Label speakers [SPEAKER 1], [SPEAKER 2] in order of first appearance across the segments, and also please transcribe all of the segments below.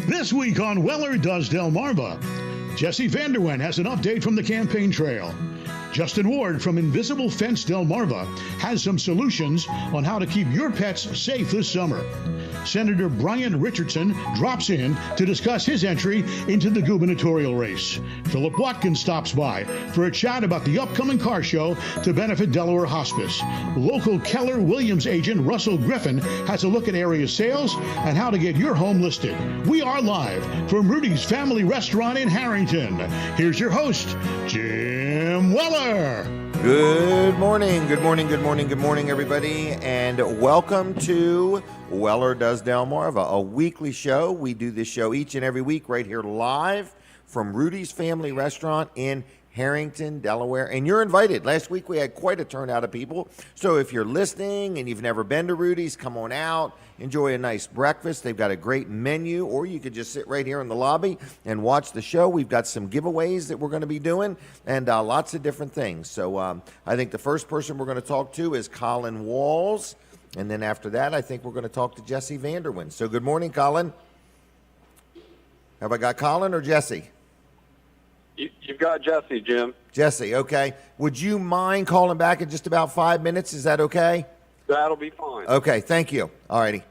[SPEAKER 1] This week on Weller Does Delmarva, Jesse Vanderwende has an update from the campaign trail. Justin Ward from Invisible Fence Delmarva has some solutions on how to keep your pets safe this summer. Senator Bryant Richardson drops in to discuss his entry into the gubernatorial race. Philip Watkins stops by for a chat about the upcoming car show to benefit Delaware Hospice. Local Keller Williams agent Russell Griffin has a look at area sales and how to get your home listed. We are live from Rudy's Family Restaurant in Harrington. Here's your host, Jim Weller.
[SPEAKER 2] Good morning, everybody, and welcome to Weller Does Delmarva, a weekly show. We do this show each and every week right here live from Rudy's Family Restaurant in Harrington, Delaware, and you're invited. Last week we had quite a turnout of people, so if you're listening and you've never been to Rudy's, come on out, enjoy a nice breakfast. They've got a great menu, or you could just sit right here in the lobby and watch the show. We've got some giveaways that we're going to be doing and lots of different things. So I think the first person we're going to talk to is Colin Walls, and then after that I think we're going to talk to Jesse Vanderwende. So good morning, Colin. Have I got Colin or Jesse?
[SPEAKER 3] You've got Jesse, Jim.
[SPEAKER 2] Jesse, okay. Would you mind calling back in just about 5 minutes? Is that okay?
[SPEAKER 3] That'll be fine.
[SPEAKER 2] Okay, thank you. All righty.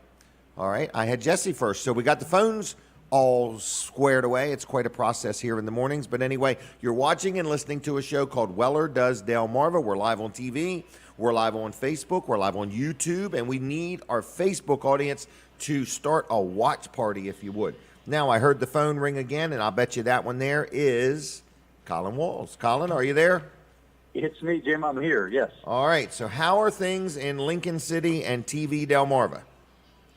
[SPEAKER 2] All right, I had Jesse first. So we got the phones all squared away. It's quite a process here in the mornings. But anyway, you're watching and listening to a show called Weller Does Delmarva. We're live on TV. We're live on Facebook. We're live on YouTube. And we need our Facebook audience to start a watch party, if you would. Now, I heard the phone ring again, and I'll bet you that one there is Colin Walls. Colin, are you there?
[SPEAKER 3] It's me, Jim. I'm here, yes.
[SPEAKER 2] All right. So how are things in Lincoln City and TV Delmarva?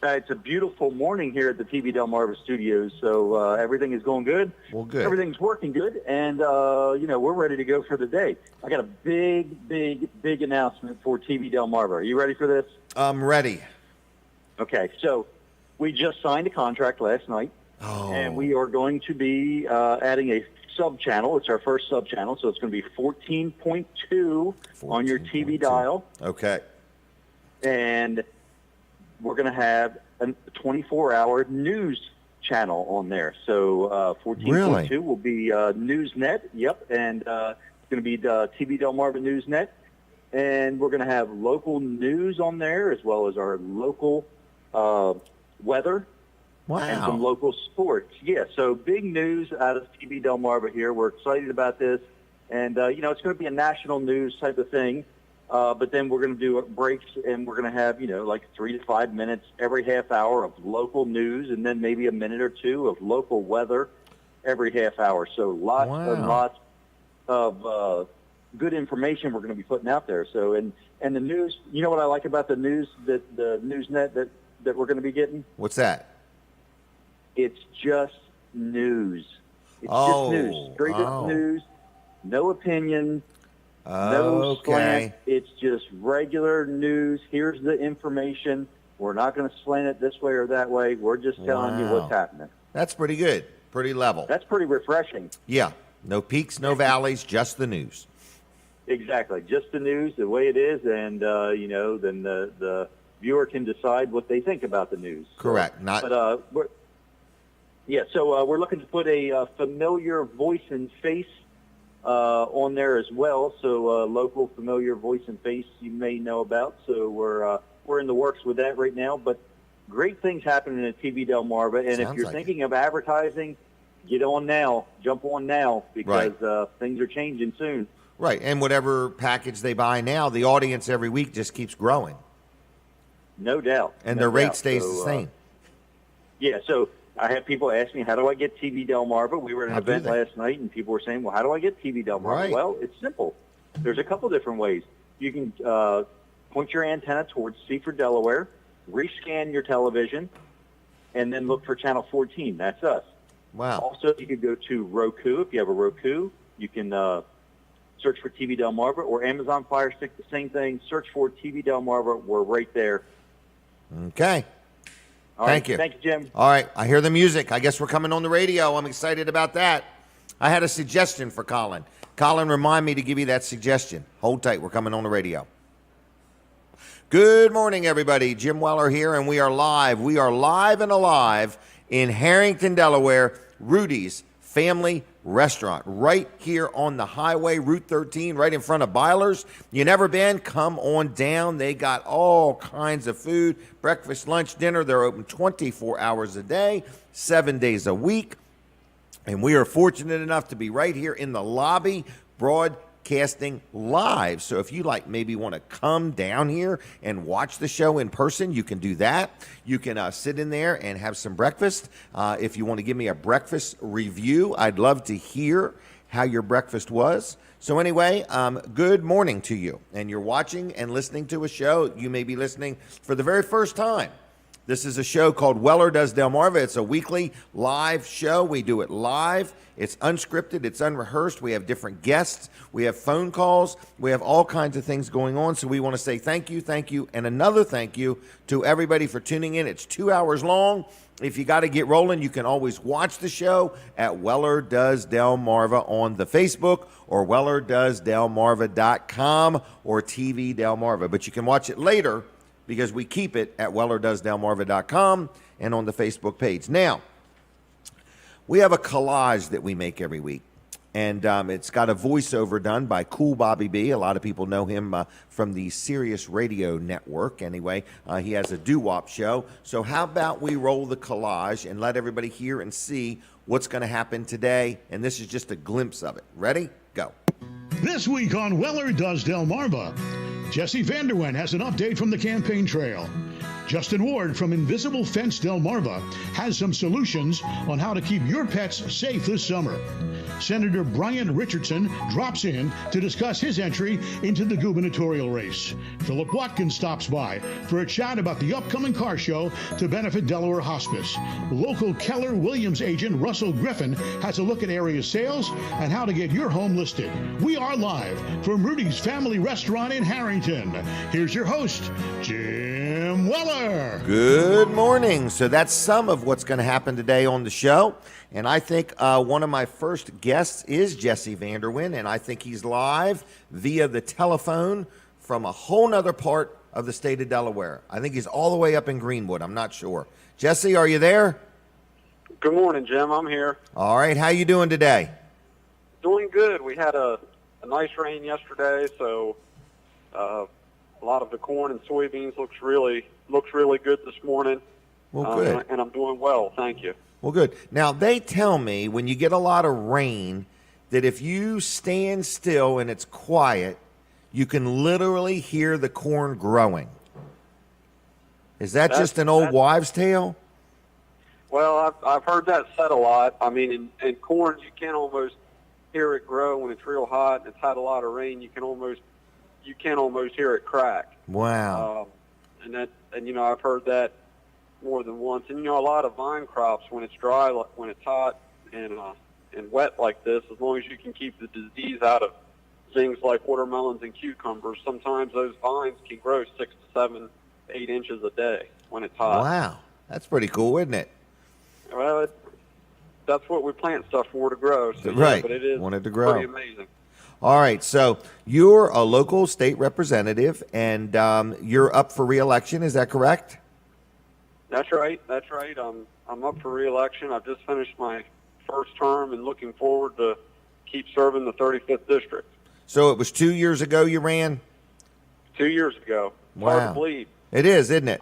[SPEAKER 3] It's a beautiful morning here at the TV Delmarva studios, so everything is going good.
[SPEAKER 2] Well, good.
[SPEAKER 3] Everything's working good, and, we're ready to go for the day. I got a big announcement for TV Delmarva. Are you ready for this?
[SPEAKER 2] I'm ready.
[SPEAKER 3] Okay, so we just signed a contract last night.
[SPEAKER 2] Oh.
[SPEAKER 3] And we are going to be adding a sub-channel. It's our first sub-channel, so it's going to be 14.2 on your TV dial.
[SPEAKER 2] Okay.
[SPEAKER 3] And we're going to have a 24-hour news channel on there. So 14.2 will be NewsNet. Yep, and it's going to be TV Delmarva NewsNet. And we're going to have local news on there as well as our local weather.
[SPEAKER 2] Wow.
[SPEAKER 3] And some local sports. Yeah, so big news out of TV Delmarva here. We're excited about this. And, it's going to be a national news type of thing. But then we're going to do breaks, and we're going to have, like 3 to 5 minutes every half hour of local news, and then maybe a minute or two of local weather every half hour. So lots and lots of good information we're going to be putting out there. So, and the news, you know what I like about the news, the NewsNet that we're going to be getting?
[SPEAKER 2] What's that?
[SPEAKER 3] It's just news. It's just news. Straight up news. No opinion. No slant. It's just regular news. Here's the information. We're not going to slant it this way or that way. We're just telling you what's happening.
[SPEAKER 2] That's pretty good. Pretty level.
[SPEAKER 3] That's pretty refreshing.
[SPEAKER 2] Yeah. No peaks, no valleys, just the news.
[SPEAKER 3] Exactly. Just the news, the way it is, and, then the viewer can decide what they think about the news.
[SPEAKER 2] Correct.
[SPEAKER 3] So we're looking to put a familiar voice and face on there as well. So local familiar voice and face you may know about. So we're in the works with that right now. But great things happening at TV Delmarva. And if you're thinking of advertising, get on now. Jump on now because things are changing soon.
[SPEAKER 2] Right. And whatever package they buy now, the audience every week just keeps growing.
[SPEAKER 3] No doubt.
[SPEAKER 2] And their rate stays the same.
[SPEAKER 3] So I have people ask me, how do I get TV Delmarva? We were at an event last night, and people were saying, well, how do I get TV Delmarva?
[SPEAKER 2] Right.
[SPEAKER 3] Well, it's simple. There's a couple different ways. You can point your antenna towards Seaford, Delaware, rescan your television, and then look for Channel 14. That's us.
[SPEAKER 2] Wow.
[SPEAKER 3] Also, you could go to Roku. If you have a Roku, you can search for TV Delmarva, or Amazon Fire Stick, the same thing. Search for TV Delmarva. We're right there.
[SPEAKER 2] Okay. Thank you.
[SPEAKER 3] Thank you, Jim.
[SPEAKER 2] All right. I hear the music. I guess we're coming on the radio. I'm excited about that. I had a suggestion for Colin. Colin, remind me to give you that suggestion. Hold tight. We're coming on the radio. Good morning, everybody. Jim Weller here, and we are live. We are live and alive in Harrington, Delaware, Rudy's Family Restaurant, right here on the highway, Route 13, right in front of Byler's. You never been? Come on down. They got all kinds of food, breakfast, lunch, dinner. They're open 24 hours a day, 7 days a week. And we are fortunate enough to be right here in the lobby, broadcasting live. So if you maybe want to come down here and watch the show in person, you can do that. You can sit in there and have some breakfast. If you want to give me a breakfast review, I'd love to hear how your breakfast was. So anyway, good morning to you. And you're watching and listening to a show. You may be listening for the very first time. This is a show called Weller Does Delmarva. It's a weekly live show. We do it live. It's unscripted. It's unrehearsed. We have different guests. We have phone calls. We have all kinds of things going on. So we want to say thank you, and another thank you to everybody for tuning in. It's 2 hours long. If you got to get rolling, you can always watch the show at Weller Does Delmarva on the Facebook or WellerDoesDelmarva.com or TV Delmarva. But you can watch it later, because we keep it at WellerDoesDelmarva.com and on the Facebook page. Now, we have a collage that we make every week, and it's got a voiceover done by Cool Bobby B. A lot of people know him from the Sirius Radio Network. Anyway, he has a doo-wop show. So how about we roll the collage and let everybody hear and see what's going to happen today, and this is just a glimpse of it. Ready? Go.
[SPEAKER 1] This week on Weller Does Delmarva, Jesse Vanderwende has an update from the campaign trail. Justin Ward from Invisible Fence Delmarva has some solutions on how to keep your pets safe this summer. Senator Bryant Richardson drops in to discuss his entry into the gubernatorial race. Philip Watkins stops by for a chat about the upcoming car show to benefit Delaware Hospice. Local Keller Williams agent Russell Griffin has a look at area sales and how to get your home listed. We are live from Rudy's Family Restaurant in Harrington. Here's your host, Jim Weller.
[SPEAKER 2] Good morning. So that's some of what's going to happen today on the show. And I think one of my first guests is Jesse Vanderwende, and I think he's live via the telephone from a whole nother part of the state of Delaware. I think he's all the way up in Greenwood. I'm not sure. Jesse, are you there?
[SPEAKER 4] Good morning, Jim. I'm here.
[SPEAKER 2] All right. How you doing today?
[SPEAKER 4] Doing good. We had a nice rain yesterday, so a lot of the corn and soybeans looks really good this morning.
[SPEAKER 2] Well, good.
[SPEAKER 4] And I'm doing well. Thank you.
[SPEAKER 2] Well, good. Now, they tell me when you get a lot of rain that if you stand still and it's quiet, you can literally hear the corn growing. Is that just an old wives' tale?
[SPEAKER 4] Well, I've heard that said a lot. I mean, in corn, you can almost hear it grow when it's real hot and it's had a lot of rain. You can almost hear it crack.
[SPEAKER 2] Wow.
[SPEAKER 4] And I've heard that more than once. And a lot of vine crops, when it's dry, when it's hot and wet like this, as long as you can keep the disease out of things like watermelons and cucumbers, sometimes those vines can grow 6 to 7, 8 inches a day when it's hot.
[SPEAKER 2] Wow, that's pretty cool, isn't it?
[SPEAKER 4] Well, that's what we plant stuff for, to grow. So,
[SPEAKER 2] right.
[SPEAKER 4] Yeah, but it is
[SPEAKER 2] wanted to grow.
[SPEAKER 4] pretty amazing.
[SPEAKER 2] All right, so you're a local state representative, and you're up for re-election. Is that correct?
[SPEAKER 4] That's right. I'm up for re-election. I've just finished my first term and looking forward to keep serving the 35th district.
[SPEAKER 2] So it was 2 years ago you ran?
[SPEAKER 4] 2 years ago.
[SPEAKER 2] Wow.
[SPEAKER 4] Hard to believe.
[SPEAKER 2] It is, isn't it?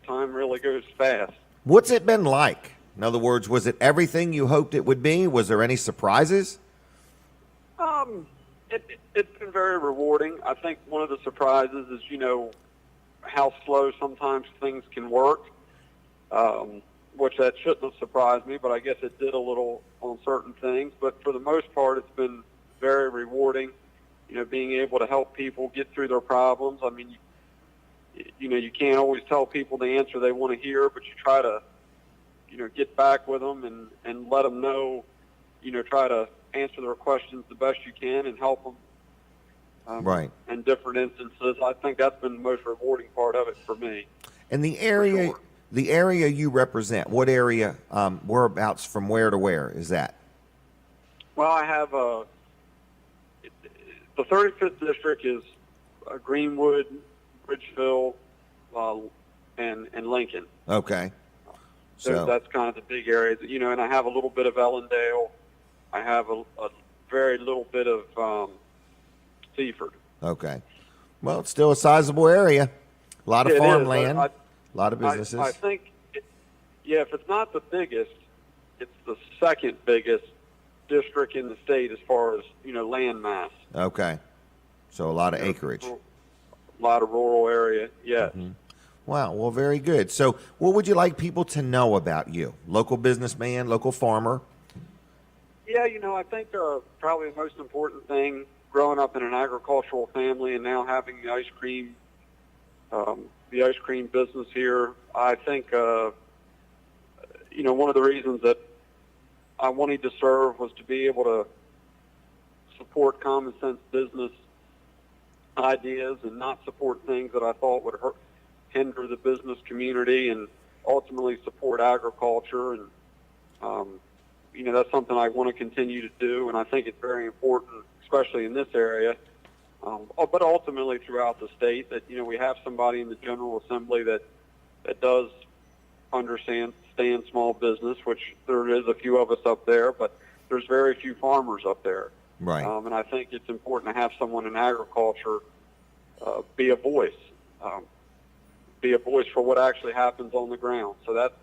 [SPEAKER 4] Time really goes fast.
[SPEAKER 2] What's it been like? In other words, was it everything you hoped it would be? Was there any surprises?
[SPEAKER 4] It's been very rewarding. I think one of the surprises is, how slow sometimes things can work, which that shouldn't have surprised me, but I guess it did a little on certain things. But for the most part, it's been very rewarding, being able to help people get through their problems. I mean, you can't always tell people the answer they want to hear, but you try to, get back with them and let them know, try to answer their questions the best you can and help them.
[SPEAKER 2] Right.
[SPEAKER 4] In different instances, I think that's been the most rewarding part of it for me.
[SPEAKER 2] And the area, the area you represent, what area, whereabouts, from where to where is that?
[SPEAKER 4] Well, I have the 35th district is Greenwood, Bridgeville, and Lincoln.
[SPEAKER 2] Okay. So
[SPEAKER 4] that's kind of the big areas, and I have a little bit of Ellendale. I have a very little bit of Seaford.
[SPEAKER 2] okay. Well, it's still a sizable area. A lot of
[SPEAKER 4] It is.
[SPEAKER 2] farmland, a lot of businesses.
[SPEAKER 4] I think, if it's not the biggest, it's the second biggest district in the state as far as, land mass.
[SPEAKER 2] Okay. So a lot of acreage.
[SPEAKER 4] A lot of rural area, yes.
[SPEAKER 2] Mm-hmm. Wow. Well, very good. So what would you like people to know about you? Local businessman, local farmer?
[SPEAKER 4] Yeah, I think probably the most important thing, growing up in an agricultural family and now having the ice cream business here, I think, one of the reasons that I wanted to serve was to be able to support common sense business ideas and not support things that I thought would hinder the business community, and ultimately support agriculture. And, that's something I want to continue to do, and I think it's very important, especially in this area, but ultimately throughout the state, that, we have somebody in the General Assembly that does understand small business, which there is a few of us up there, but there's very few farmers up there.
[SPEAKER 2] Right.
[SPEAKER 4] And I think it's important to have someone in agriculture be a voice for what actually happens on the ground. So that's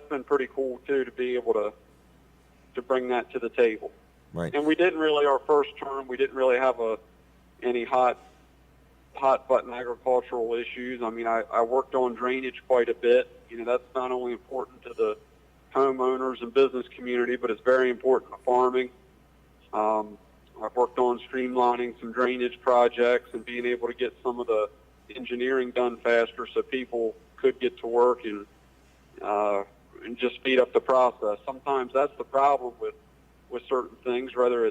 [SPEAKER 4] been pretty cool too, to be able to bring that to the table.
[SPEAKER 2] Right.
[SPEAKER 4] And we didn't really, our first term, we didn't really have any hot button agricultural issues. I mean, I worked on drainage quite a bit. That's not only important to the homeowners and business community, but it's very important to farming. I've worked on streamlining some drainage projects and being able to get some of the engineering done faster so people could get to work and just speed up the process. Sometimes that's the problem with certain things, whether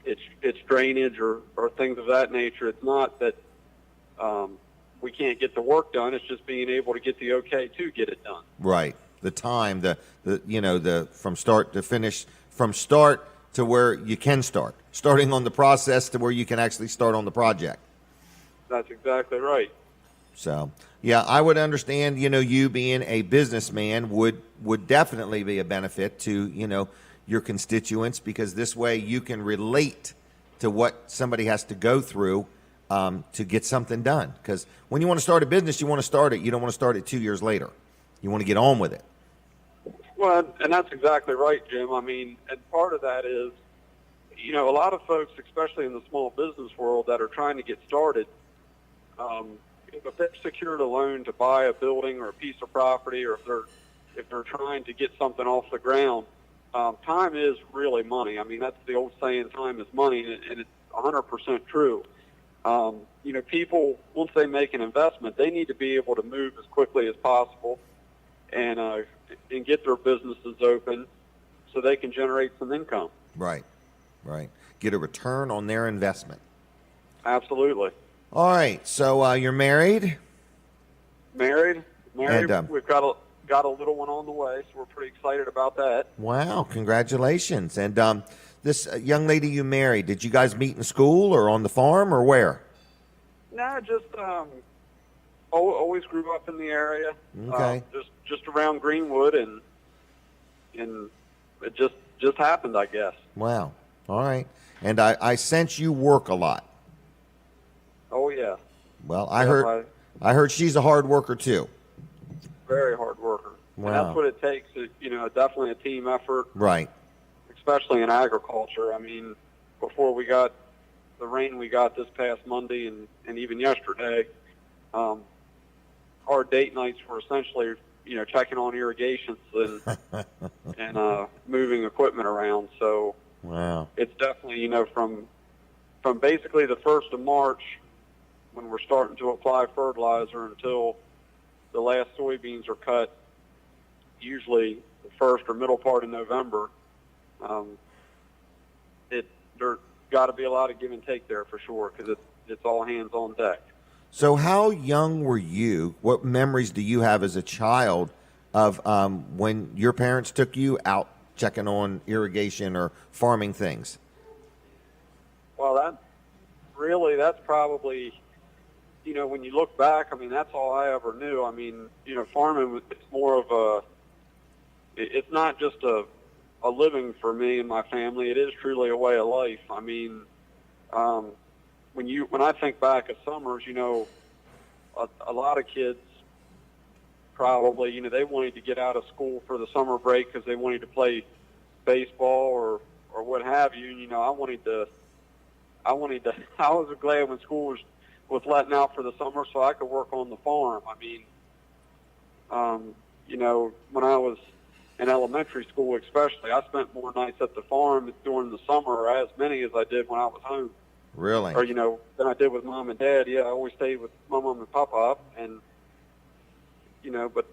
[SPEAKER 4] it's drainage or things of that nature. It's not that we can't get the work done. It's just being able to get the okay to get it done.
[SPEAKER 2] Right. The time, the from start to finish, from start to where you can start, starting on the process to where you can actually start on the project.
[SPEAKER 4] That's exactly right.
[SPEAKER 2] So, yeah, I would understand, you being a businessman would definitely be a benefit to, your constituents, because this way you can relate to what somebody has to go through to get something done. Because when you want to start a business, you want to start it. You don't want to start it 2 years later. You want to get on with it.
[SPEAKER 4] Well, and that's exactly right, Jim. I mean, and part of that is, a lot of folks, especially in the small business world, that are trying to get started, if they've secured a loan to buy a building or a piece of property, or if they're trying to get something off the ground, time is really money. I mean, that's the old saying, time is money, and it's 100% true. People, once they make an investment, they need to be able to move as quickly as possible and get their businesses open so they can generate some income.
[SPEAKER 2] Right. Get a return on their investment.
[SPEAKER 4] Absolutely.
[SPEAKER 2] All right. So you're married?
[SPEAKER 4] Married.
[SPEAKER 2] And,
[SPEAKER 4] We've got a little one on the way, so we're pretty excited about that.
[SPEAKER 2] Wow. Congratulations. And this young lady you married, did you guys meet in school or on the farm or where?
[SPEAKER 4] No, just always grew up in the area.
[SPEAKER 2] Okay.
[SPEAKER 4] Just around Greenwood, and it just happened, I guess.
[SPEAKER 2] Wow. All right. And I sense you work a lot.
[SPEAKER 4] Oh yeah.
[SPEAKER 2] Well, I heard she's a hard worker too.
[SPEAKER 4] Very hard worker.
[SPEAKER 2] Wow.
[SPEAKER 4] And that's what it takes. Definitely a team effort.
[SPEAKER 2] Right.
[SPEAKER 4] Especially in agriculture. I mean, before we got the rain we got this past Monday and even yesterday, our date nights were essentially, checking on irrigations and moving equipment around. So
[SPEAKER 2] wow.
[SPEAKER 4] It's definitely, from basically the 1st of March, when we're starting to apply fertilizer, until the last soybeans are cut, usually the first or middle part of November. There got to be a lot of give and take there for sure, because it's all hands on deck.
[SPEAKER 2] So how young were you? What memories do you have as a child of when your parents took you out checking on irrigation or farming things?
[SPEAKER 4] Well, that's probably when you look back, I mean, that's all I ever knew. I mean, farming, it's more of it's not just a living for me and my family. It is truly a way of life. I mean, when I think back of summers, a lot of kids probably, they wanted to get out of school for the summer break because they wanted to play baseball or what have you. I was glad when school was letting out for the summer so I could work on the farm. I mean, when I was in elementary school especially, I spent more nights at the farm during the summer, as many as I did when I was home.
[SPEAKER 2] Really?
[SPEAKER 4] Or, than I did with Mom and Dad. Yeah, I always stayed with my mom and papa, and, but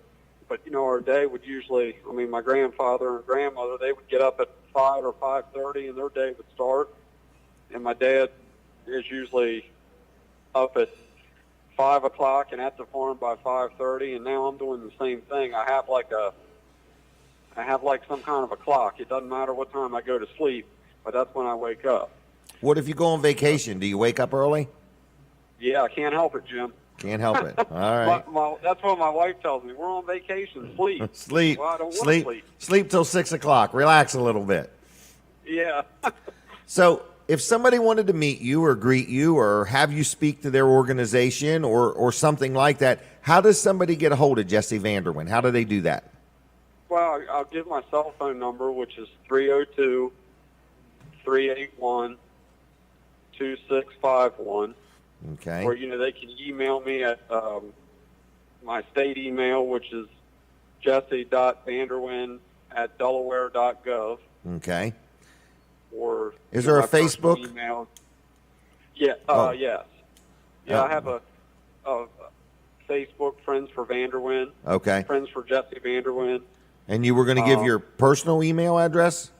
[SPEAKER 4] our day would usually, my grandfather and grandmother, they would get up at 5 or 5:30 and their day would start. And my dad is usually up at 5 o'clock and at the farm by 5:30. And now I'm doing the same thing. I have like some kind of a clock. It doesn't matter what time I go to sleep, but that's when I wake up.
[SPEAKER 2] What if you go on vacation? Do you wake up early?
[SPEAKER 4] Yeah, I can't help it, Jim.
[SPEAKER 2] Can't help it. All right.
[SPEAKER 4] That's what my wife tells me. We're on vacation. Sleep.
[SPEAKER 2] Sleep.
[SPEAKER 4] Well, I don't want to sleep.
[SPEAKER 2] Sleep till 6 o'clock. Relax a little bit.
[SPEAKER 4] Yeah.
[SPEAKER 2] So if somebody wanted to meet you or greet you or have you speak to their organization or something like that, how does somebody get a hold of Jesse Vanderwende? How do they do that?
[SPEAKER 4] Well, I'll give my cell phone number, which is 302-381-2651.
[SPEAKER 2] Okay.
[SPEAKER 4] Or, they can email me at my state email, which is jesse.vanderwende@delaware.gov.
[SPEAKER 2] Okay.
[SPEAKER 4] Or
[SPEAKER 2] is there a Facebook?
[SPEAKER 4] Email. Yeah. Yes. Yeah, I have a Facebook, Friends for Vanderwende.
[SPEAKER 2] Okay.
[SPEAKER 4] Friends for Jesse Vanderwende.
[SPEAKER 2] And you were going to give your personal email address?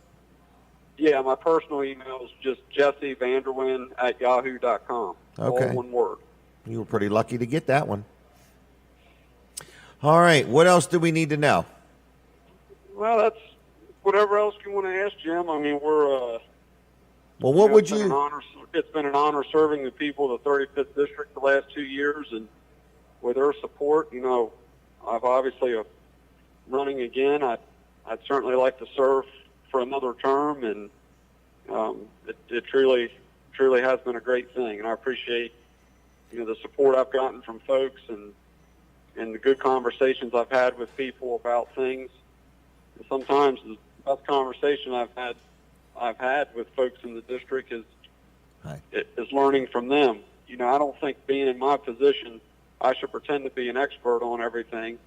[SPEAKER 4] Yeah, my personal email is just jessevanderwende@yahoo.com.
[SPEAKER 2] Okay.
[SPEAKER 4] All one word.
[SPEAKER 2] You were pretty lucky to get that one. All right. What else do we need to know?
[SPEAKER 4] Well, that's whatever else you want to ask, Jim. I mean, we're
[SPEAKER 2] well, what would you?
[SPEAKER 4] It's been an honor serving the people of the 35th District the last 2 years, and with their support, I've obviously running again. I'd certainly like to serve for another term, and it truly has been a great thing, and I appreciate the support I've gotten from folks and the good conversations I've had with people about things. And sometimes the best conversation I've had with folks in the district is learning from them. I don't think being in my position, I should pretend to be an expert on everything.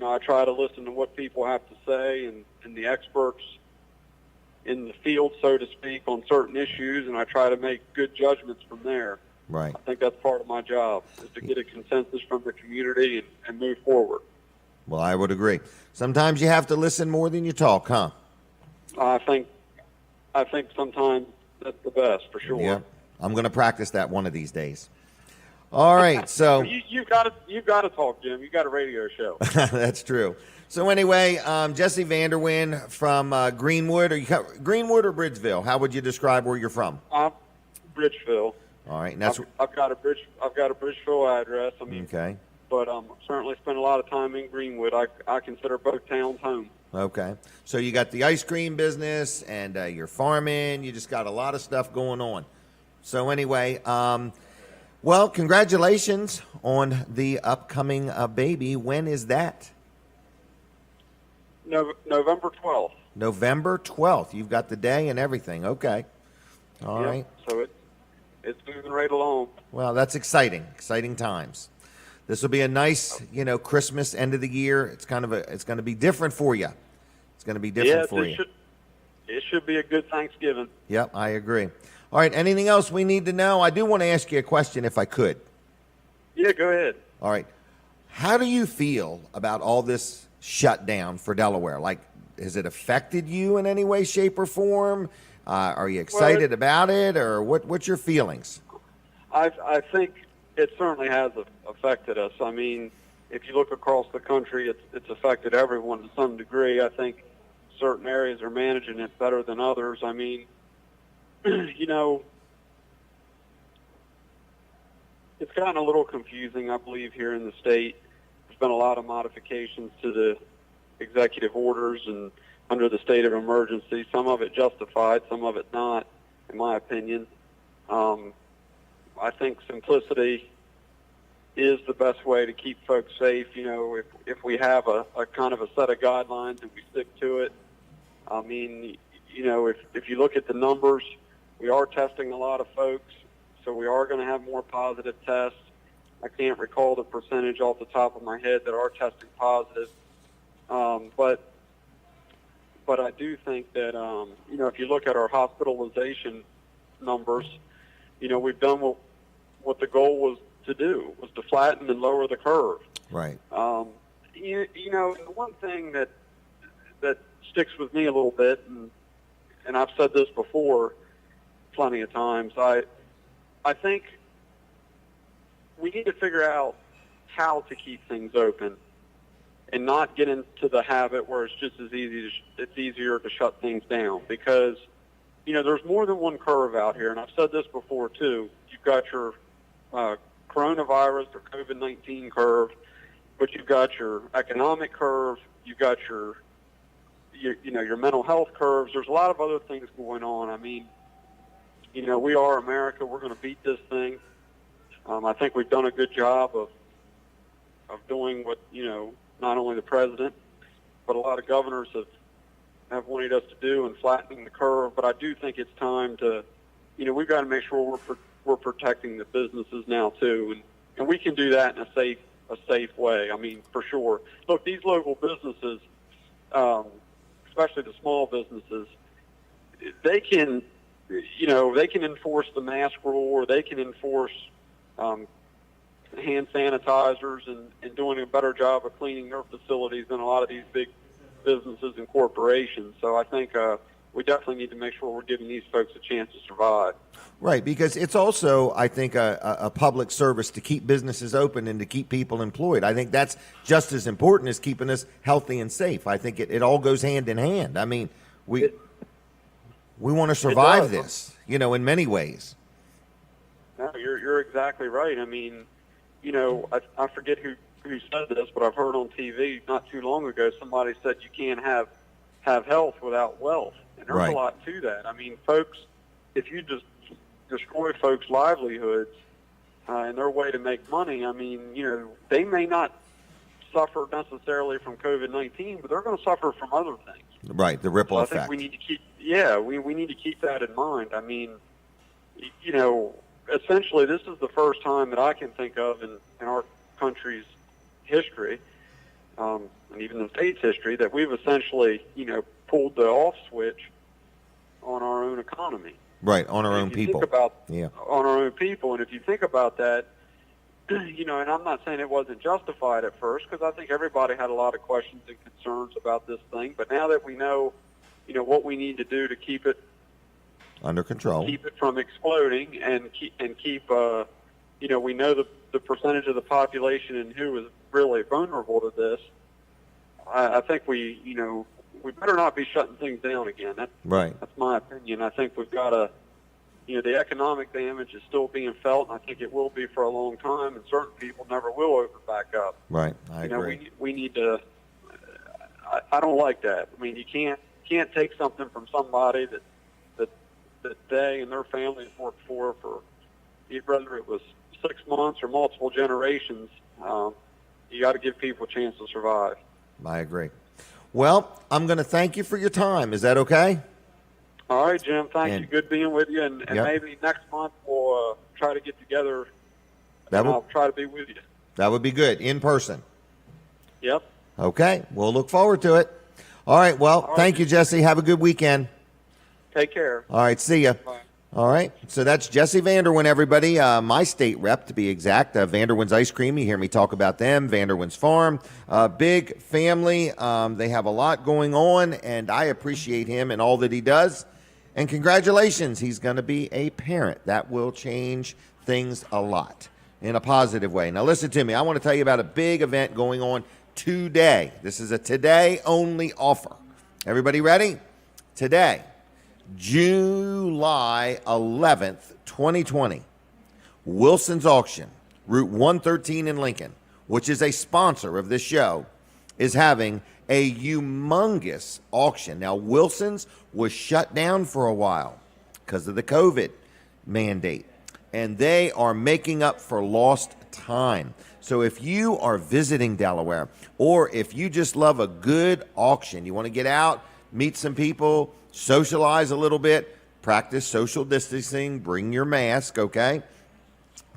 [SPEAKER 4] I try to listen to what people have to say and the experts in the field, so to speak, on certain issues, and I try to make good judgments from there.
[SPEAKER 2] Right.
[SPEAKER 4] I think that's part of my job, is to get a consensus from the community and move forward.
[SPEAKER 2] Well, I would agree. Sometimes you have to listen more than you talk, huh?
[SPEAKER 4] I think sometimes that's the best, for sure.
[SPEAKER 2] Yeah. I'm going to practice that one of these days. All right, so
[SPEAKER 4] you've got to talk, Jim. You got a radio show.
[SPEAKER 2] That's true. So anyway, Jesse Vanderwende from Greenwood. Are you Greenwood or Bridgeville? How would you describe where you're from?
[SPEAKER 4] Bridgeville.
[SPEAKER 2] All right, and that's
[SPEAKER 4] I've got a Bridgeville address.
[SPEAKER 2] okay.
[SPEAKER 4] But certainly spent a lot of time in Greenwood. I consider both towns home.
[SPEAKER 2] Okay, so you got the ice cream business and you're farming. You just got a lot of stuff going on. So anyway, well, congratulations on the upcoming baby. When is that?
[SPEAKER 4] November 12th.
[SPEAKER 2] November 12th. You've got the day and everything. Okay. All right.
[SPEAKER 4] So it's moving right along.
[SPEAKER 2] Well, that's exciting. Exciting times. This will be a nice, Christmas end of the year. It's going to be different for you. It's going to be different for you.
[SPEAKER 4] It should be a good Thanksgiving.
[SPEAKER 2] Yep, I agree. All right. Anything else we need to know? I do want to ask you a question if I could.
[SPEAKER 4] Yeah, go ahead.
[SPEAKER 2] All right. How do you feel about all this shutdown for Delaware? Like, has it affected you in any way, shape, or form? Are you excited about it, or what's your feelings?
[SPEAKER 4] I think it certainly has affected us. I mean, if you look across the country, it's affected everyone to some degree. I think certain areas are managing it better than others. I mean, it's gotten a little confusing, I believe, here in the state. There's been a lot of modifications to the executive orders and under the state of emergency, some of it justified, some of it not, in my opinion. I think simplicity is the best way to keep folks safe. You know, if we have a kind of a set of guidelines and we stick to it, I mean, you know, if you look at the numbers, we are testing a lot of folks, so we are going to have more positive tests. I can't recall the percentage off the top of my head that are testing positive. But I do think that, you know, if you look at our hospitalization numbers, you know, we've done what the goal was to do, was to flatten and lower the curve.
[SPEAKER 2] Right.
[SPEAKER 4] You know, the one thing that sticks with me a little bit, and I've said this before plenty of times, I think we need to figure out how to keep things open and not get into the habit where it's just as easy it's easier to shut things down, because, you know, there's more than one curve out here, and I've said this before too. You've got your coronavirus or COVID-19 curve, but you've got your economic curve, you've got your mental health curves. There's a lot of other things going on. I mean, you know, we are America. We're going to beat this thing. I think we've done a good job of doing what, you know, not only the president, but a lot of governors have wanted us to do in flattening the curve. But I do think it's time to, you know, we've got to make sure we're protecting the businesses now too, and we can do that in a safe way. I mean, for sure. Look, these local businesses, especially the small businesses, they can enforce the mask rule, or they can enforce hand sanitizers and doing a better job of cleaning their facilities than a lot of these big businesses and corporations. So I think we definitely need to make sure we're giving these folks a chance to survive.
[SPEAKER 2] Right, because it's also, I think, a public service to keep businesses open and to keep people employed. I think that's just as important as keeping us healthy and safe. I think it all goes hand in hand. I mean, we want to survive this, you know, in many ways.
[SPEAKER 4] No, you're exactly right. I mean, you know, I forget who said this, but I've heard on TV not too long ago, somebody said you can't have health without wealth. And there's
[SPEAKER 2] Right.
[SPEAKER 4] a lot to that. I mean, folks, if you just destroy folks' livelihoods and their way to make money, I mean, you know, they may not suffer necessarily from COVID-19, but they're going to suffer from other things.
[SPEAKER 2] Right, the ripple
[SPEAKER 4] So
[SPEAKER 2] effect.
[SPEAKER 4] I think we need to we need to keep that in mind. I mean, you know, essentially this is the first time that I can think of in our country's history, and even the state's history, that we've essentially, you know, pulled the off switch on our own economy.
[SPEAKER 2] Right, on our own people.
[SPEAKER 4] On our own people. And if you think about that, you know, and I'm not saying it wasn't justified at first, because I think everybody had a lot of questions and concerns about this thing. But now that we know, you know, what we need to do to keep it
[SPEAKER 2] under control,
[SPEAKER 4] keep it from exploding, and keep you know, we know the percentage of the population and who is really vulnerable to this. I think we better not be shutting things down again. That's my opinion. I think we've got to, you know, the economic damage is still being felt, and I think it will be for a long time, and certain people never will open back up.
[SPEAKER 2] Right, I agree.
[SPEAKER 4] You know, we need to. I don't like that. I mean, you can't take something from somebody that they and their families worked for whether it was 6 months or multiple generations. You got to give people a chance to survive.
[SPEAKER 2] I agree. Well, I'm going to thank you for your time. Is that okay?
[SPEAKER 4] All right, Jim. Thank you. Good being with you. And
[SPEAKER 2] Yep.
[SPEAKER 4] maybe next month we'll try to get together.
[SPEAKER 2] I'll
[SPEAKER 4] try to be with you.
[SPEAKER 2] That would be good, in person.
[SPEAKER 4] Yep.
[SPEAKER 2] Okay, we'll look forward to it. All right, well, thank you, Jesse. Have a good weekend.
[SPEAKER 4] Take care.
[SPEAKER 2] All right, see ya.
[SPEAKER 4] Bye.
[SPEAKER 2] All right, so that's Jesse Vanderwende, everybody. My state rep, to be exact. Vanderwende's Ice Cream. You hear me talk about them. Vanderwende's Farm. Big family. They have a lot going on, and I appreciate him and all that he does. And congratulations, he's going to be a parent. That will change things a lot in a positive way. Now, listen to me. I want to tell you about a big event going on today. This is a today-only offer. Everybody ready? Today, July 11th, 2020, Wilson's Auction, Route 113 in Lincoln, which is a sponsor of this show, is having a humongous auction. Now, Wilson's was shut down for a while because of the COVID mandate, and they are making up for lost time. So if you are visiting Delaware, or if you just love a good auction, you want to get out, meet some people, socialize a little bit, practice social distancing, bring your mask, okay?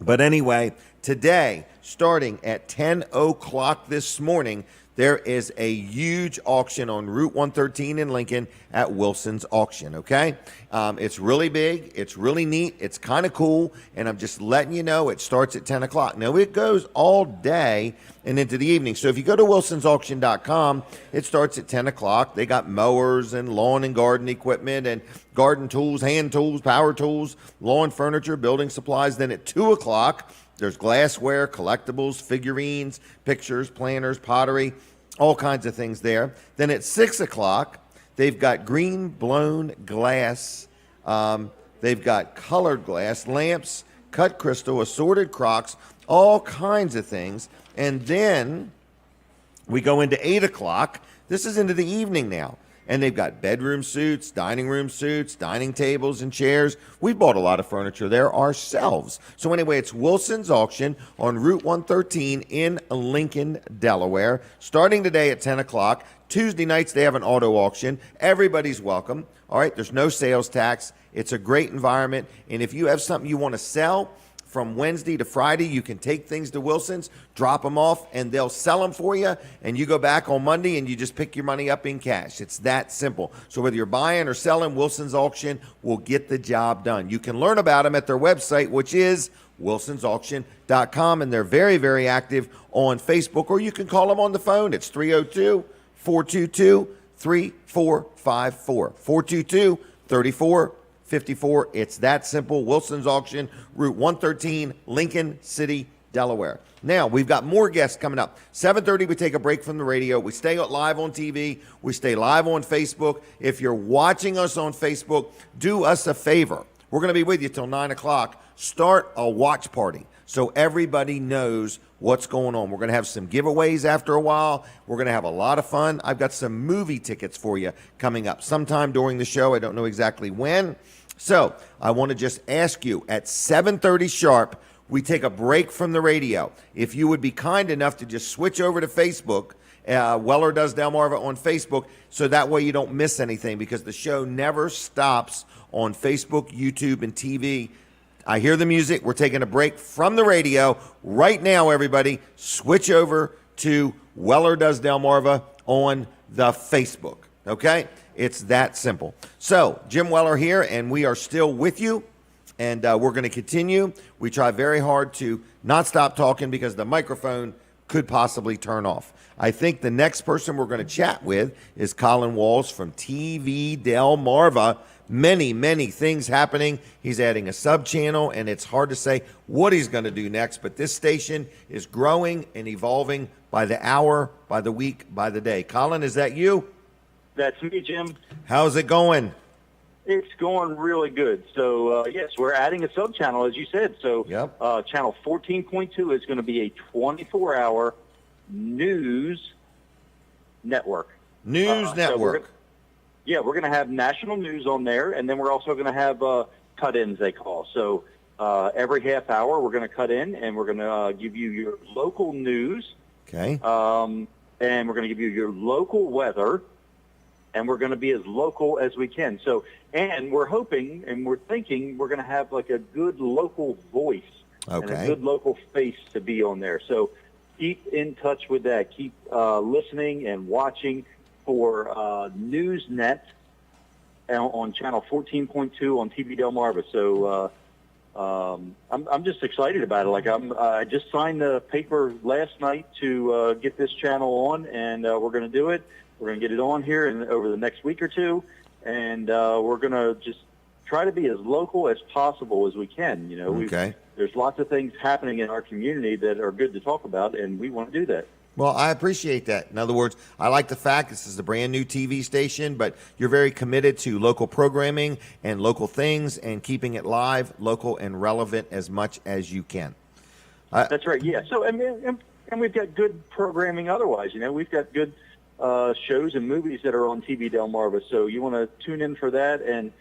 [SPEAKER 2] But anyway, today, starting at 10 o'clock this morning, there is a huge auction on Route 113 in Lincoln at Wilson's Auction, okay? It's really big. It's really neat. It's kind of cool, and I'm just letting you know it starts at 10 o'clock. Now, it goes all day and into the evening. So if you go to wilsonsauction.com, it starts at 10 o'clock. They got mowers and lawn and garden equipment and garden tools, hand tools, power tools, lawn furniture, building supplies. Then at 2 o'clock, there's glassware, collectibles, figurines, pictures, planners, pottery, all kinds of things there. Then at 6 o'clock, they've got green blown glass. They've got colored glass, lamps, cut crystal, assorted crocks, all kinds of things. And then we go into 8 o'clock. This is into the evening now. And they've got bedroom suites, dining room suites, dining tables and chairs. We bought a lot of furniture there ourselves. So anyway, it's Wilson's Auction on Route 113 in Lincoln, Delaware, starting today at 10 o'clock. Tuesday nights, they have an auto auction. Everybody's welcome. All right, there's no sales tax. It's a great environment. And if you have something you want to sell, from Wednesday to Friday, you can take things to Wilson's, drop them off, and they'll sell them for you, and you go back on Monday and you just pick your money up in cash. It's that simple. So whether you're buying or selling, Wilson's Auction will get the job done. You can learn about them at their website, which is wilsonsauction.com, and they're very, very active on Facebook, or you can call them on the phone. It's 302-422-3454, 422-3454. It's that simple. Wilson's Auction, Route 113, Lincoln City, Delaware. Now, we've got more guests coming up. 7:30, we take a break from the radio. We stay live on TV. We stay live on Facebook. If you're watching us on Facebook, do us a favor. We're going to be with you till 9 o'clock. Start a watch party so everybody knows what's going on. We're going to have some giveaways after a while. We're going to have a lot of fun. I've got some movie tickets for you coming up sometime during the show. I don't know exactly when. So I want to just ask you, at 7:30 sharp, we take a break from the radio. If you would be kind enough to just switch over to Facebook, Weller Does Delmarva on Facebook, so that way you don't miss anything, because the show never stops on Facebook, YouTube, and TV. I hear the music. We're taking a break from the radio. Right now, everybody, switch over to Weller Does Delmarva on the Facebook, okay? It's that simple. So, Jim Weller here, and we are still with you, and we're going to continue. We try very hard to not stop talking because the microphone could possibly turn off. I think the next person we're going to chat with is Colin Walls from TV Delmarva. Many, many things happening. He's adding a sub-channel, and it's hard to say what he's going to do next, but this station is growing and evolving by the hour, by the week, by the day. Colin, is that you?
[SPEAKER 3] That's me, Jim.
[SPEAKER 2] How's it going?
[SPEAKER 3] It's going really good. So, yes, we're adding a sub-channel, as you said. So,
[SPEAKER 2] yep.
[SPEAKER 3] Channel 14.2 is going to be a 24-hour news network.
[SPEAKER 2] News network.
[SPEAKER 3] We're going to have national news on there, and then we're also going to have cut-ins, they call. So, every half hour, we're going to cut in, and we're going to give you your local news.
[SPEAKER 2] Okay.
[SPEAKER 3] And we're going to give you your local weather. And we're going to be as local as we can. So, and we're hoping and we're thinking we're going to have like a good local voice and a good local face to be on there. So keep in touch with that. Keep listening and watching for Newsnet on channel 14.2 on TV Delmarva. So I'm just excited about it. Like I just signed the paper last night to get this channel on, and we're going to do it. We're going to get it on here over the next week or two, and we're going to just try to be as local as possible as we can. You know, there's lots of things happening in our community that are good to talk about, and we want to do that.
[SPEAKER 2] Well, I appreciate that. In other words, I like the fact this is a brand new TV station, but you're very committed to local programming and local things and keeping it live, local, and relevant as much as you can.
[SPEAKER 3] That's right. Yeah. So and we've got good programming otherwise. We've got good shows and movies that are on TV Delmarva. So you want to tune in for that and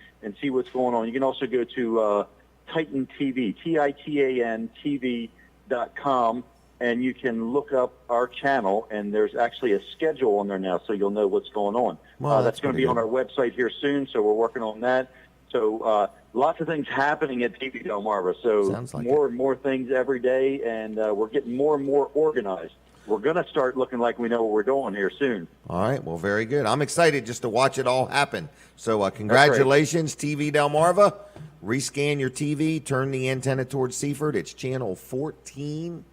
[SPEAKER 3] see what's going on. You can also go to Titan TV, TITAN TV.com, and you can look up our channel, and there's actually a schedule on there now, so you'll know what's going on.
[SPEAKER 2] Well,
[SPEAKER 3] that's going to be on our website here soon, so we're working on that. So lots of things happening at TV Delmarva. So
[SPEAKER 2] like
[SPEAKER 3] and more things every day, and we're getting more and more organized. We're going to start looking like we know what we're doing here soon.
[SPEAKER 2] All right. Well, very good. I'm excited just to watch it all happen. So congratulations, TV Delmarva. Rescan your TV, turn the antenna towards Seaford. It's channel 14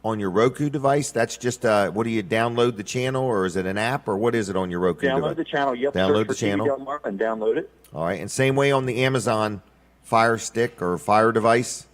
[SPEAKER 2] on your Roku device. That's just, what do you download the channel, or is it an app, or what is it on your Roku device?
[SPEAKER 3] Download the channel. Yep.
[SPEAKER 2] Download the channel.
[SPEAKER 3] TV Delmarva and download it.
[SPEAKER 2] All right. And same way on the Amazon Fire Stick or Fire device.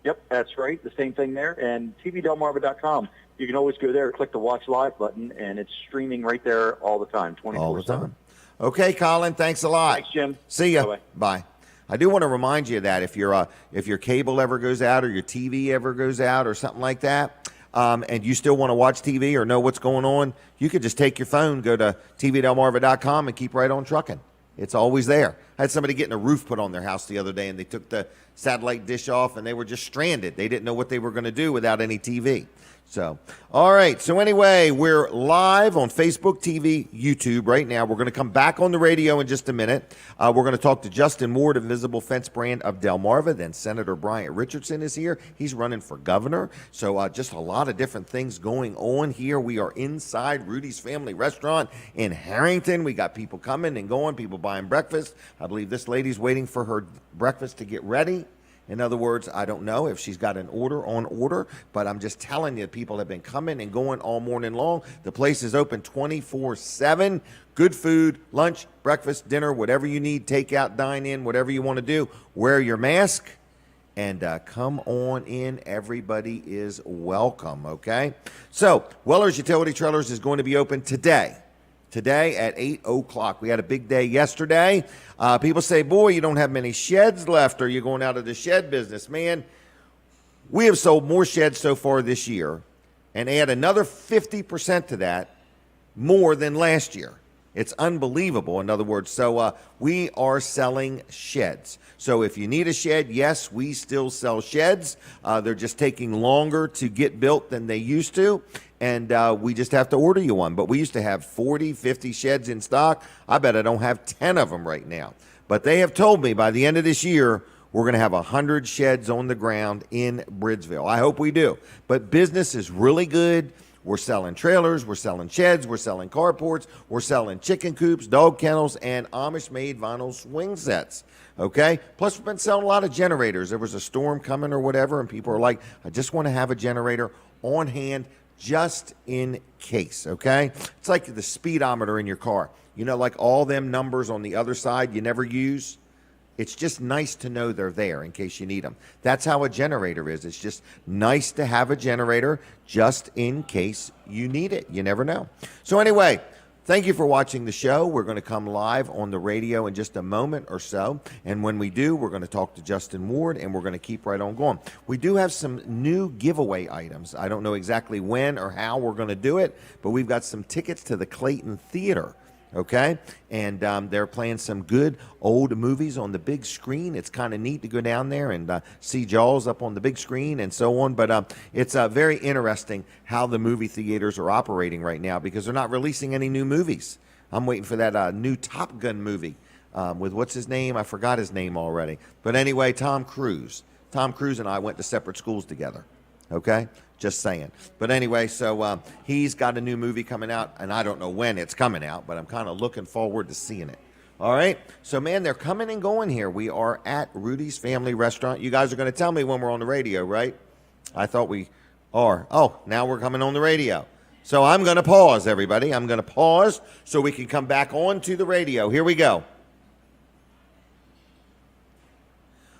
[SPEAKER 3] Yep, that's right. The same thing there. And tvdelmarva.com. You can always go there, click the Watch Live button, and it's streaming right there all the time, 24/7.
[SPEAKER 2] All the time. Okay, Colin, thanks a lot.
[SPEAKER 3] Thanks, Jim.
[SPEAKER 2] See ya.
[SPEAKER 3] Bye-bye.
[SPEAKER 2] Bye. I do want to remind you that if your cable ever goes out, or your TV ever goes out, or something like that, and you still want to watch TV or know what's going on, you could just take your phone, go to tvdelmarva.com, and keep right on trucking. It's always there. I had somebody getting a roof put on their house the other day, and they took the satellite dish off, and they were just stranded. They didn't know what they were going to do without any TV. So, all right. So anyway, we're live on Facebook, TV, YouTube right now. We're going to come back on the radio in just a minute. We're going to talk to Justin Ward of Visible Fence Brand of Delmarva. Then Senator Bryant Richardson is here. He's running for governor. So just a lot of different things going on here. We are inside Rudy's Family Restaurant in Harrington. We got people coming and going, people buying breakfast. I believe this lady's waiting for her breakfast to get ready. In other words, I don't know if she's got an order on order, but I'm just telling you, people have been coming and going all morning long. The place is open 24/7. Good food, lunch, breakfast, dinner, whatever you need, take out, dine in, whatever you want to do. Wear your mask and come on in. Everybody is welcome, okay? So, Weller's Utility Trailers is going to be open today at 8 o'clock. We had a big day yesterday. People say, boy, you don't have many sheds left, or you're going out of the shed business. Man, we have sold more sheds so far this year, and add another 50% to that, more than last year. It's unbelievable, in other words. So we are selling sheds. So if you need a shed, yes, we still sell sheds. They're just taking longer to get built than they used to. And we just have to order you one. But we used to have 40, 50 sheds in stock. I bet I don't have 10 of them right now. But they have told me by the end of this year, we're going to have 100 sheds on the ground in Bridgeville. I hope we do. But business is really good. We're selling trailers, we're selling sheds, we're selling carports, we're selling chicken coops, dog kennels, and Amish-made vinyl swing sets, okay? Plus, we've been selling a lot of generators. There was a storm coming or whatever, and people are like, I just want to have a generator on hand just in case, okay? It's like the speedometer in your car. You know, like all them numbers on the other side you never use? It's just nice to know they're there in case you need them. That's how a generator is. It's just nice to have a generator just in case you need it. You never know. So anyway, thank you for watching the show. We're going to come live on the radio in just a moment or so. And when we do, we're going to talk to Justin Ward, and we're going to keep right on going. We do have some new giveaway items. I don't know exactly when or how we're going to do it, but we've got some tickets to the Clayton Theater. Okay, and they're playing some good old movies on the big screen. It's kind of neat to go down there and see Jaws up on the big screen and so on. But it's very interesting how the movie theaters are operating right now, because they're not releasing any new movies. I'm waiting for that new Top Gun movie with what's his name? I forgot his name already. But anyway, Tom Cruise. Tom Cruise and I went to separate schools together. Okay? Just saying. But anyway, so he's got a new movie coming out, and I don't know when it's coming out, but I'm kind of looking forward to seeing it. All right? So, man, they're coming and going here. We are at Rudy's Family Restaurant. You guys are going to tell me when we're on the radio, right? I thought we are. Oh, now we're coming on the radio. So I'm going to pause, everybody. I'm going to pause so we can come back on to the radio. Here we go.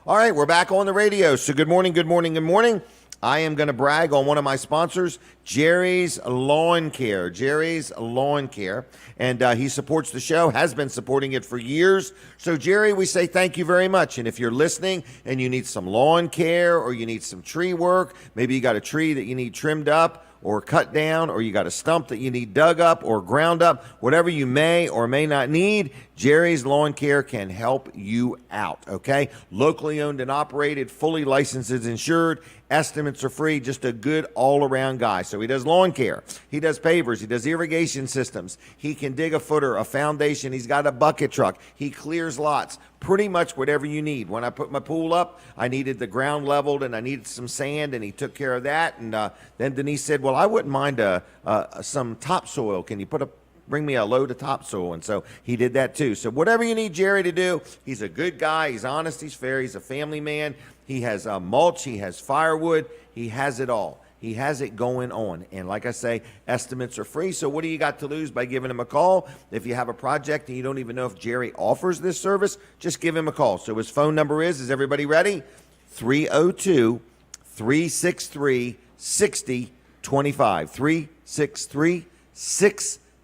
[SPEAKER 2] All right, we're back on the radio. So good morning, good morning, good morning. I am going to brag on one of my sponsors, Jerry's Lawn Care. Jerry's Lawn Care. And he supports the show, has been supporting it for years. So, Jerry, we say thank you very much. And if you're listening and you need some lawn care or you need some tree work, maybe you got a tree that you need trimmed up or cut down, or you got a stump that you need dug up or ground up, whatever you may or may not need, Jerry's Lawn Care can help you out, okay? Locally owned and operated, fully licensed and insured. Estimates are free, just a good all-around guy. So he does lawn care. He does pavers. He does irrigation systems. He can dig a footer, a foundation. He's got a bucket truck. He clears lots. Pretty much whatever you need. When I put my pool up, I needed the ground leveled and I needed some sand, and he took care of that. And then Denise said, well, I wouldn't mind some topsoil. Can you bring me a load of topsoil? And so he did that too. So whatever you need Jerry to do, he's a good guy. He's honest. He's fair. He's a family man. He has mulch. He has firewood. He has it all. He has it going on. And like I say, estimates are free. So what do you got to lose by giving him a call? If you have a project and you don't even know if Jerry offers this service, just give him a call. So his phone number is everybody ready? 302-363-6025.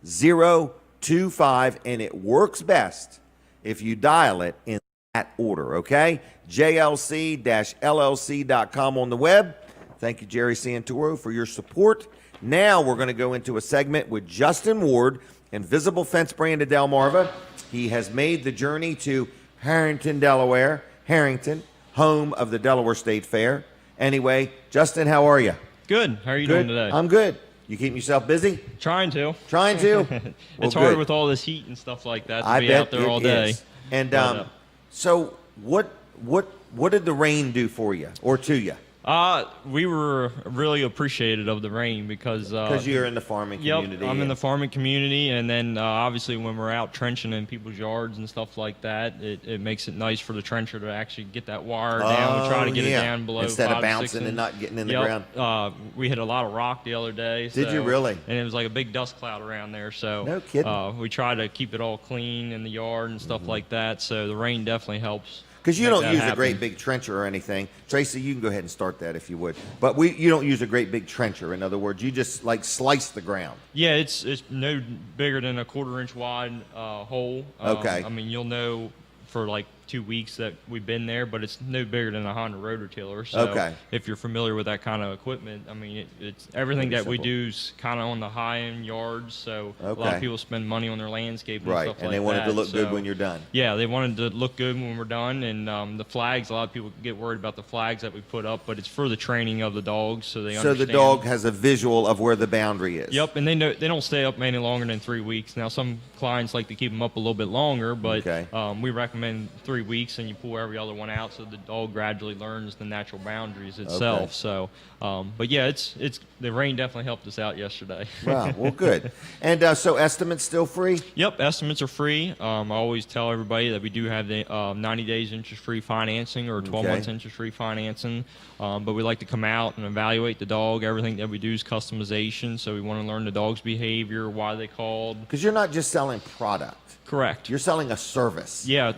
[SPEAKER 2] 363-6025. And it works best if you dial it in that order, okay? JLC-LLC.com on the web. Thank you, Jerry Santoro, for your support. Now we're going to go into a segment with Justin Ward, Invisible Fence brand of Delmarva. He has made the journey to Harrington, Delaware. Harrington, home of the Delaware State Fair. Anyway, Justin, how are you?
[SPEAKER 5] Good. How are you doing today?
[SPEAKER 2] I'm good. You keeping yourself busy?
[SPEAKER 5] Trying to.
[SPEAKER 2] Trying to?
[SPEAKER 5] It's hard with all this heat and stuff like that to be out there all day.
[SPEAKER 2] Is. And so what did the rain do for you or to you?
[SPEAKER 5] We were really appreciative of the rain because
[SPEAKER 2] you're in the farming community.
[SPEAKER 5] Yep, I'm in the farming community, and then obviously when we're out trenching in people's yards and stuff like that, it makes it nice for the trencher to actually get that wire down. We try to get it down below
[SPEAKER 2] instead
[SPEAKER 5] 5
[SPEAKER 2] of bouncing and not getting in the ground.
[SPEAKER 5] We hit a lot of rock the other day.
[SPEAKER 2] Did you really?
[SPEAKER 5] And it was like a big dust cloud around there. So
[SPEAKER 2] no kidding.
[SPEAKER 5] We try to keep it all clean in the yard and stuff like that. So the rain definitely helps.
[SPEAKER 2] Because you don't use a great big trencher or anything. Tracy, you can go ahead and start that if you would. But you don't use a great big trencher. In other words, you just like slice the ground.
[SPEAKER 5] Yeah, it's no bigger than a 1/4-inch wide hole.
[SPEAKER 2] Okay.
[SPEAKER 5] I mean, you'll know for like 2 weeks that we've been there, but it's no bigger than a Honda rototiller. So if you're familiar with that kind of equipment, I mean, it's everything that we do is kind of on the high-end yards. So a lot of people spend money on their landscaping and stuff like that.
[SPEAKER 2] And they want it to look good when you're done.
[SPEAKER 5] Yeah, they wanted to look good when we're done. And the flags, a lot of people get worried about the flags that we put up, but it's for the training of the dogs, so they understand.
[SPEAKER 2] So the dog has a visual of where the boundary is.
[SPEAKER 5] Yep, and they don't stay up any longer than 3 weeks. Now, some clients like to keep them up a little bit longer, but we recommend 3 weeks, and you pull every other one out so the dog gradually learns the natural boundaries itself. So, but yeah, it's the rain definitely helped us out yesterday.
[SPEAKER 2] Wow, well, good. And so estimates still free?
[SPEAKER 5] Yep, estimates are free. I always tell everybody that we do have the 90 days interest-free financing or 12 months interest-free financing, but we like to come out and evaluate the dog. Everything that we do is customization, so we want to learn the dog's behavior, why they called.
[SPEAKER 2] Because you're not just selling product.
[SPEAKER 5] Correct.
[SPEAKER 2] You're selling a service.
[SPEAKER 5] Yeah,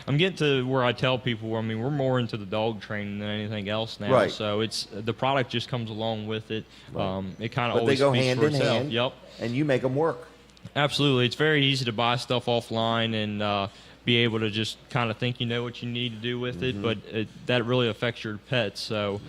[SPEAKER 5] I'm getting to where I tell people, I mean, we're more into the dog training than anything else now.
[SPEAKER 2] Right.
[SPEAKER 5] So it's the product just comes along with it.
[SPEAKER 2] Right.
[SPEAKER 5] It kind of always
[SPEAKER 2] they go
[SPEAKER 5] speaks
[SPEAKER 2] hand
[SPEAKER 5] for
[SPEAKER 2] in
[SPEAKER 5] itself.
[SPEAKER 2] hand.
[SPEAKER 5] Yep.
[SPEAKER 2] And you make them work.
[SPEAKER 5] Absolutely. It's very easy to buy stuff offline and be able to just kind of think you know what you need to do with it, but that really affects your pets. So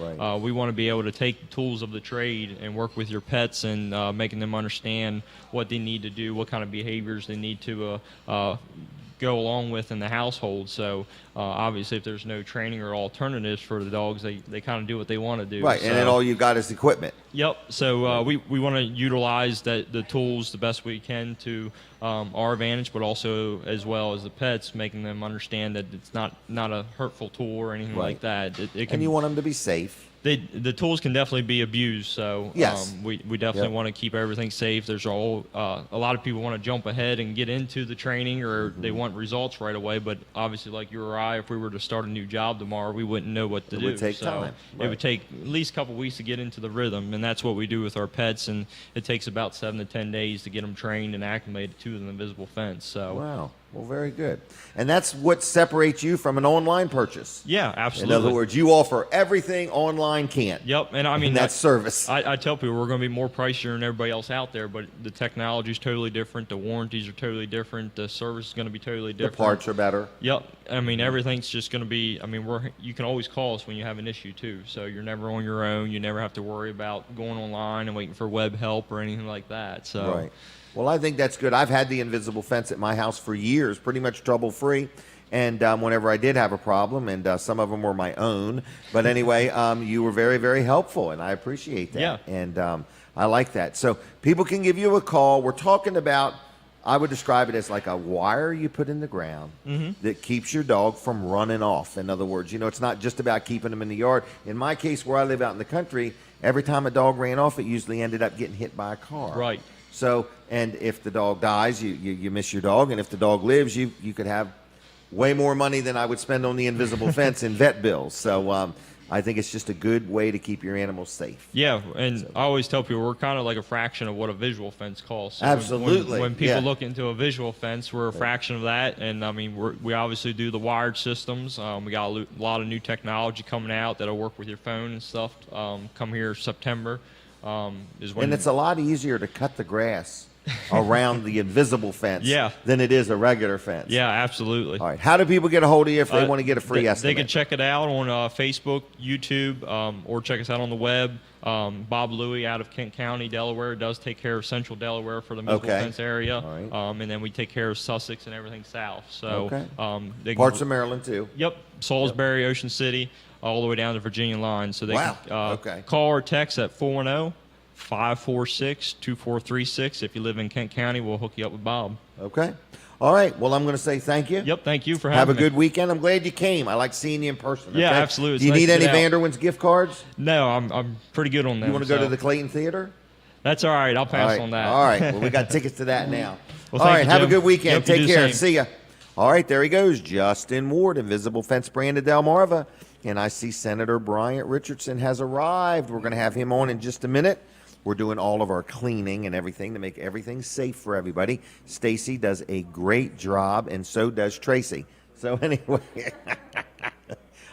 [SPEAKER 5] we want to be able to take the tools of the trade and work with your pets and making them understand what they need to do, what kind of behaviors they need to go along with in the household. So obviously if there's no training or alternatives for the dogs, they kind of do what they want to do.
[SPEAKER 2] Right,
[SPEAKER 5] so,
[SPEAKER 2] and then all you got is equipment.
[SPEAKER 5] Yep. So we want to utilize the tools the best we can to our advantage, but also as well as the pets, making them understand that it's not a hurtful tool or anything like that. It can,
[SPEAKER 2] and you want them to be safe.
[SPEAKER 5] The tools can definitely be abused, so we definitely want to keep everything safe. There's a lot of people want to jump ahead and get into the training, or they want results right away. But obviously, like you or I, if we were to start a new job tomorrow, we wouldn't know what to do.
[SPEAKER 2] It would take time.
[SPEAKER 5] It would take at least a couple weeks to get into the rhythm, and that's what we do with our pets. And it takes about 7 to 10 days to get them trained and acclimated to the invisible fence. So
[SPEAKER 2] Well, very good. And that's what separates you from an online purchase.
[SPEAKER 5] Yeah, absolutely.
[SPEAKER 2] In other words, you offer everything online can't.
[SPEAKER 5] Yep, and I mean
[SPEAKER 2] that's service.
[SPEAKER 5] I tell people we're going to be more pricier than everybody else out there, but the technology is totally different. The warranties are totally different. The service is going to be totally different.
[SPEAKER 2] The parts are better.
[SPEAKER 5] Yep. I mean, everything's just going to be. I mean, you can always call us when you have an issue too. So you're never on your own. You never have to worry about going online and waiting for web help or anything like that. So.
[SPEAKER 2] Right. Well, I think that's good. I've had the invisible fence at my house for years, pretty much trouble-free. And whenever I did have a problem, and some of them were my own. But anyway, you were very, very helpful, and I appreciate that.
[SPEAKER 5] Yeah.
[SPEAKER 2] And I like that. So people can give you a call. We're talking about, I would describe it as like a wire you put in the ground that keeps your dog from running off. In other words, it's not just about keeping them in the yard. In my case, where I live out in the country, every time a dog ran off, it usually ended up getting hit by a car.
[SPEAKER 5] Right.
[SPEAKER 2] So, and if the dog dies, you miss your dog. And if the dog lives, you could have way more money than I would spend on the invisible fence in vet bills. So I think it's just a good way to keep your animals safe.
[SPEAKER 5] Yeah, and I always tell people we're kind of like a fraction of what a visual fence costs. So
[SPEAKER 2] Absolutely.
[SPEAKER 5] When people look into a visual fence, we're a fraction of that. And, I mean, we obviously do the wired systems. We got a lot of new technology coming out that'll work with your phone and stuff. Come here September. And
[SPEAKER 2] it's a lot easier to cut the grass around the invisible fence than it is a regular fence.
[SPEAKER 5] Yeah, absolutely.
[SPEAKER 2] All right. How do people get a hold of you if they want to get a free estimate?
[SPEAKER 5] They can check it out on Facebook, YouTube, or check us out on the web. Bob Louie out of Kent County, Delaware, does take care of Central Delaware for the invisible fence area.
[SPEAKER 2] All right.
[SPEAKER 5] And then we take care of Sussex and everything south. So
[SPEAKER 2] parts of Maryland, too.
[SPEAKER 5] Yep. Salisbury, Ocean City, all the way down to the Virginia line. So they can call or text at 410-546-2436. If you live in Kent County, we'll hook you up with Bob.
[SPEAKER 2] Okay. All right. Well, I'm going to say thank you.
[SPEAKER 5] Yep. Thank you for having me.
[SPEAKER 2] Have a good weekend. I'm glad you came. I like seeing you in person.
[SPEAKER 5] Yeah, absolutely.
[SPEAKER 2] Do you need any Vanderwende's gift cards?
[SPEAKER 5] No, I'm pretty good on that.
[SPEAKER 2] You want to go to the Clayton Theater?
[SPEAKER 5] That's all right. I'll pass on that.
[SPEAKER 2] All right. Well, we got tickets to that now.
[SPEAKER 5] Well,
[SPEAKER 2] all right. Have a good weekend.
[SPEAKER 5] Yep,
[SPEAKER 2] Take care. See ya. All right. There he goes. Justin Ward, Invisible Fence brand of Delmarva. And I see Senator Bryant Richardson has arrived. We're going to have him on in just a minute. We're doing all of our cleaning and everything to make everything safe for everybody. Stacy does a great job, and so does Tracy. So anyway,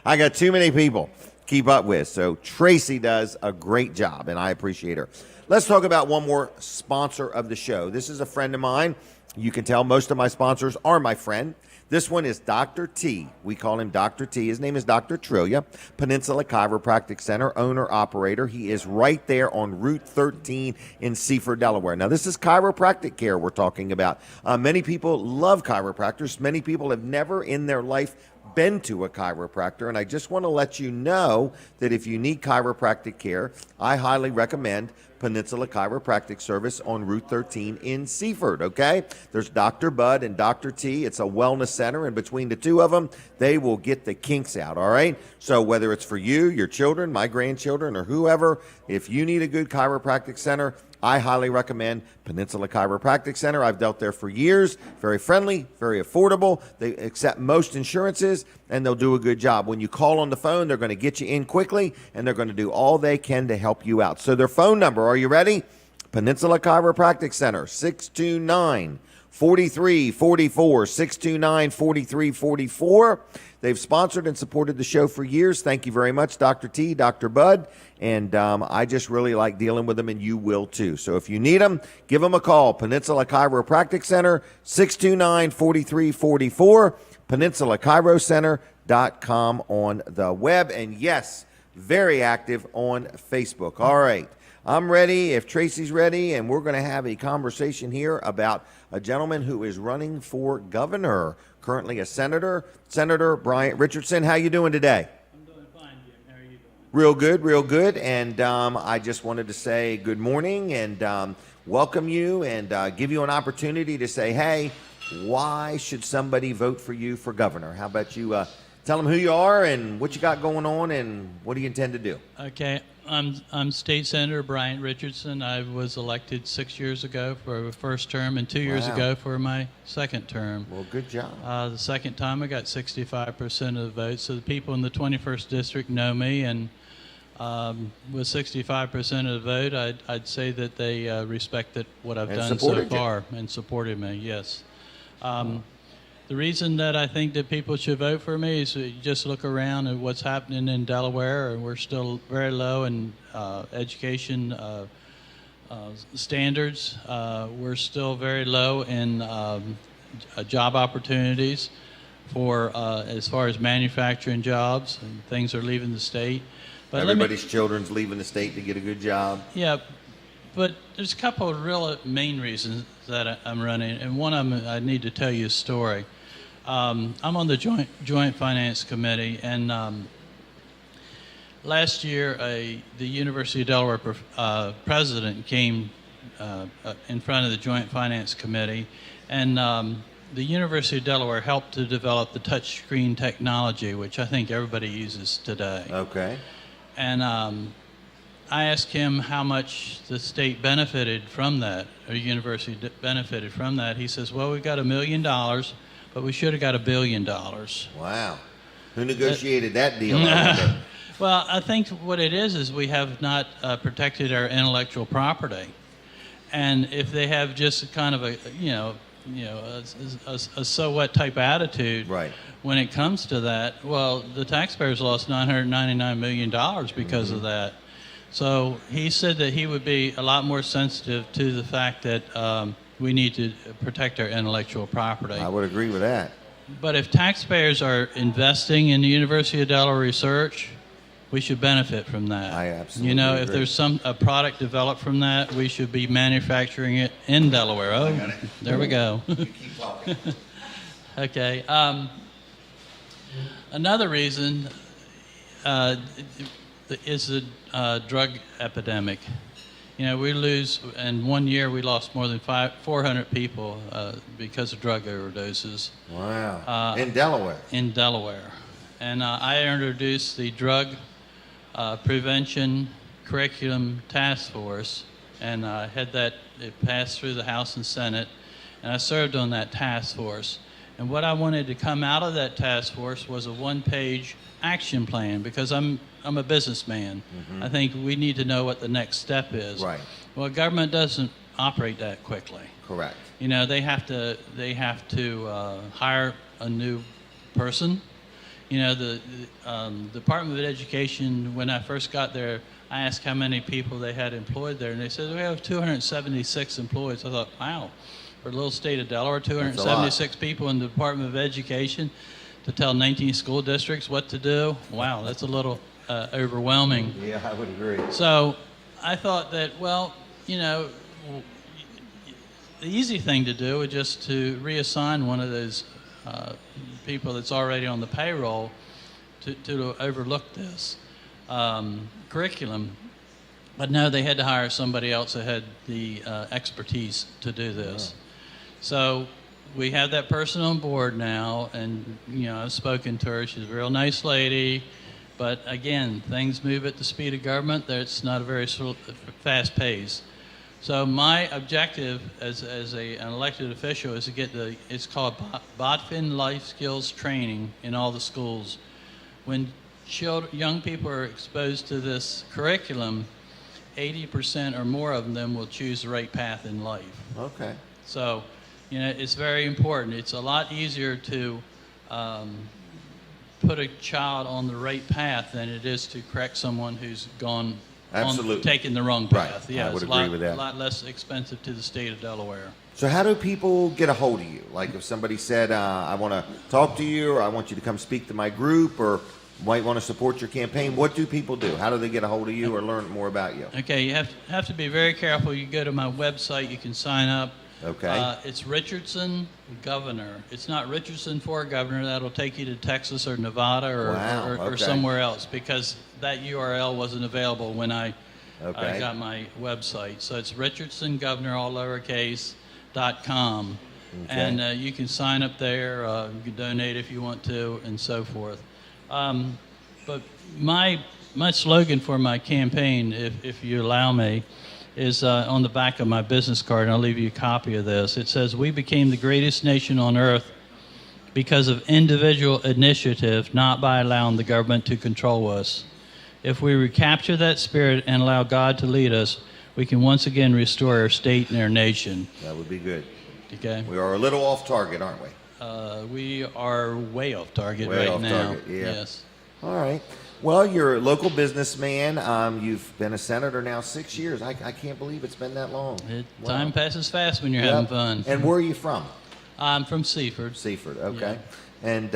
[SPEAKER 2] I got too many people to keep up with. So Tracy does a great job, and I appreciate her. Let's talk about one more sponsor of the show. This is a friend of mine. You can tell most of my sponsors are my friend. This one is Dr. T. We call him Dr. T. His name is Dr. Trillia, Peninsula Chiropractic Center, owner-operator. He is right there on Route 13 in Seaford, Delaware. Now, this is chiropractic care we're talking about. Many people love chiropractors. Many people have never in their life been to a chiropractor, and I just want to let you know that if you need chiropractic care, I highly recommend Peninsula Chiropractic Service on Route 13 in Seaford, okay? There's Dr. Bud and Dr. T. It's a wellness center, and between the two of them, they will get the kinks out, all right? So whether it's for you, your children, my grandchildren, or whoever, if you need a good chiropractic center, I highly recommend Peninsula Chiropractic Center. I've dealt there for years. Very friendly, very affordable. They accept most insurances, and they'll do a good job. When you call on the phone, they're going to get you in quickly, and they're going to do all they can to help you out. So their phone number, are you ready? Peninsula Chiropractic Center, 629-4344, 629-4344. They've sponsored and supported the show for years. Thank you very much, Dr. T, Dr. Bud. And I just really like dealing with them, and you will too. So if you need them, give them a call. Peninsula Chiropractic Center, 629-4344, PeninsulaChiroCenter.com on the web. And yes, very active on Facebook. All right. I'm ready if Tracy's ready, and we're going to have a conversation here about a gentleman who is running for governor, currently a senator, Senator Bryant Richardson. How you doing today?
[SPEAKER 6] I'm doing fine, Jim. How are you doing?
[SPEAKER 2] Real good, real good. And I just wanted to say good morning and welcome you and give you an opportunity to say, hey, why should somebody vote for you for governor? How about you tell them who you are and what you got going on and what do you intend to do?
[SPEAKER 6] Okay. I'm State Senator Bryant Richardson. I was elected 6 years ago for the first term and 2 years ago for my second term.
[SPEAKER 2] Well, good job.
[SPEAKER 6] The second time I got 65% of the vote, so the people in the 21st District know me, and with 65% of the vote, I'd say that they respected what I've done so far and supported me, yes. The reason that I think that people should vote for me is you just look around at what's happening in Delaware, and we're still very low in education standards. We're still very low in job opportunities for as far as manufacturing jobs, and things are leaving the state. But
[SPEAKER 2] everybody's children's leaving the state to get a good job.
[SPEAKER 6] Yeah, but there's a couple of real main reasons that I'm running, and one of them I need to tell you a story. I'm on the Joint Finance Committee, and last year the University of Delaware president came in front of the Joint Finance Committee, and the University of Delaware helped to develop the touchscreen technology, which I think everybody uses today.
[SPEAKER 2] Okay.
[SPEAKER 6] And I asked him how much the state benefited from that, or university benefited from that. He says, well, we got $1 million, but we should have got $1 billion.
[SPEAKER 2] Wow. Who negotiated that deal?
[SPEAKER 6] Well, I think what it is we have not protected our intellectual property. And if they have just kind of a so what type attitude
[SPEAKER 2] right.
[SPEAKER 6] when it comes to that, well, the taxpayers lost $999 million because of that. So he said that he would be a lot more sensitive to the fact that we need to protect our intellectual property.
[SPEAKER 2] I would agree with that.
[SPEAKER 6] But if taxpayers are investing in the University of Delaware research, we should benefit from that.
[SPEAKER 2] I absolutely
[SPEAKER 6] agree.
[SPEAKER 2] If
[SPEAKER 6] there's a product developed from that, we should be manufacturing it in Delaware. Oh, there we go.
[SPEAKER 2] You keep talking.
[SPEAKER 6] Okay. Another reason is the drug epidemic. We lose, in 1 year we lost more than 400 people because of drug overdoses.
[SPEAKER 2] Wow. In Delaware?
[SPEAKER 6] In Delaware. And I introduced the Drug Prevention Curriculum Task Force, and I had that, it passed through the House and Senate, and I served on that task force. And what I wanted to come out of that task force was a one-page action plan, because I'm a businessman. Mm-hmm. I think we need to know what the next step is.
[SPEAKER 2] Right.
[SPEAKER 6] Well, government doesn't operate that quickly.
[SPEAKER 2] Correct.
[SPEAKER 6] They have to hire a new person. The Department of Education, when I first got there, I asked how many people they had employed there, and they said, we have 276 employees. I thought, wow, for a little state of Delaware, 276 people in the Department of Education to tell 19 school districts what to do. Wow, that's a little overwhelming.
[SPEAKER 2] Yeah, I would agree.
[SPEAKER 6] So I thought that, well, the easy thing to do is just to reassign one of those people that's already on the payroll to overlook this curriculum. But no, they had to hire somebody else that had the expertise to do this. Yeah. So we have that person on board now, and I've spoken to her. She's a real nice lady, but again, things move at the speed of government. It's not a very fast pace. So my objective as an elected official is to get it's called BOTFIN Life Skills Training in all the schools. When young people are exposed to this curriculum, 80% or more of them will choose the right path in life.
[SPEAKER 2] Okay.
[SPEAKER 6] So, it's very important. It's a lot easier to put a child on the right path than it is to correct someone who's gone taking the wrong path.
[SPEAKER 2] Right.
[SPEAKER 6] Yeah,
[SPEAKER 2] I would agree with that.
[SPEAKER 6] A lot less expensive to the state of Delaware.
[SPEAKER 2] So how do people get a hold of you? Like if somebody said, I want to talk to you, or I want you to come speak to my group, or might want to support your campaign, what do people do? How do they get a hold of you or learn more about you?
[SPEAKER 6] Okay, you have to be very careful. You go to my website, you can sign up.
[SPEAKER 2] Okay.
[SPEAKER 6] It's Richardson Governor. It's not Richardson for Governor. That'll take you to Texas or Nevada or somewhere else, because that URL wasn't available when I got my website. So it's RichardsonGovernor, all lowercase, .com. Okay. And you can sign up there. You can donate if you want to, and so forth. But my slogan for my campaign, if you allow me, is on the back of my business card, and I'll leave you a copy of this. It says, "We became the greatest nation on earth because of individual initiative, not by allowing the government to control us. If we recapture that spirit and allow God to lead us, we can once again restore our state and our nation."
[SPEAKER 2] That would be good.
[SPEAKER 6] Okay.
[SPEAKER 2] We are a little off target, aren't we?
[SPEAKER 6] We are way off target
[SPEAKER 2] Way
[SPEAKER 6] right
[SPEAKER 2] off
[SPEAKER 6] now.
[SPEAKER 2] target, yeah.
[SPEAKER 6] Yes.
[SPEAKER 2] All right. Well, you're a local businessman. You've been a senator now 6 years. I can't believe it's been that long. Wow.
[SPEAKER 6] Time passes fast when you're
[SPEAKER 2] Yep.
[SPEAKER 6] having fun.
[SPEAKER 2] And where are you from?
[SPEAKER 6] I'm from Seaford.
[SPEAKER 2] Seaford, okay. And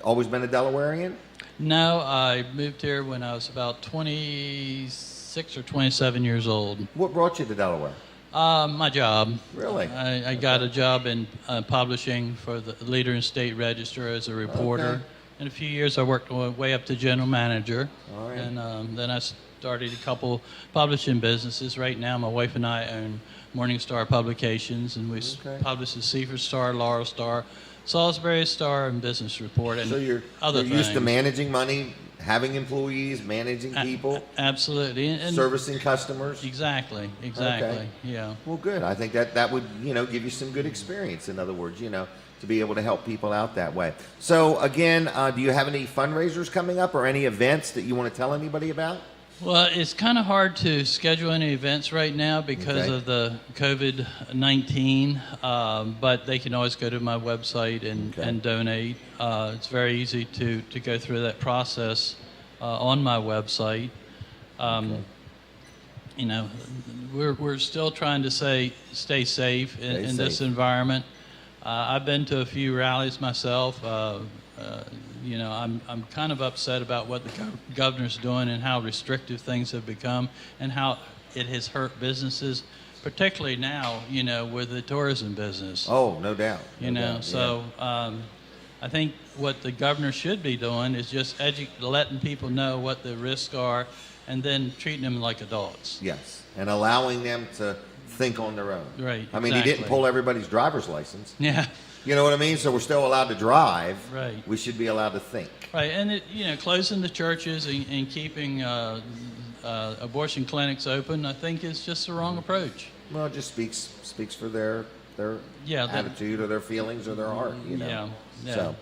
[SPEAKER 2] always been a Delawarean?
[SPEAKER 6] No, I moved here when I was about 26 or 27 years old.
[SPEAKER 2] What brought you to Delaware?
[SPEAKER 6] My job.
[SPEAKER 2] Really?
[SPEAKER 6] I got a job in publishing for the Leader and State Register as a reporter.
[SPEAKER 2] Okay.
[SPEAKER 6] In a few years, I worked my way up to general manager.
[SPEAKER 2] All right.
[SPEAKER 6] And then I started a couple publishing businesses. Right now, my wife and I own Morning Star Publications, and we publish the Seaford Star, Laurel Star, Salisbury Star, and Business Report, and
[SPEAKER 2] So you're
[SPEAKER 6] things.
[SPEAKER 2] used to managing money, having employees, managing people,
[SPEAKER 6] Absolutely. And
[SPEAKER 2] servicing customers?
[SPEAKER 6] Exactly.
[SPEAKER 2] Okay.
[SPEAKER 6] Yeah.
[SPEAKER 2] Well, good. I think that would, give you some good experience, in other words, to be able to help people out that way. So, again, do you have any fundraisers coming up or any events that you want to tell anybody about?
[SPEAKER 6] Well, it's kind of hard to schedule any events right now because of the COVID-19, but they can always go to my website and donate. It's very easy to go through that process on my website. We're still trying to stay safe in this environment. I've been to a few rallies myself. I'm kind of upset about what the governor's doing and how restrictive things have become and how it has hurt businesses, particularly now, with the tourism business.
[SPEAKER 2] Oh, no doubt.
[SPEAKER 6] I think what the governor should be doing is just letting people know what the risks are and then treating them like adults.
[SPEAKER 2] Yes, and allowing them to think on their own.
[SPEAKER 6] Right,
[SPEAKER 2] I mean, he didn't pull everybody's driver's license.
[SPEAKER 6] Yeah.
[SPEAKER 2] You know what I mean? So we're still allowed to drive.
[SPEAKER 6] Right.
[SPEAKER 2] We should be allowed to think.
[SPEAKER 6] Right, and closing the churches and keeping abortion clinics open, I think, is just the wrong approach.
[SPEAKER 2] Well, it just speaks for their attitude or their feelings or their heart.
[SPEAKER 6] Yeah.
[SPEAKER 2] So,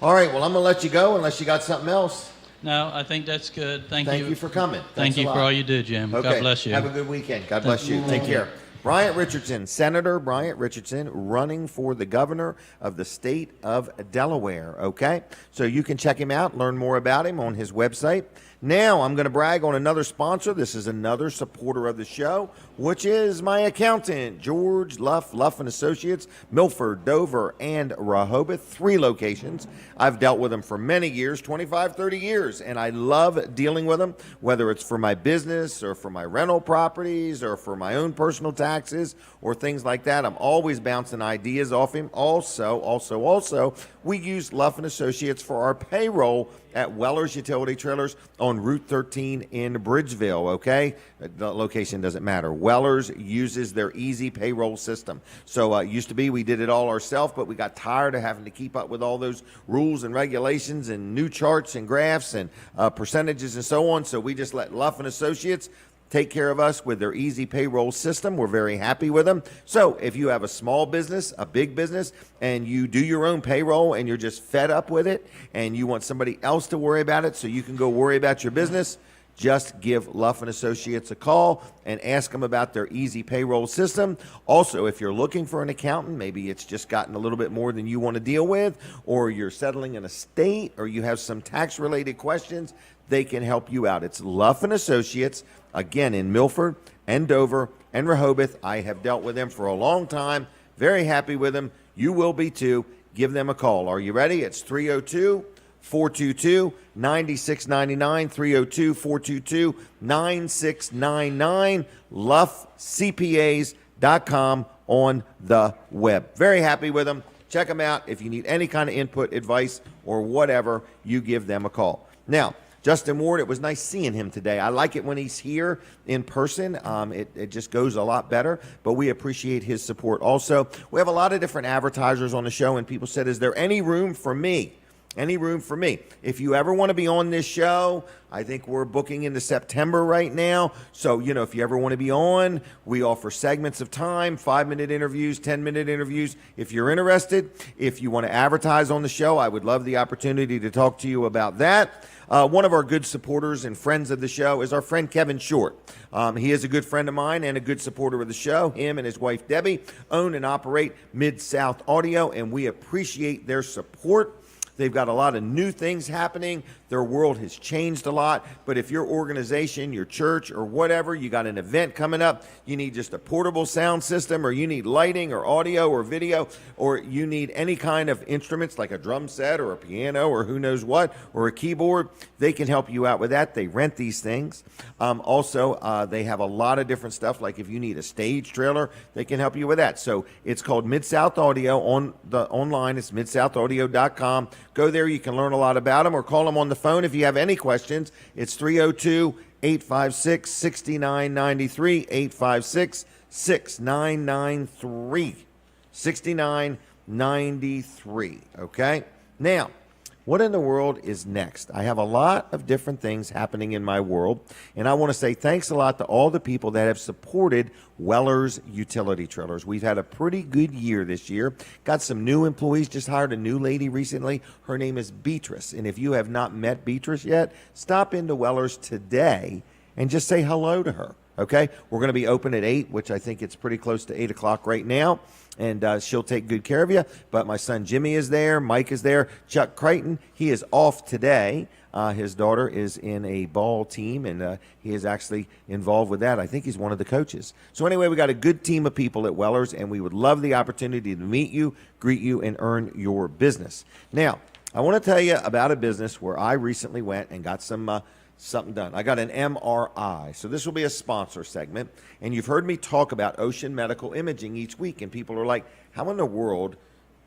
[SPEAKER 2] all right. Well, I'm gonna let you go unless you got something else.
[SPEAKER 6] No, I think that's good. Thank
[SPEAKER 2] you for coming.
[SPEAKER 6] Thank you for all you do, Jim.
[SPEAKER 2] Okay.
[SPEAKER 6] God bless you.
[SPEAKER 2] Have a good weekend. God bless you. Take care. Bryant Richardson, Senator Bryant Richardson, running for the governor of the state of Delaware, okay? So you can check him out, learn more about him on his website. Now I'm going to brag on another sponsor. This is another supporter of the show, which is my accountant, George Luff & Associates, Milford, Dover, and Rehoboth, 3 locations. I've dealt with them for many years, 25, 30 years, and I love dealing with them, whether it's for my business or for my rental properties or for my own personal taxes or things like that. I'm always bouncing ideas off him. Also, we use Luff & Associates for our payroll at Weller's Utility Trailers on Route 13 in Bridgeville, okay? The location doesn't matter. Weller's uses their easy payroll system. So it used to be we did it all ourselves, but we got tired of having to keep up with all those rules and regulations and new charts and graphs and percentages and so on. So we just let Luff & Associates take care of us with their easy payroll system. We're very happy with them. So if you have a small business, a big business, and you do your own payroll and you're just fed up with it and you want somebody else to worry about it so you can go worry about your business, just give Luff & Associates a call and ask them about their easy payroll system. Also, if you're looking for an accountant, maybe it's just gotten a little bit more than you want to deal with, or you're settling an estate, or you have some tax-related questions, they can help you out. It's Luff & Associates, again, in Milford and Dover and Rehoboth. I have dealt with them for a long time. Very happy with them. You will be too. Give them a call. Are you ready? It's 302-422-9699, 302-422-9699, luffcpas.com on the web. Very happy with them. Check them out. If you need any kind of input, advice, or whatever, you give them a call. Now, Justin Ward, it was nice seeing him today. I like it when he's here in person. It just goes a lot better, but we appreciate his support also. We have a lot of different advertisers on the show, and people said, is there any room for me? any room for me. If you ever want to be on this show, I think we're booking into September right now. So, if you ever want to be on, we offer segments of time, 5-minute interviews, 10-minute interviews. If you're interested, if you want to advertise on the show, I would love the opportunity to talk to you about that. One of our good supporters and friends of the show is our friend Kevin Short. He is a good friend of mine and a good supporter of the show. Him and his wife Debbie own and operate Mid-South Audio, and we appreciate their support. They've got a lot of new things happening. Their world has changed a lot. But if your organization, your church, or whatever, you got an event coming up, you need just a portable sound system, or you need lighting or audio or video, or you need any kind of instruments like a drum set or a piano or who knows what, or a keyboard, they can help you out with that. They rent these things. Also, they have a lot of different stuff. Like if you need a stage trailer, they can help you with that. So it's called Mid-South Audio online. It's midsouthaudio.com. Go there. You can learn a lot about them, or call them on the phone if you have any questions. It's 302-856-6993, 856-6993, 6993, okay? Now, what in the world is next? I have a lot of different things happening in my world, and I want to say thanks a lot to all the people that have supported Weller's Utility Trailers. We've had a pretty good year this year. Got some new employees, just hired a new lady recently. Her name is Beatrice, and if you have not met Beatrice yet, stop into Weller's today and just say hello to her, okay? We're going to be open at 8, which I think it's pretty close to 8 o'clock right now. And she'll take good care of you. But my son Jimmy is there. Mike is there. Chuck Crichton, he is off today. His daughter is in a ball team, and he is actually involved with that. I think he's one of the coaches. So anyway, we got a good team of people at Weller's, and we would love the opportunity to meet you, greet you, and earn your business. Now, I want to tell you about a business where I recently went and got something done. I got an MRI. So this will be a sponsor segment. And you've heard me talk about Ocean Medical Imaging each week. And people are like, how in the world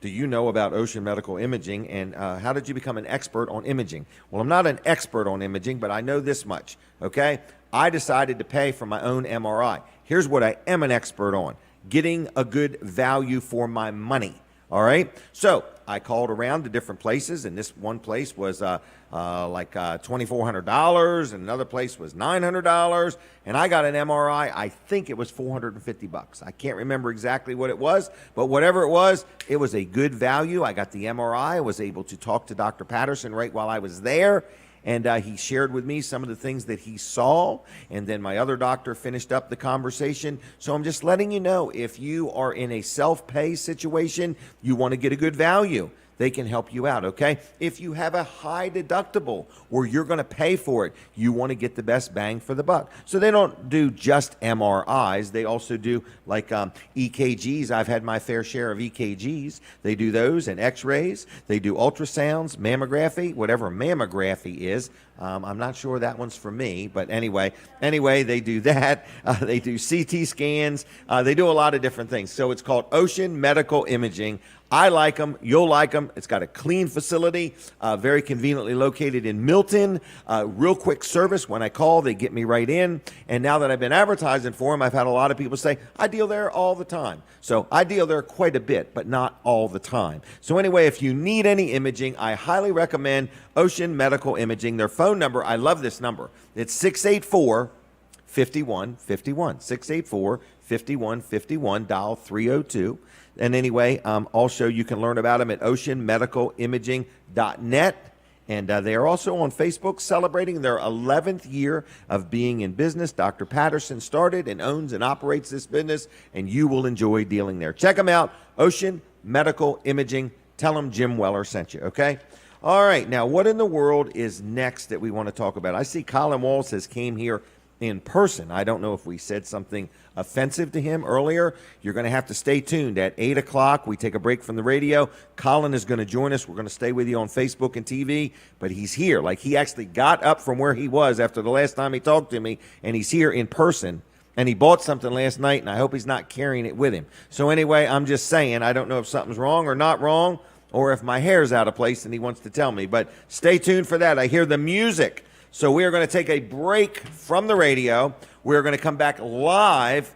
[SPEAKER 2] do you know about Ocean Medical Imaging? And how did you become an expert on imaging? Well, I'm not an expert on imaging, but I know this much, okay? I decided to pay for my own MRI. Here's what I am an expert on: getting a good value for my money. All right. So I called around to different places, and this one place was like $2,400, and another place was $900, and I got an MRI. I think it was $450. I can't remember exactly what it was, but whatever it was a good value. I got the MRI. I was able to talk to Dr. Patterson right while I was there. And he shared with me some of the things that he saw. And then my other doctor finished up the conversation. So I'm just letting you know, if you are in a self-pay situation, you want to get a good value, they can help you out, okay? If you have a high deductible or you're going to pay for it, you want to get the best bang for the buck. So they don't do just MRIs. They also do like EKGs. I've had my fair share of EKGs. They do those, and X-rays. They do ultrasounds, mammography, whatever mammography is. I'm not sure that one's for me, but anyway, they do that. They do CT scans. They do a lot of different things. So it's called Ocean Medical Imaging. I like them. You'll like them. It's got a clean facility, very conveniently located in Milton. Real quick service. When I call, they get me right in. And now that I've been advertising for them, I've had a lot of people say, I deal there all the time. So I deal there quite a bit, but not all the time. So anyway, if you need any imaging, I highly recommend Ocean Medical Imaging. Their phone number, I love this number. It's 684-5151. 684-5151, dial 302. And anyway, also you can learn about them at oceanmedicalimaging.net. And they are also on Facebook celebrating their 11th year of being in business. Dr. Patterson started and owns and operates this business, and you will enjoy dealing there. Check them out, Ocean Medical Imaging. Tell them Jim Weller sent you, okay? All right, now what in the world is next that we want to talk about? I see Colin Walls has came here in person. I don't know if we said something offensive to him earlier. You're going to have to stay tuned. At 8 o'clock, we take a break from the radio. Colin is going to join us. We're going to stay with you on Facebook and TV, but he's here. Like, he actually got up from where he was after the last time he talked to me, and he's here in person. And he bought something last night, and I hope he's not carrying it with him. So anyway, I'm just saying, I don't know if something's wrong or not wrong, or if my hair's out of place and he wants to tell me. But stay tuned for that. I hear the music. So we are going to take a break from the radio. We're going to come back live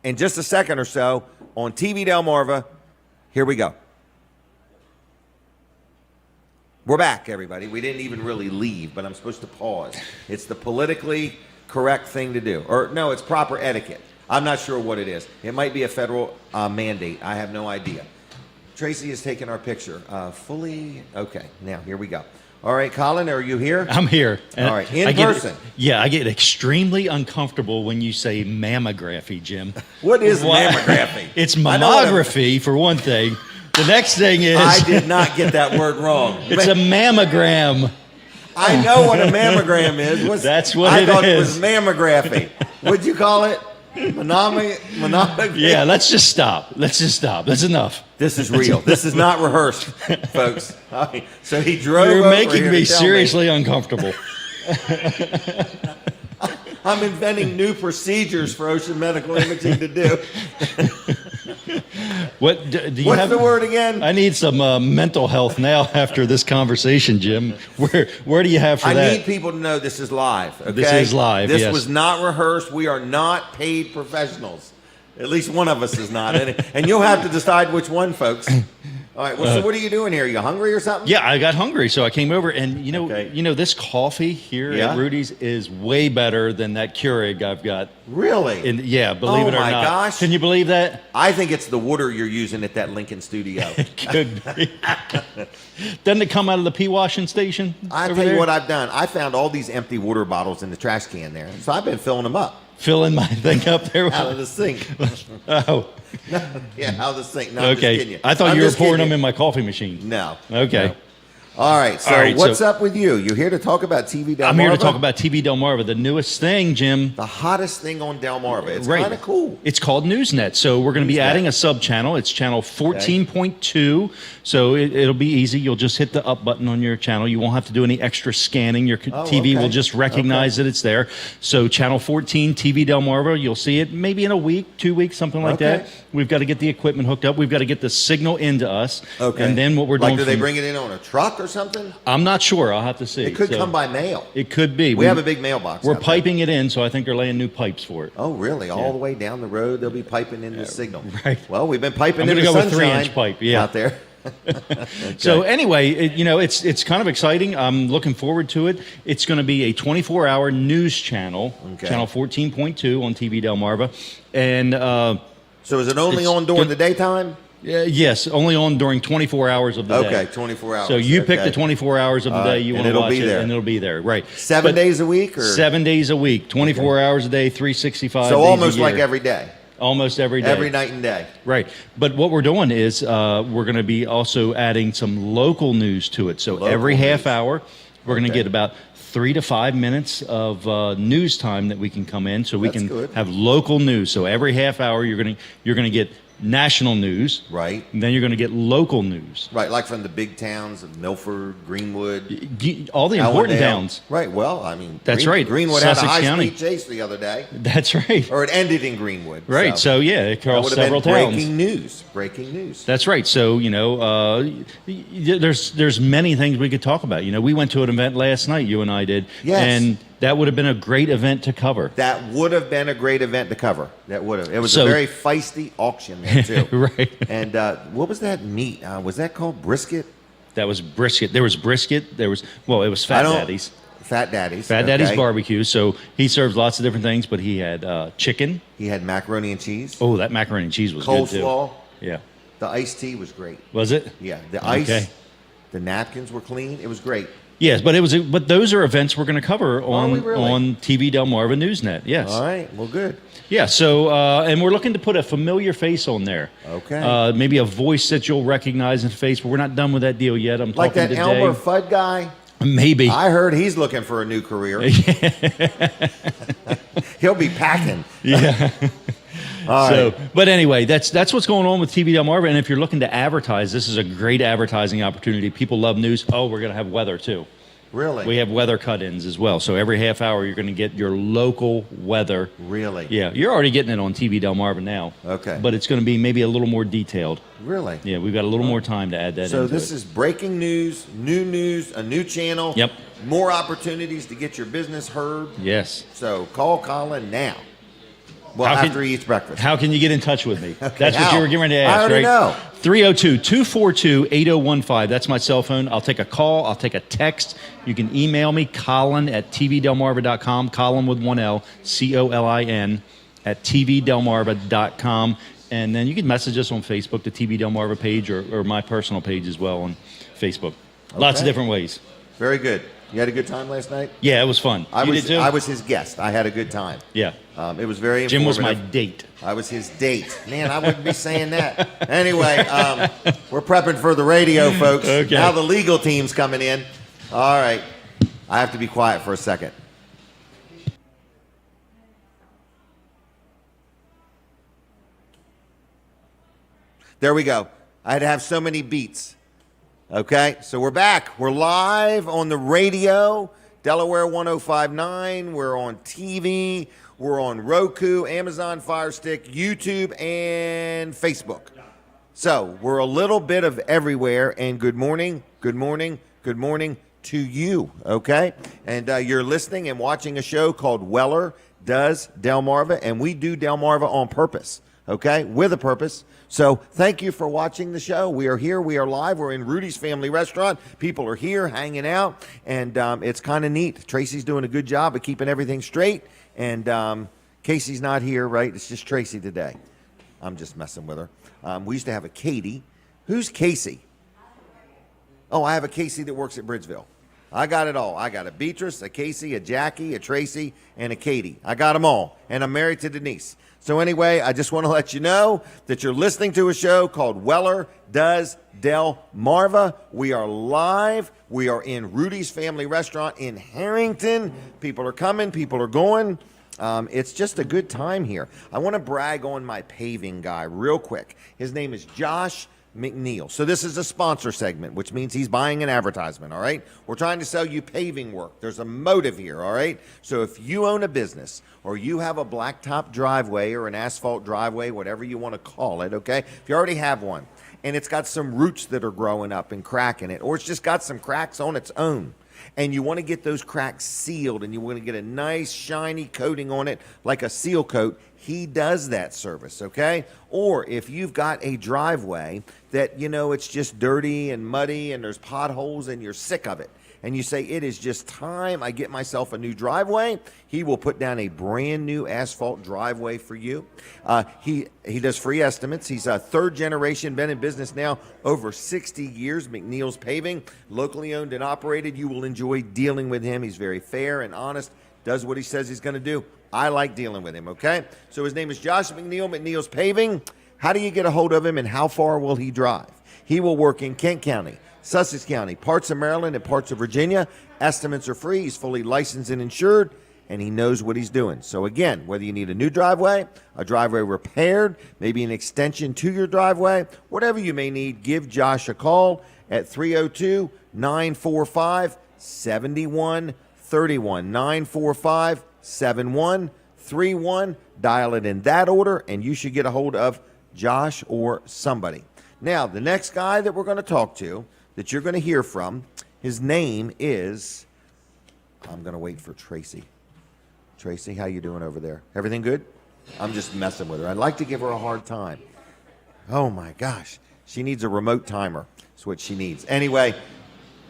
[SPEAKER 2] in just a second or so on TV Delmarva. Here we go. We're back, everybody. We didn't even really leave, but I'm supposed to pause. It's the politically correct thing to do. Or, no, it's proper etiquette. I'm not sure what it is. It might be a federal mandate. I have no idea. Tracy has taken our picture. Fully. Okay, now, here we go. All right, Colin, are you here?
[SPEAKER 7] I'm here.
[SPEAKER 2] All right, in person.
[SPEAKER 7] I get extremely uncomfortable when you say mammography, Jim.
[SPEAKER 2] What is mammography?
[SPEAKER 7] It's mammography, for one thing. The next thing is...
[SPEAKER 2] I did not get that word wrong.
[SPEAKER 7] It's a mammogram.
[SPEAKER 2] I know what a mammogram is.
[SPEAKER 7] That's what
[SPEAKER 2] it is. I thought it
[SPEAKER 7] is.
[SPEAKER 2] was mammography. What'd you call it? Monogamy?
[SPEAKER 7] Yeah, let's just stop. That's enough.
[SPEAKER 2] This is real. This is not rehearsed, folks. So he drove over
[SPEAKER 7] You're making
[SPEAKER 2] here
[SPEAKER 7] me
[SPEAKER 2] to tell
[SPEAKER 7] seriously uncomfortable.
[SPEAKER 2] I'm inventing new procedures for Ocean Medical Imaging to do.
[SPEAKER 7] What do you
[SPEAKER 2] What's
[SPEAKER 7] have?
[SPEAKER 2] the word again?
[SPEAKER 7] I need some mental health now after this conversation, Jim. Where do you have for that?
[SPEAKER 2] I need people to know this is live. Okay?
[SPEAKER 7] This is live.
[SPEAKER 2] This
[SPEAKER 7] yes.
[SPEAKER 2] was not rehearsed. We are not paid professionals. At least one of us is not. And you'll have to decide which one, folks. All right. Well, so what are you doing here? Are you hungry or something?
[SPEAKER 7] Yeah, I got hungry, so I came over, and
[SPEAKER 2] Okay.
[SPEAKER 7] this coffee here at Rudy's is way better than that Keurig I've got.
[SPEAKER 2] Really?
[SPEAKER 7] And believe it or not.
[SPEAKER 2] Oh my gosh!
[SPEAKER 7] Can you believe that?
[SPEAKER 2] I think it's the water you're using at that Lincoln studio.
[SPEAKER 7] Could be. Doesn't it come out of the pee washing station?
[SPEAKER 2] I
[SPEAKER 7] over
[SPEAKER 2] tell you
[SPEAKER 7] there?
[SPEAKER 2] what I've done. I found all these empty water bottles in the trash can there, so I've been filling them up
[SPEAKER 7] Filling my thing up there.
[SPEAKER 2] out of the sink.
[SPEAKER 7] Oh,
[SPEAKER 2] Yeah, out of the sink. No, I'm just kidding
[SPEAKER 7] okay.
[SPEAKER 2] you.
[SPEAKER 7] I thought
[SPEAKER 2] I'm
[SPEAKER 7] you were
[SPEAKER 2] just kidding
[SPEAKER 7] pouring them
[SPEAKER 2] you.
[SPEAKER 7] in my coffee machine.
[SPEAKER 2] No.
[SPEAKER 7] Okay.
[SPEAKER 2] No. All right. So
[SPEAKER 7] All right,
[SPEAKER 2] what's
[SPEAKER 7] so-
[SPEAKER 2] up with you? You're here to talk about TV Delmarva?
[SPEAKER 7] I'm here to talk about TV Delmarva, the newest thing, Jim.
[SPEAKER 2] the hottest thing on Delmarva. It's
[SPEAKER 7] Right.
[SPEAKER 2] kind of cool.
[SPEAKER 7] It's called Newsnet. So we're going to be
[SPEAKER 2] Newsnet.
[SPEAKER 7] adding a sub-channel. It's channel 14.2. So it'll be easy. You'll just hit the up button on your channel. You won't have to do any extra scanning. Your TV will just recognize that it's there. So channel 14, TV Delmarva, you'll see it maybe in a week, 2 weeks, something like that. We've got to get the equipment hooked up. We've got to get the signal into us.
[SPEAKER 2] Okay.
[SPEAKER 7] And then what we're doing...
[SPEAKER 2] do they bring it in on a truck or something?
[SPEAKER 7] I'm not sure. I'll have to see.
[SPEAKER 2] It could
[SPEAKER 7] So
[SPEAKER 2] come by mail.
[SPEAKER 7] It could be.
[SPEAKER 2] We have a big mailbox.
[SPEAKER 7] We're
[SPEAKER 2] out there.
[SPEAKER 7] piping it in, so I think they're laying new pipes for it.
[SPEAKER 2] Oh, really? All the way down the road, they'll be piping in the signal.
[SPEAKER 7] right.
[SPEAKER 2] Well, we've been piping
[SPEAKER 7] I'm
[SPEAKER 2] in
[SPEAKER 7] gonna
[SPEAKER 2] the
[SPEAKER 7] go with
[SPEAKER 2] sunshine
[SPEAKER 7] 3-inch pipe,
[SPEAKER 2] out there.
[SPEAKER 7] So anyway, it's kind of exciting. I'm looking forward to it. It's going to be a 24-hour news channel, channel 14.2 on TV Delmarva, and
[SPEAKER 2] So is it only on during the daytime?
[SPEAKER 7] yes, only on during 24 hours of the day.
[SPEAKER 2] Okay, 24 hours.
[SPEAKER 7] So you pick
[SPEAKER 2] Okay.
[SPEAKER 7] the 24 hours of the day you
[SPEAKER 2] and
[SPEAKER 7] want to
[SPEAKER 2] it'll
[SPEAKER 7] watch
[SPEAKER 2] be
[SPEAKER 7] it,
[SPEAKER 2] there.
[SPEAKER 7] and it'll be there. Right.
[SPEAKER 2] 7 days a week, or
[SPEAKER 7] 7 days a week, 24 hours a day, 365
[SPEAKER 2] so
[SPEAKER 7] days
[SPEAKER 2] almost
[SPEAKER 7] a year.
[SPEAKER 2] like every day,
[SPEAKER 7] Almost every day.
[SPEAKER 2] every night and day.
[SPEAKER 7] Right. But what we're doing is we're going to be also adding some local news to it. So every half hour, we're going to get about 3 to 5 minutes of news time that we can come in, so we
[SPEAKER 2] That's
[SPEAKER 7] can
[SPEAKER 2] good.
[SPEAKER 7] have local news. So every half hour, you're going to get national news,
[SPEAKER 2] Right.
[SPEAKER 7] and then you're going to get local news.
[SPEAKER 2] Right, like from the big towns of Milford, Greenwood,
[SPEAKER 7] All the important
[SPEAKER 2] Allendale.
[SPEAKER 7] towns.
[SPEAKER 2] Right. Well, I mean,
[SPEAKER 7] That's right.
[SPEAKER 2] Greenwood
[SPEAKER 7] Sussex
[SPEAKER 2] had a
[SPEAKER 7] County.
[SPEAKER 2] high-speed chase the other day,
[SPEAKER 7] That's right.
[SPEAKER 2] or it ended in Greenwood.
[SPEAKER 7] Right. So yeah, it
[SPEAKER 2] that
[SPEAKER 7] crossed
[SPEAKER 2] would have
[SPEAKER 7] several
[SPEAKER 2] been
[SPEAKER 7] towns.
[SPEAKER 2] breaking news. Breaking news.
[SPEAKER 7] That's right. So there's many things we could talk about. We went to an event last night. You and I did.
[SPEAKER 2] Yes.
[SPEAKER 7] And that would have been a great event to cover.
[SPEAKER 2] That would have been a great event to cover. That would have. It was
[SPEAKER 7] So-
[SPEAKER 2] a very feisty auction there too.
[SPEAKER 7] Right.
[SPEAKER 2] And what was that meat? Was that called brisket?
[SPEAKER 7] That was brisket. There was brisket. It was Fat Daddy's.
[SPEAKER 2] Fat Daddy's.
[SPEAKER 7] Fat Daddy's
[SPEAKER 2] okay.
[SPEAKER 7] barbecue. So he serves lots of different things, but he had chicken.
[SPEAKER 2] He had macaroni and cheese.
[SPEAKER 7] Oh, that macaroni and cheese was good too.
[SPEAKER 2] Coleslaw.
[SPEAKER 7] Yeah.
[SPEAKER 2] The iced tea was great.
[SPEAKER 7] Was it?
[SPEAKER 2] Yeah. The ice.
[SPEAKER 7] Okay.
[SPEAKER 2] The napkins were clean. It was great.
[SPEAKER 7] Yes, but but those are events we're going to cover on
[SPEAKER 2] we really?
[SPEAKER 7] on TV Delmarva Newsnet. Yes.
[SPEAKER 2] All right. Well, good.
[SPEAKER 7] Yeah. So and we're looking to put a familiar face on there.
[SPEAKER 2] Okay.
[SPEAKER 7] Maybe a voice that you'll recognize in face, but we're not done with that deal yet. I'm
[SPEAKER 2] Like
[SPEAKER 7] talking
[SPEAKER 2] that
[SPEAKER 7] today.
[SPEAKER 2] Elmer Fudd guy.
[SPEAKER 7] Maybe.
[SPEAKER 2] I heard he's looking for a new career. He'll be packing.
[SPEAKER 7] Yeah.
[SPEAKER 2] All right.
[SPEAKER 7] But anyway, that's what's going on with TV Delmarva. And if you're looking to advertise, this is a great advertising opportunity. People love news. Oh, we're going to have weather too.
[SPEAKER 2] Really?
[SPEAKER 7] We have weather cut-ins as well. So every half hour, you're going to get your local weather.
[SPEAKER 2] Really?
[SPEAKER 7] Yeah, you're already getting it on TV Delmarva now.
[SPEAKER 2] Okay.
[SPEAKER 7] But it's going to be maybe a little more detailed.
[SPEAKER 2] Really?
[SPEAKER 7] Yeah, we've got a little more time to add that
[SPEAKER 2] So
[SPEAKER 7] into
[SPEAKER 2] this
[SPEAKER 7] it.
[SPEAKER 2] is breaking news, a new channel.
[SPEAKER 7] Yep.
[SPEAKER 2] More opportunities to get your business heard.
[SPEAKER 7] Yes.
[SPEAKER 2] So call Colin now. Well, after he eats breakfast.
[SPEAKER 7] How can you get in touch with me?
[SPEAKER 2] Okay,
[SPEAKER 7] That's what you were getting ready to ask,
[SPEAKER 2] I already know.
[SPEAKER 7] 302-242-8015. That's my cell phone. I'll take a call. I'll take a text. You can email me, Colin at tvdelmarva.com, Colin with one L, Colin at tvdelmarva.com. And then you can message us on Facebook, the TV Delmarva page, or my personal page as well on Facebook. Lots of different ways.
[SPEAKER 2] Very good. You had a good time last night?
[SPEAKER 7] Yeah, it was fun.
[SPEAKER 2] I
[SPEAKER 7] Did too?
[SPEAKER 2] was his guest. I had a good time.
[SPEAKER 7] Yeah.
[SPEAKER 2] It was very
[SPEAKER 7] Jim was
[SPEAKER 2] informative.
[SPEAKER 7] my date.
[SPEAKER 2] I was his date. Man, I wouldn't be saying that. Anyway, we're prepping for the radio, folks.
[SPEAKER 7] Okay.
[SPEAKER 2] Now the legal team's coming in. All right. I have to be quiet for a second. There we go. I had to have so many beats. Okay, so we're back. We're live on the radio, Delaware 105.9. We're on TV. We're on Roku, Amazon Fire Stick, YouTube, and Facebook. So we're a little bit of everywhere. And good morning, good morning, good morning to you. Okay, and you're listening and watching a show called Weller Does Delmarva, and we do Delmarva on purpose. Okay, with a purpose. So thank you for watching the show. We are here. We are live. We're in Rudy's Family Restaurant. People are here hanging out, and it's kind of neat. Tracy's doing a good job of keeping everything straight, and Casey's not here, right? It's just Tracy today. I'm just messing with her. We used to have a Katie. Who's Casey? Oh, I have a Casey that works at Bridgeville. I got it all. I got a Beatrice, a Casey, a Jackie, a Tracy, and a Katie. I got them all, and I'm married to Denise. So anyway, I just want to let you know that you're listening to a show called Weller Does Delmarva. We are live. We are in Rudy's Family Restaurant in Harrington. People are coming. People are going. It's just a good time here. I want to brag on my paving guy real quick. His name is Josh McNeil. So this is a sponsor segment, which means he's buying an advertisement, all right? We're trying to sell you paving work. There's a motive here, all right? So if you own a business or you have a blacktop driveway or an asphalt driveway, whatever you want to call it, okay? If you already have one and it's got some roots that are growing up and cracking it, or it's just got some cracks on its own, and you want to get those cracks sealed and you want to get a nice shiny coating on it like a seal coat, he does that service, okay? Or if you've got a driveway that, you know, it's just dirty and muddy and there's potholes and you're sick of it, and you say, it is just time I get myself a new driveway, he will put down a brand new asphalt driveway for you. He does free estimates. He's a third generation, been in business now over 60 years. McNeil's Paving, locally owned and operated. You will enjoy dealing with him. He's very fair and honest, does what he says he's going to do. I like dealing with him, okay? So his name is Josh McNeil, McNeil's Paving. How do you get a hold of him, and how far will he drive? He will work in Kent County, Sussex County, parts of Maryland, and parts of Virginia. Estimates are free. He's fully licensed and insured, and he knows what he's doing. So again, whether you need a new driveway, a driveway repaired, maybe an extension to your driveway, whatever you may need, give Josh a call at 302-945-7131, 945-7131. Dial it in that order, and you should get a hold of Josh or somebody. Now, the next guy that we're going to talk to, that you're going to hear from, his name is, I'm going to wait for Tracy. Tracy, how you doing over there? Everything good? I'm just messing with her. I'd like to give her a hard time. Oh, my gosh. She needs a remote timer. That's what she needs. Anyway,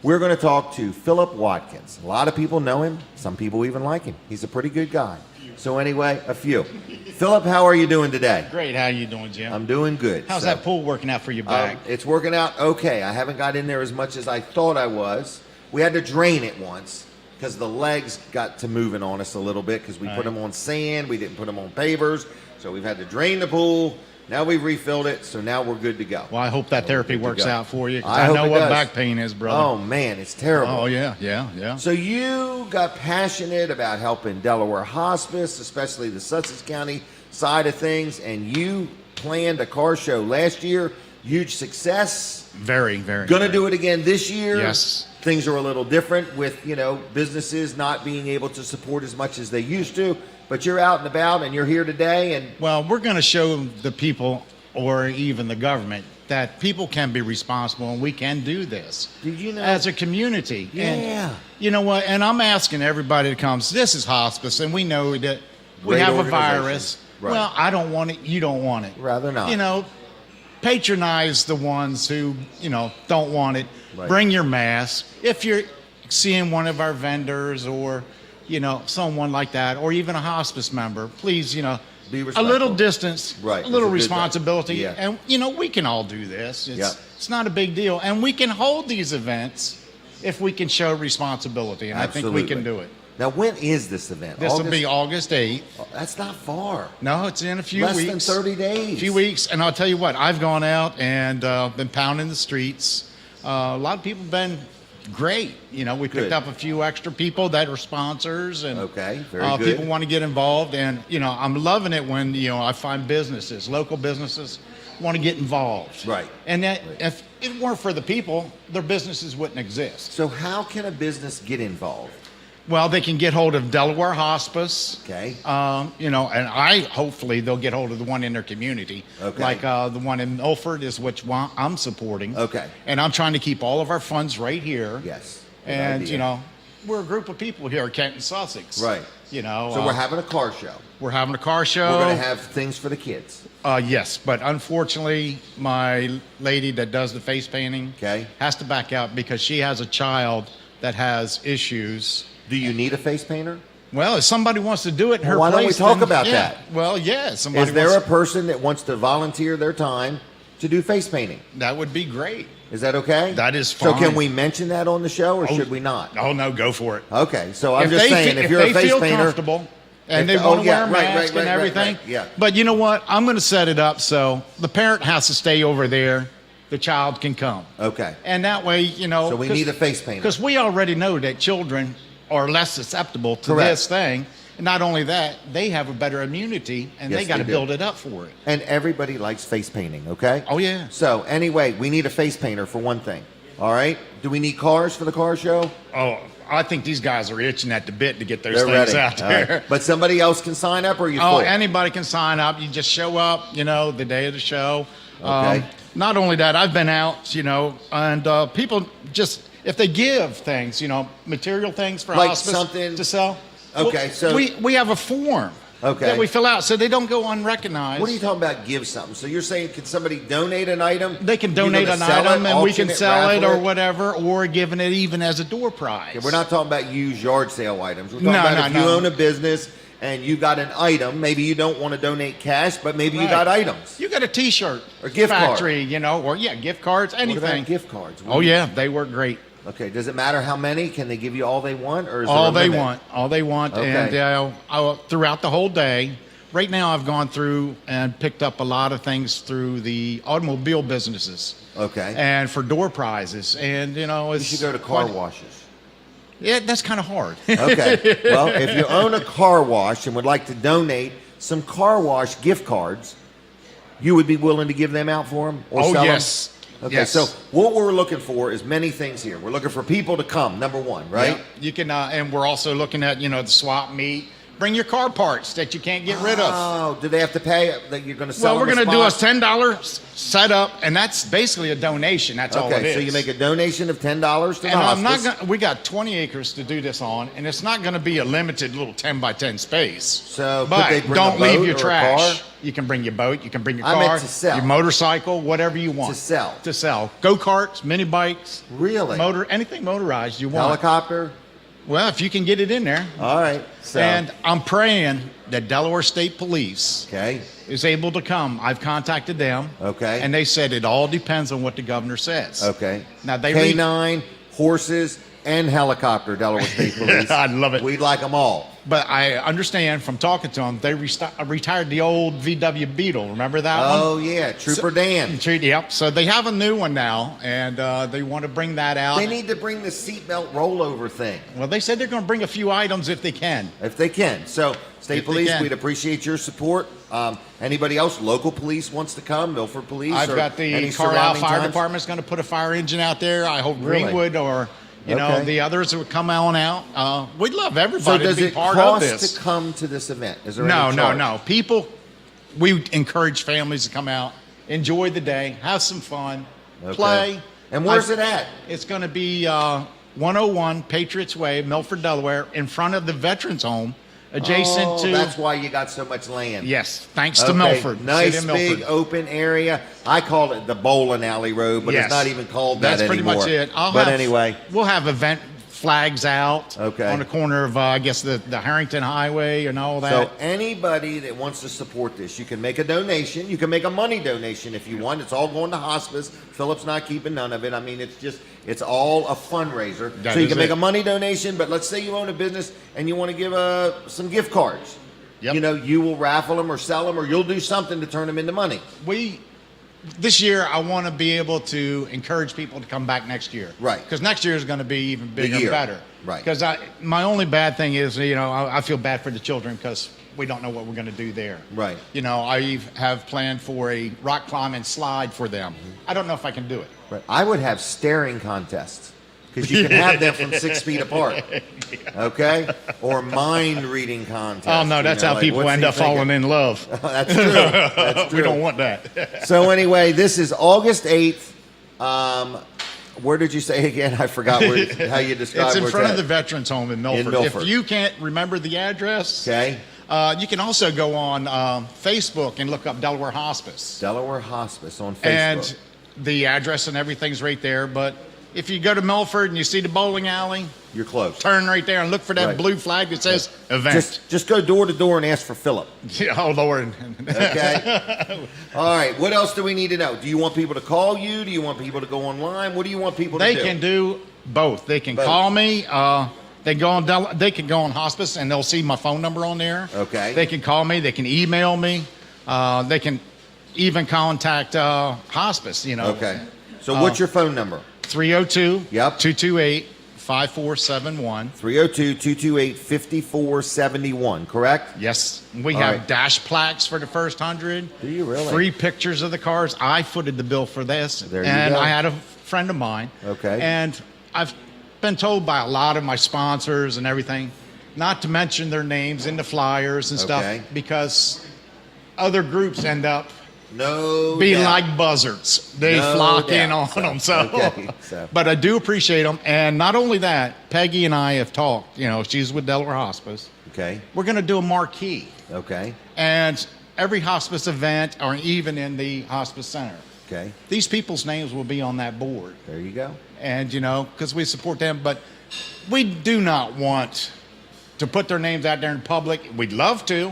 [SPEAKER 2] we're going to talk to Philip Watkins. A lot of people know him. Some people even like him. He's a pretty good guy. So anyway, a few. Philip, how are you doing today?
[SPEAKER 8] Great. How you doing, Jim?
[SPEAKER 2] I'm doing good.
[SPEAKER 8] How's that pool working out for your back?
[SPEAKER 2] It's working out okay. I haven't got in there as much as I thought I was. We had to drain it once because the legs got to moving on us a little bit because we put them on sand. We didn't put them on pavers. So we've had to drain the pool. Now we've refilled it, so now we're good to go.
[SPEAKER 8] Well, I hope that therapy works out for you. 'Cause
[SPEAKER 2] I hope
[SPEAKER 8] know
[SPEAKER 2] it
[SPEAKER 8] what
[SPEAKER 2] does.
[SPEAKER 8] back pain is, brother.
[SPEAKER 2] Oh, man, it's terrible.
[SPEAKER 8] Oh, yeah.
[SPEAKER 2] So you got passionate about helping Delaware Hospice, especially the Sussex County side of things, and you planned a car show last year. Huge success.
[SPEAKER 8] Very, very.
[SPEAKER 2] Gonna do it again this year.
[SPEAKER 8] Yes.
[SPEAKER 2] Things are a little different with, you know, businesses not being able to support as much as they used to, but you're out and about and you're here today. And
[SPEAKER 8] well, we're going to show the people, or even the government, that people can be responsible and we can do this.
[SPEAKER 2] Did you know?
[SPEAKER 8] As a community.
[SPEAKER 2] Yeah.
[SPEAKER 8] And you know what? And I'm asking everybody to come. This is hospice, and we know that we
[SPEAKER 2] Great
[SPEAKER 8] have a
[SPEAKER 2] organization.
[SPEAKER 8] virus.
[SPEAKER 2] Right.
[SPEAKER 8] Well, I don't want it. You don't want it.
[SPEAKER 2] Rather not.
[SPEAKER 8] You know, patronize the ones who, don't want it.
[SPEAKER 2] Right.
[SPEAKER 8] Bring your mask. If you're seeing one of our vendors or, someone like that, or even a hospice member, please,
[SPEAKER 2] Be
[SPEAKER 8] a
[SPEAKER 2] respectful.
[SPEAKER 8] little distance,
[SPEAKER 2] Right.
[SPEAKER 8] a little
[SPEAKER 2] That's a good thing.
[SPEAKER 8] responsibility.
[SPEAKER 2] Yeah.
[SPEAKER 8] And, we can all do this.
[SPEAKER 2] Yeah.
[SPEAKER 8] It's not a big deal. And we can hold these events if we can show responsibility. And
[SPEAKER 2] Absolutely.
[SPEAKER 8] I think we can do it.
[SPEAKER 2] Now, when is this event?
[SPEAKER 8] This will be August 8th.
[SPEAKER 2] Oh, that's not far.
[SPEAKER 8] No, it's in a few
[SPEAKER 2] Less
[SPEAKER 8] weeks.
[SPEAKER 2] than 30 days.
[SPEAKER 8] A few weeks. And I'll tell you what, I've gone out and been pounding the streets. A lot of people have been great. We
[SPEAKER 2] Good.
[SPEAKER 8] picked up a few extra people that are sponsors. And
[SPEAKER 2] Okay, very good.
[SPEAKER 8] people want to get involved. And, I'm loving it when, I find businesses, local businesses, want to get involved.
[SPEAKER 2] Right.
[SPEAKER 8] And that, if it weren't for the people, their businesses wouldn't exist.
[SPEAKER 2] So how can a business get involved?
[SPEAKER 8] Well, they can get hold of Delaware Hospice.
[SPEAKER 2] Okay.
[SPEAKER 8] And hopefully they'll get hold of the one in their community.
[SPEAKER 2] Okay.
[SPEAKER 8] Like the one in Milford is which one I'm supporting.
[SPEAKER 2] Okay.
[SPEAKER 8] And I'm trying to keep all of our funds right here.
[SPEAKER 2] Yes. Good
[SPEAKER 8] And,
[SPEAKER 2] idea.
[SPEAKER 8] we're a group of people here at Kent and Sussex.
[SPEAKER 2] Right. So we're having a car show.
[SPEAKER 8] we're having a car show.
[SPEAKER 2] We're going to have things for the kids.
[SPEAKER 8] Yes, but unfortunately, my lady that does the face painting
[SPEAKER 2] Okay.
[SPEAKER 8] has to back out because she has a child that has issues.
[SPEAKER 2] Do you need a face painter?
[SPEAKER 8] Well, if somebody wants to do it in her
[SPEAKER 2] Why don't we
[SPEAKER 8] place,
[SPEAKER 2] talk
[SPEAKER 8] then
[SPEAKER 2] about
[SPEAKER 8] yeah.
[SPEAKER 2] that?
[SPEAKER 8] Well, yeah. Somebody
[SPEAKER 2] Is there a
[SPEAKER 8] wants,
[SPEAKER 2] person that wants to volunteer their time to do face painting?
[SPEAKER 8] that would be great.
[SPEAKER 2] Is that okay?
[SPEAKER 8] That is
[SPEAKER 2] So
[SPEAKER 8] fine.
[SPEAKER 2] can we mention that on the show or should we not?
[SPEAKER 8] Oh no, go for it.
[SPEAKER 2] Okay, so I'm
[SPEAKER 8] If
[SPEAKER 2] just
[SPEAKER 8] they
[SPEAKER 2] saying,
[SPEAKER 8] fe-
[SPEAKER 2] if you're a
[SPEAKER 8] they
[SPEAKER 2] face
[SPEAKER 8] feel
[SPEAKER 2] painter,
[SPEAKER 8] comfortable and
[SPEAKER 2] if-
[SPEAKER 8] they want
[SPEAKER 2] oh,
[SPEAKER 8] to
[SPEAKER 2] yeah,
[SPEAKER 8] wear a
[SPEAKER 2] right,
[SPEAKER 8] mask
[SPEAKER 2] right,
[SPEAKER 8] and
[SPEAKER 2] right,
[SPEAKER 8] everything,
[SPEAKER 2] right, yeah.
[SPEAKER 8] But you know what? I'm going to set it up so the parent has to stay over there. The child can come.
[SPEAKER 2] Okay.
[SPEAKER 8] And that way,
[SPEAKER 2] So we need a face painter.
[SPEAKER 8] Because we already know that children are less susceptible to
[SPEAKER 2] Correct.
[SPEAKER 8] this thing. And not only that, they have a better immunity, and
[SPEAKER 2] Yes,
[SPEAKER 8] they got to
[SPEAKER 2] they do.
[SPEAKER 8] build it up for it.
[SPEAKER 2] And everybody likes face painting, okay?
[SPEAKER 8] Oh, yeah.
[SPEAKER 2] So anyway, we need a face painter for one thing. All right? Do we need cars for the car show?
[SPEAKER 8] Oh, I think these guys are itching at the bit to get those
[SPEAKER 2] They're
[SPEAKER 8] things
[SPEAKER 2] ready.
[SPEAKER 8] out
[SPEAKER 2] All right.
[SPEAKER 8] there.
[SPEAKER 2] But somebody else can sign up or you
[SPEAKER 8] Oh,
[SPEAKER 2] full?
[SPEAKER 8] anybody can sign up. You just show up, the day of the show.
[SPEAKER 2] Okay.
[SPEAKER 8] Not only that, I've been out, and people just, if they give things, material things for
[SPEAKER 2] Like
[SPEAKER 8] hospice
[SPEAKER 2] something-
[SPEAKER 8] to sell.
[SPEAKER 2] Okay, so-
[SPEAKER 8] we have a form
[SPEAKER 2] Okay.
[SPEAKER 8] that we fill out so they don't go unrecognized.
[SPEAKER 2] What are you talking about give something? So you're saying can somebody donate an item?
[SPEAKER 8] They can
[SPEAKER 2] You're
[SPEAKER 8] donate
[SPEAKER 2] gonna
[SPEAKER 8] an
[SPEAKER 2] sell
[SPEAKER 8] item
[SPEAKER 2] it,
[SPEAKER 8] and we
[SPEAKER 2] auction
[SPEAKER 8] can sell it
[SPEAKER 2] raffle
[SPEAKER 8] or whatever, or giving it even as a door prize.
[SPEAKER 2] Okay, we're not talking about used yard sale items. We're talking
[SPEAKER 8] No,
[SPEAKER 2] about
[SPEAKER 8] no,
[SPEAKER 2] if you
[SPEAKER 8] no.
[SPEAKER 2] own a business and you got an item, maybe you don't want to donate cash, but maybe you
[SPEAKER 8] Right.
[SPEAKER 2] got items.
[SPEAKER 8] You got a T-shirt
[SPEAKER 2] Or gift card.
[SPEAKER 8] factory, or gift cards,
[SPEAKER 2] What
[SPEAKER 8] anything.
[SPEAKER 2] about gift cards?
[SPEAKER 8] Oh yeah, they work great.
[SPEAKER 2] Okay, does it matter how many? Can they give you all they want, or is
[SPEAKER 8] All
[SPEAKER 2] there a
[SPEAKER 8] they
[SPEAKER 2] limit?
[SPEAKER 8] want, all they want,
[SPEAKER 2] Okay.
[SPEAKER 8] and throughout the whole day. Right now, I've gone through and picked up a lot of things through the automobile businesses,
[SPEAKER 2] Okay.
[SPEAKER 8] and for door prizes, and
[SPEAKER 2] You
[SPEAKER 8] it's
[SPEAKER 2] should go to car
[SPEAKER 8] quite-
[SPEAKER 2] washes.
[SPEAKER 8] Yeah, that's kind of hard.
[SPEAKER 2] Okay. Well, if you own a car wash and would like to donate some car wash gift cards, you would be willing to give them out for them or
[SPEAKER 8] Oh,
[SPEAKER 2] sell
[SPEAKER 8] yes.
[SPEAKER 2] them? Okay,
[SPEAKER 8] Yes.
[SPEAKER 2] so what we're looking for is many things here. We're looking for people to come, number one, right?
[SPEAKER 8] Yeah, you can, and we're also looking at the swap meet. Bring your car parts that you can't get rid of.
[SPEAKER 2] Oh, do they have to pay that you're going to sell
[SPEAKER 8] Well, we're
[SPEAKER 2] on the
[SPEAKER 8] going to do a
[SPEAKER 2] spot?
[SPEAKER 8] $10 setup, and that's basically a donation. That's all it
[SPEAKER 2] Okay,
[SPEAKER 8] is.
[SPEAKER 2] so you make a donation of $10 to the
[SPEAKER 8] And I'm
[SPEAKER 2] hospice.
[SPEAKER 8] not gonna, we got 20 acres to do this on, and it's not going to be a limited little 10 by 10 space.
[SPEAKER 2] So could
[SPEAKER 8] but
[SPEAKER 2] they bring
[SPEAKER 8] don't
[SPEAKER 2] a
[SPEAKER 8] leave
[SPEAKER 2] boat
[SPEAKER 8] your
[SPEAKER 2] or a
[SPEAKER 8] trash.
[SPEAKER 2] car?
[SPEAKER 8] You can bring your boat, you can bring your
[SPEAKER 2] I
[SPEAKER 8] car,
[SPEAKER 2] meant to sell.
[SPEAKER 8] your motorcycle, whatever you want.
[SPEAKER 2] To sell.
[SPEAKER 8] To sell. Go-karts, mini bikes,
[SPEAKER 2] Really?
[SPEAKER 8] anything motorized you want.
[SPEAKER 2] Helicopter?
[SPEAKER 8] Well, if you can get it in there.
[SPEAKER 2] All right. So,
[SPEAKER 8] And I'm praying that Delaware State Police
[SPEAKER 2] okay.
[SPEAKER 8] is able to come. I've contacted them.
[SPEAKER 2] Okay.
[SPEAKER 8] And they said it all depends on what the governor says.
[SPEAKER 2] Okay.
[SPEAKER 8] Now they
[SPEAKER 2] K9, horses, and helicopter, Delaware State Police.
[SPEAKER 8] I love it.
[SPEAKER 2] We'd like them all.
[SPEAKER 8] But I understand from talking to them, they retired the old VW Beetle. Remember that one?
[SPEAKER 2] Oh, yeah. Trooper Dan.
[SPEAKER 8] Yep. So they have a new one now, and they want to bring that out.
[SPEAKER 2] They need to bring the seatbelt rollover thing,
[SPEAKER 8] Well, they said they're going to bring a few items if they can.
[SPEAKER 2] if they can. So, State
[SPEAKER 8] If they
[SPEAKER 2] Police,
[SPEAKER 8] can.
[SPEAKER 2] we'd appreciate your support. Anybody else, local police wants to come, Milford Police,
[SPEAKER 8] I've
[SPEAKER 2] or
[SPEAKER 8] got the
[SPEAKER 2] any
[SPEAKER 8] Carlisle
[SPEAKER 2] surrounding
[SPEAKER 8] Fire
[SPEAKER 2] towns?
[SPEAKER 8] Department's going to put a fire engine out there. I hope
[SPEAKER 2] Really?
[SPEAKER 8] Greenwood or
[SPEAKER 2] Okay.
[SPEAKER 8] the others would come on out. We'd love
[SPEAKER 2] So
[SPEAKER 8] everybody
[SPEAKER 2] does
[SPEAKER 8] to be
[SPEAKER 2] it
[SPEAKER 8] part of
[SPEAKER 2] cost
[SPEAKER 8] this.
[SPEAKER 2] to come to this event? Is there
[SPEAKER 8] No,
[SPEAKER 2] any
[SPEAKER 8] no,
[SPEAKER 2] charge?
[SPEAKER 8] no. People, we encourage families to come out, enjoy the day, have some fun,
[SPEAKER 2] Okay.
[SPEAKER 8] play.
[SPEAKER 2] And where's it at?
[SPEAKER 8] It's going to be 101 Patriots Way, Milford, Delaware, in front of the Veterans Home adjacent to.
[SPEAKER 2] That's why you got so much land.
[SPEAKER 8] Yes, thanks to Milford.
[SPEAKER 2] Nice
[SPEAKER 8] City of
[SPEAKER 2] big
[SPEAKER 8] Milford.
[SPEAKER 2] open area. I call it the bowling alley road, but
[SPEAKER 8] Yes.
[SPEAKER 2] it's not even called that
[SPEAKER 8] That's
[SPEAKER 2] anymore.
[SPEAKER 8] pretty much it.
[SPEAKER 2] Anyway.
[SPEAKER 8] We'll have event flags out
[SPEAKER 2] Okay.
[SPEAKER 8] on the corner of, I guess, the Harrington Highway and all that.
[SPEAKER 2] So anybody that wants to support this, you can make a donation. You can make a money donation if you want. It's all going to hospice. Philip's not keeping none of it. I mean, it's all a fundraiser.
[SPEAKER 8] That
[SPEAKER 2] So you
[SPEAKER 8] is
[SPEAKER 2] can make
[SPEAKER 8] it.
[SPEAKER 2] a money donation, but let's say you own a business and you want to give some gift cards.
[SPEAKER 8] Yep.
[SPEAKER 2] You know, you will raffle them or sell them, or you'll do something to turn them into money.
[SPEAKER 8] This year, I want to be able to encourage people to come back next year.
[SPEAKER 2] Right.
[SPEAKER 8] Because next year is going to be even bigger
[SPEAKER 2] year.
[SPEAKER 8] and better.
[SPEAKER 2] Right.
[SPEAKER 8] Because my only bad thing is, I feel bad for the children because we don't know what we're going to do there.
[SPEAKER 2] Right.
[SPEAKER 8] I have planned for a rock climbing slide for them. I don't know if I can do it.
[SPEAKER 2] Right. I would have staring contests because you can have them from 6 feet apart. Okay? Or mind reading contests.
[SPEAKER 8] Oh, no, that's how people end up falling in love.
[SPEAKER 2] That's true. That's true.
[SPEAKER 8] We don't want that.
[SPEAKER 2] So anyway, this is August 8th. Where did you say again? I forgot how you described
[SPEAKER 8] It's in
[SPEAKER 2] where
[SPEAKER 8] front of
[SPEAKER 2] at.
[SPEAKER 8] the Veterans Home in Milford.
[SPEAKER 2] Milford.
[SPEAKER 8] If you can't remember the address,
[SPEAKER 2] Okay.
[SPEAKER 8] you can also go on Facebook and look up Delaware Hospice.
[SPEAKER 2] Delaware Hospice on Facebook.
[SPEAKER 8] And the address and everything's right there. But if you go to Milford and you see the bowling alley,
[SPEAKER 2] You're close.
[SPEAKER 8] turn right there and look for that
[SPEAKER 2] Right.
[SPEAKER 8] blue flag that says event.
[SPEAKER 2] Just go door to door and ask for Philip.
[SPEAKER 8] Oh, Lord.
[SPEAKER 2] Okay. All right. What else do we need to know? Do you want people to call you? Do you want people to go online? What do you want people to
[SPEAKER 8] They
[SPEAKER 2] do?
[SPEAKER 8] can do both. They can
[SPEAKER 2] Both.
[SPEAKER 8] call me. They can go on Hospice and they'll see my phone number on there.
[SPEAKER 2] Okay.
[SPEAKER 8] They can call me. They can email me. They can even contact Hospice.
[SPEAKER 2] Okay. So what's your phone number?
[SPEAKER 8] 302
[SPEAKER 2] Yep.
[SPEAKER 8] 228 5471.
[SPEAKER 2] 302-228-5471, correct?
[SPEAKER 8] Yes. We
[SPEAKER 2] All
[SPEAKER 8] have
[SPEAKER 2] right.
[SPEAKER 8] dash plaques for the first 100.
[SPEAKER 2] Do you really?
[SPEAKER 8] Free pictures of the cars. I footed the bill for this.
[SPEAKER 2] There you
[SPEAKER 8] and
[SPEAKER 2] go.
[SPEAKER 8] I had a friend of mine.
[SPEAKER 2] Okay.
[SPEAKER 8] And I've been told by a lot of my sponsors and everything not to mention their names in the flyers and
[SPEAKER 2] Okay.
[SPEAKER 8] stuff because other groups end up
[SPEAKER 2] No
[SPEAKER 8] being
[SPEAKER 2] doubt.
[SPEAKER 8] like buzzards. They
[SPEAKER 2] No
[SPEAKER 8] flock in
[SPEAKER 2] doubt.
[SPEAKER 8] on them. So,
[SPEAKER 2] Okay, so.
[SPEAKER 8] But I do appreciate them. And not only that, Peggy and I have talked. She's with Delaware Hospice.
[SPEAKER 2] Okay.
[SPEAKER 8] We're going to do a marquee.
[SPEAKER 2] Okay.
[SPEAKER 8] And every hospice event, or even in the hospice center,
[SPEAKER 2] Okay.
[SPEAKER 8] these people's names will be on that board.
[SPEAKER 2] There you go.
[SPEAKER 8] And, because we support them, but we do not want to put their names out there in public. We'd love to,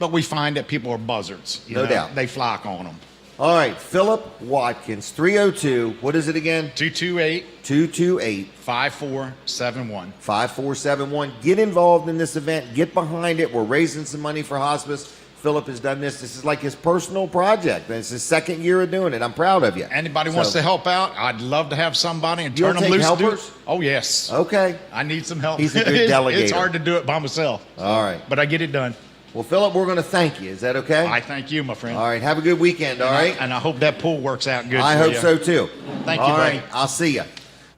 [SPEAKER 8] but we find that people are buzzards.
[SPEAKER 2] No doubt.
[SPEAKER 8] They flock on them.
[SPEAKER 2] All right. Philip Watkins, 302. What is it again?
[SPEAKER 8] 228
[SPEAKER 2] 228
[SPEAKER 8] 5471.
[SPEAKER 2] 5471. Get involved in this event. Get behind it. We're raising some money for hospice. Philip has done this. This is like his personal project. And it's his second year of doing it. I'm proud of you.
[SPEAKER 8] Anybody wants to help out, I'd love to have somebody and
[SPEAKER 2] You'll
[SPEAKER 8] turn them
[SPEAKER 2] take
[SPEAKER 8] loose. to do
[SPEAKER 2] helpers?
[SPEAKER 8] it. Oh, yes.
[SPEAKER 2] Okay.
[SPEAKER 8] I need some help.
[SPEAKER 2] He's a good
[SPEAKER 8] It's
[SPEAKER 2] delegator.
[SPEAKER 8] hard to do it by myself.
[SPEAKER 2] All right.
[SPEAKER 8] But I get it done.
[SPEAKER 2] Well, Philip, we're going to thank you. Is that okay?
[SPEAKER 8] I thank you, my friend.
[SPEAKER 2] All right. Have a good weekend. All right.
[SPEAKER 8] And I hope that pool works out good
[SPEAKER 2] I
[SPEAKER 8] for
[SPEAKER 2] hope
[SPEAKER 8] you.
[SPEAKER 2] so too.
[SPEAKER 8] Thank you,
[SPEAKER 2] All
[SPEAKER 8] buddy.
[SPEAKER 2] right, I'll see you.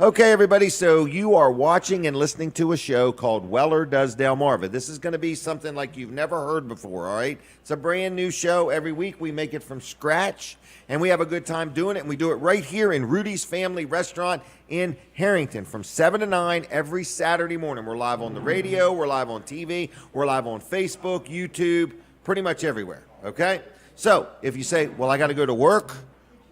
[SPEAKER 2] Okay, everybody. So you are watching and listening to a show called Weller Does Delmarva. This is going to be something like you've never heard before. All right. It's a brand new show. Every week we make it from scratch, and we have a good time doing it. And we do it right here in Rudy's Family Restaurant in Harrington from 7 to 9 every Saturday morning. We're live on the radio. We're live on TV. We're live on Facebook, YouTube, pretty much everywhere. Okay. So if you say, well, I got to go to work,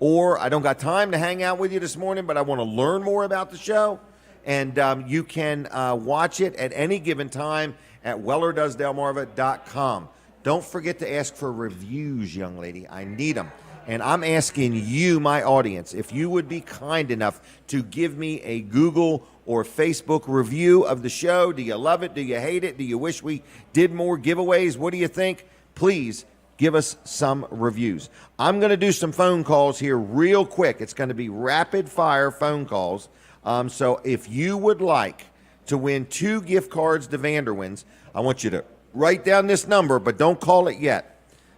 [SPEAKER 2] or I don't got time to hang out with you this morning, but I want to learn more about the show, and you can watch it at any given time at wellerdoesdelmarva.com. Don't forget to ask for reviews, young lady. I need them. And I'm asking you, my audience, if you would be kind enough to give me a Google or Facebook review of the show. Do you love it? Do you hate it? Do you wish we did more giveaways? What do you think? Please give us some reviews. I'm going to do some phone calls here real quick. It's going to be rapid fire phone calls. So if you would like to win 2 gift cards to Vanderwende's, I want you to write down this number, but don't call it yet.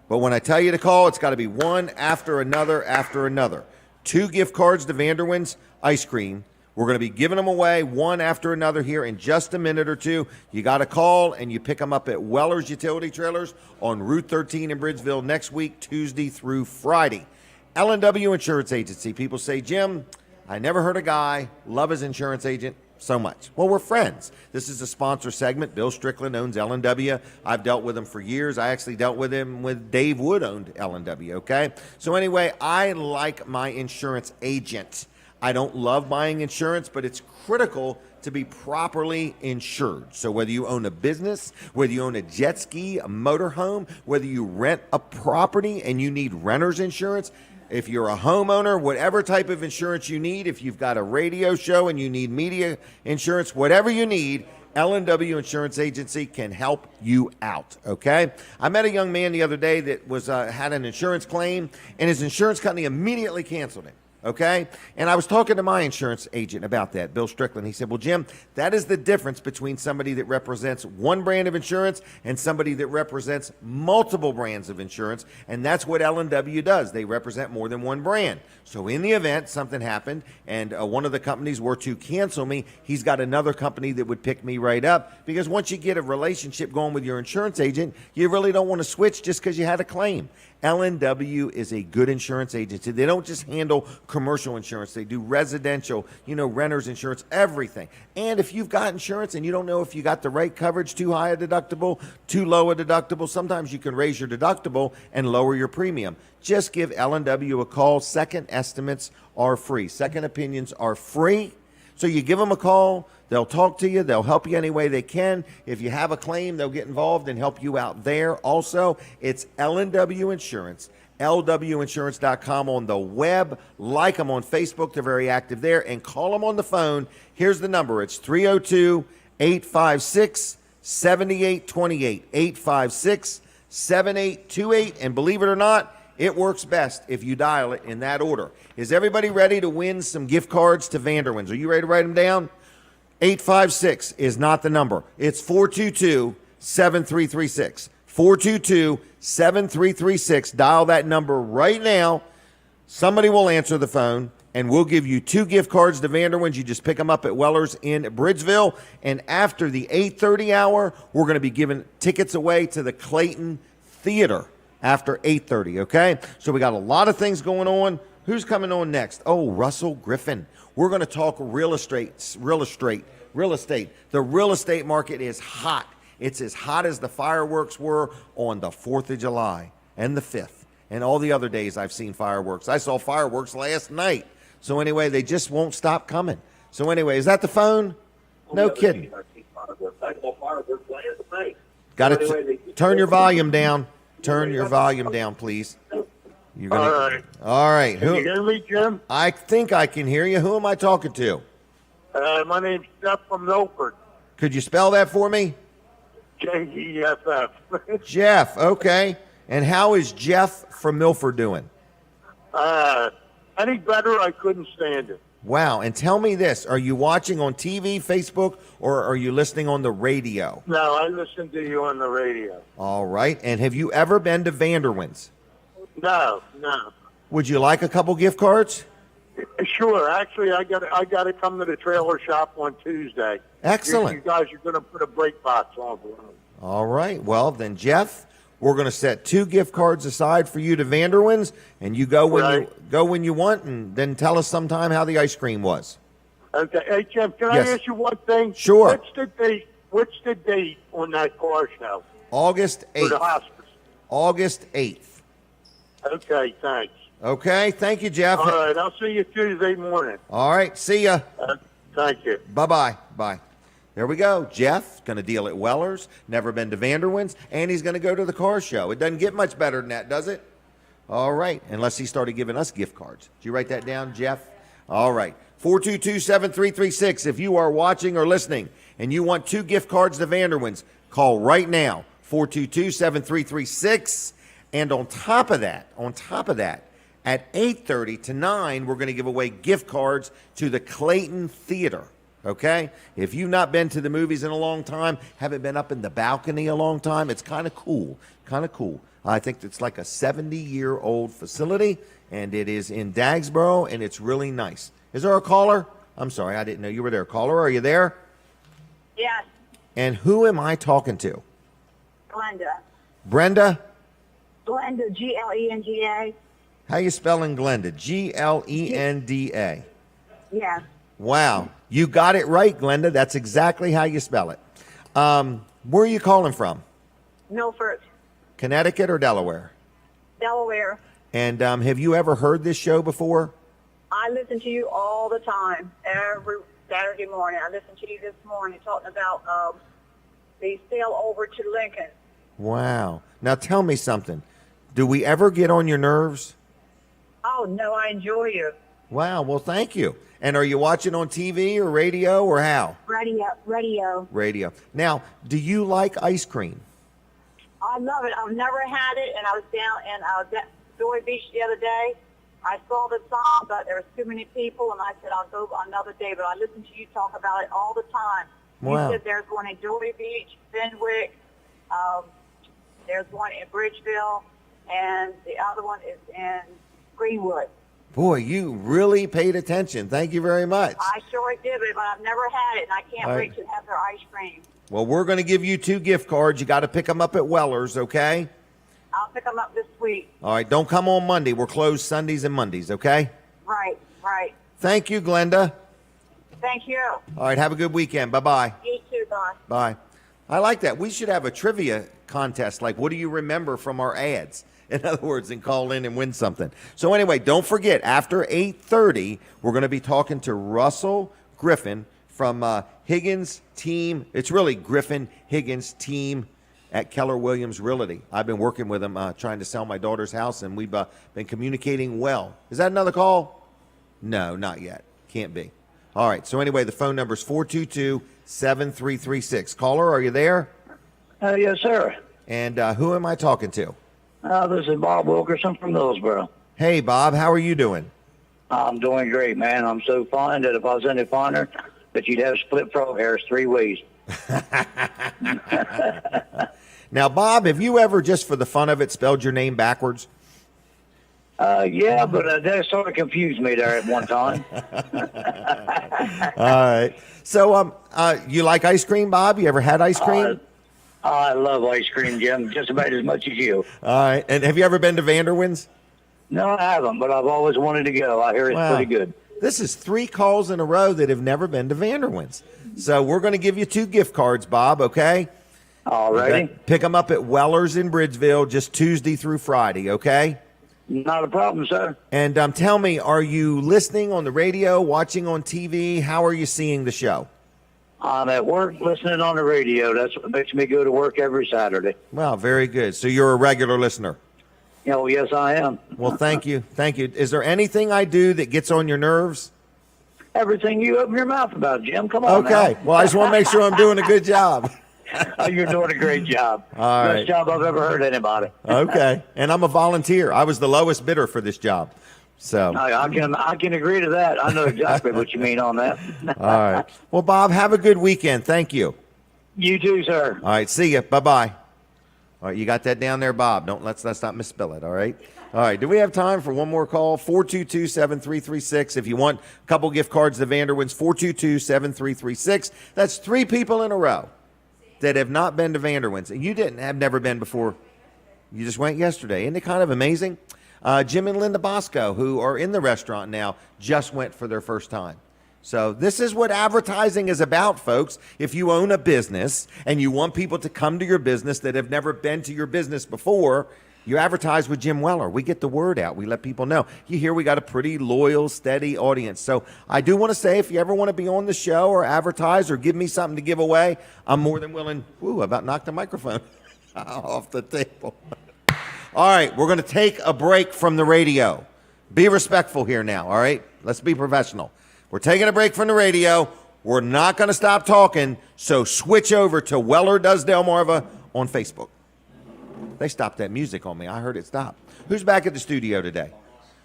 [SPEAKER 2] But when I tell you to call, it's got to be one after another after another. 2 gift cards to Vanderwende's ice cream. We're going to be giving them away one after another here in just a minute or two. You got to call, and you pick them up at Weller's Utility Trailers on Route 13 in Bridgeville next week, Tuesday through Friday. L&W Insurance Agency. People say, Jim, I never heard a guy love his insurance agent so much? Well, we're friends. This is a sponsor segment. Bill Strickland owns L&W. I've dealt with him for years. I actually dealt with him when Dave Wood owned L&W, okay? So anyway, I like my insurance agent. I don't love buying insurance, but it's critical to be properly insured. So whether you own a business, whether you own a jet ski, a motorhome, whether you rent a property and you need renter's insurance, if you're a homeowner, whatever type of insurance you need, if you've got a radio show and you need media insurance, whatever you need, L&W Insurance Agency can help you out, okay? I met a young man the other day that was had an insurance claim, and his insurance company immediately canceled him. Okay? And I was talking to my insurance agent about that, Bill Strickland. He said, well, Jim, that is the difference between somebody that represents one brand of insurance and somebody that represents multiple brands of insurance. And that's what L&W does. They represent more than one brand. So in the event something happened and one of the companies were to cancel me, he's got another company that would pick me right up. Because once you get a relationship going with your insurance agent, you really don't want to switch just because you had a claim. L&W is a good insurance agency. They don't just handle commercial insurance. They do residential, renter's insurance, everything. And if you've got insurance and you don't know if you got the right coverage, too high a deductible, too low a deductible, sometimes you can raise your deductible and lower your premium. Just give L&W a call. Second estimates are free. Second opinions are free. So you give them a call, they'll talk to you, they'll help you any way they can. If you have a claim, they'll get involved and help you out there. Also, it's L&W Insurance, lwinsurance.com on the web. Like them on Facebook, they're very active there. And call them on the phone. Here's the number. It's 302-856-7828, 856-7828. And believe it or not, it works best if you dial it in that order. Is everybody ready to win some gift cards to Vanderwende's? Are you ready to write them down? 856 is not the number. It's 422-7336. 422-7336. Dial that number right now. Somebody will answer the phone, and we'll give you 2 gift cards to Vanderwende's. You just pick them up at Weller's in Bridgeville. And after the 8:30 hour, we're going to be giving tickets away to the Clayton Theater after 8:30, okay? So we got a lot of things going on. Who's coming on next? Oh, Russell Griffin. We're going to talk real estate. The real estate market is hot. It's as hot as the fireworks were on the 4th of July and the 5th and all the other days I've seen fireworks. I saw fireworks last night. So anyway, they just won't stop coming. So anyway, is that the phone? No kidding. Got to turn your volume down. Turn your volume down, please. You're gonna, all right.
[SPEAKER 9] Can you hear me, Jim?
[SPEAKER 2] I think I can hear you. Who am I talking to?
[SPEAKER 9] My name's Jeff from Milford.
[SPEAKER 2] Could you spell that for me?
[SPEAKER 9] Jeff.
[SPEAKER 2] Jeff, okay. And how is Jeff from Milford doing?
[SPEAKER 9] Any better? I couldn't stand it.
[SPEAKER 2] Wow. And tell me this. Are you watching on TV, Facebook, or are you listening on the radio?
[SPEAKER 9] No, I listen to you on the radio.
[SPEAKER 2] All right. And have you ever been to Vanderwende's?
[SPEAKER 9] No.
[SPEAKER 2] Would you like a couple gift cards?
[SPEAKER 9] Sure. Actually, I got to come to the trailer shop on Tuesday.
[SPEAKER 2] Excellent.
[SPEAKER 9] You guys are going to put a brake box on the road.
[SPEAKER 2] All right. Well, then, Jeff, we're going to set 2 gift cards aside for you to Vanderwende's, and you go when you want, and then tell us sometime how the ice cream was.
[SPEAKER 9] Okay. Hey, Jim, can
[SPEAKER 2] Yes.
[SPEAKER 9] I ask you one thing?
[SPEAKER 2] Sure.
[SPEAKER 9] What's the date on that car show?
[SPEAKER 2] August 8th.
[SPEAKER 9] For the hospice.
[SPEAKER 2] August 8th.
[SPEAKER 9] Okay, thanks.
[SPEAKER 2] Okay. Thank you, Jeff.
[SPEAKER 9] All right. I'll see you Tuesday morning.
[SPEAKER 2] All right. See ya.
[SPEAKER 9] Thank you.
[SPEAKER 2] Bye-bye. Bye. There we go. Jeff, going to deal at Weller's, never been to Vanderwende's, and he's going to go to the car show. It doesn't get much better than that, does it? All right. Unless he started giving us gift cards. Did you write that down, Jeff? All right. 422-7336. If you are watching or listening and you want 2 gift cards to Vanderwende's, call right now. 422-7336. And on top of that, at 8:30 to 9, we're going to give away gift cards to the Clayton Theater. Okay? If you've not been to the movies in a long time, haven't been up in the balcony a long time, it's kind of cool. I think it's like a 70-year-old facility, and it is in Dagsboro, and it's really nice. Is there a caller? I'm sorry, I didn't know you were there. Caller, are you there?
[SPEAKER 10] Yes.
[SPEAKER 2] And who am I talking to?
[SPEAKER 10] Glenda.
[SPEAKER 2] Brenda?
[SPEAKER 10] Glenda, Glenda.
[SPEAKER 2] How you spelling Glenda? Glenda.
[SPEAKER 10] Yes.
[SPEAKER 2] Wow. You got it right, Glenda. That's exactly how you spell it. Where are you calling from?
[SPEAKER 10] Milford,
[SPEAKER 2] Connecticut or Delaware?
[SPEAKER 10] Delaware.
[SPEAKER 2] And have you ever heard this show before?
[SPEAKER 10] I listen to you all the time, every Saturday morning. I listened to you this morning talking about the sale over to Lincoln.
[SPEAKER 2] Wow. Now tell me something. Do we ever get on your nerves?
[SPEAKER 10] Oh, no, I enjoy you.
[SPEAKER 2] Wow. Well, thank you. And are you watching on TV or radio or how?
[SPEAKER 10] Radio.
[SPEAKER 2] Radio. Now, do you like ice cream?
[SPEAKER 10] I love it. I've never had it, and I was down in Joy Beach the other day. I saw the sign, but there was too many people, and I said, I'll go another day. But I listen to you talk about it all the time.
[SPEAKER 2] Wow.
[SPEAKER 10] You said there's one in Joy Beach, Fenwick, there's one in Bridgeville, and the other one is in Greenwood.
[SPEAKER 2] Boy, you really paid attention. Thank you very much.
[SPEAKER 10] I sure did, but I've never had it, and I can't
[SPEAKER 2] All
[SPEAKER 10] wait
[SPEAKER 2] right.
[SPEAKER 10] to have their ice cream.
[SPEAKER 2] Well, we're going to give you 2 gift cards. You got to pick them up at Weller's, okay?
[SPEAKER 10] I'll pick them up this week.
[SPEAKER 2] All right, don't come on Monday. We're closed Sundays and Mondays, okay?
[SPEAKER 10] Right.
[SPEAKER 2] Thank you, Glenda.
[SPEAKER 10] Thank you.
[SPEAKER 2] All right, have a good weekend. Bye-bye.
[SPEAKER 10] You too, bye.
[SPEAKER 2] Bye. I like that. We should have a trivia contest, like what do you remember from our ads? In other words, and call in and win something. So anyway, don't forget, after 8:30, we're going to be talking to Russell Griffin from Higgins team. It's really Griffin Higgins team at Keller Williams Realty. I've been working with him trying to sell my daughter's house, and we've been communicating well. Is that another call? No, not yet. Can't be. All right. So anyway, the phone number is 422-7336. Caller, are you there?
[SPEAKER 11] Yes, sir.
[SPEAKER 2] And who am I talking to?
[SPEAKER 11] This is Bob Wilkerson from Millsboro.
[SPEAKER 2] Hey, Bob. How are you doing?
[SPEAKER 11] I'm doing great, man. I'm so fine that if I was any finer, that you'd have split frog hairs 3 ways.
[SPEAKER 2] Now, Bob, have you ever, just for the fun of it, spelled your name backwards?
[SPEAKER 11] Yeah, but that sort of confused me there at one time.
[SPEAKER 2] All right. So, you like ice cream, Bob? You ever had ice cream?
[SPEAKER 11] I love ice cream, Jim, just about as much as you.
[SPEAKER 2] All right. And have you ever been to Vanderwende's?
[SPEAKER 11] No, I haven't, but I've always wanted to go. I hear it's pretty good.
[SPEAKER 2] This is 3 calls in a row that have never been to Vanderwende's. So we're going to give you 2 gift cards, Bob, okay?
[SPEAKER 11] All righty.
[SPEAKER 2] Okay? Pick them up at Weller's in Bridgeville just Tuesday through Friday, okay?
[SPEAKER 11] Not a problem, sir.
[SPEAKER 2] And tell me, are you listening on the radio, watching on TV? How are you seeing the show?
[SPEAKER 11] I'm at work listening on the radio. That's what makes me go to work every Saturday.
[SPEAKER 2] Wow, very good. So you're a regular listener.
[SPEAKER 11] Oh, yes, I am.
[SPEAKER 2] Well, thank you. Thank you. Is there anything I do that gets on your nerves?
[SPEAKER 11] Everything you open your mouth about, Jim. Come on
[SPEAKER 2] Okay.
[SPEAKER 11] now.
[SPEAKER 2] Well, I just want to make sure I'm doing a good job.
[SPEAKER 11] You're doing a great job.
[SPEAKER 2] All right.
[SPEAKER 11] Best job I've ever heard anybody.
[SPEAKER 2] Okay. And I'm a volunteer. I was the lowest bidder for this job. So.
[SPEAKER 11] I can agree to that. I know exactly what you mean on that.
[SPEAKER 2] All right. Well, Bob, have a good weekend. Thank you.
[SPEAKER 11] You too, sir.
[SPEAKER 2] All right. See ya. Bye-bye. All right. You got that down there, Bob. Let's not misspell it. All right. All right. Do we have time for one more call? 422-7336. If you want a couple gift cards to Vanderwende's, 422-7336. That's 3 people in a row that have not been to Vanderwende's. And you have never been before. You just went yesterday. Isn't it kind of amazing? Jim and Linda Bosco, who are in the restaurant now, just went for their first time. So this is what advertising is about, folks. If you own a business and you want people to come to your business that have never been to your business before, you advertise with Jim Weller. We get the word out. We let people know. You hear we got a pretty loyal, steady audience. So I do want to say, if you ever want to be on the show or advertise or give me something to give away, I'm more than willing. Ooh, I about knocked the microphone off the table. All right, we're going to take a break from the radio. Be respectful here now, all right? Let's be professional. We're taking a break from the radio. We're not going to stop talking, so switch over to Weller Does Delmarva on Facebook. They stopped that music on me. I heard it stop. Who's back at the studio today?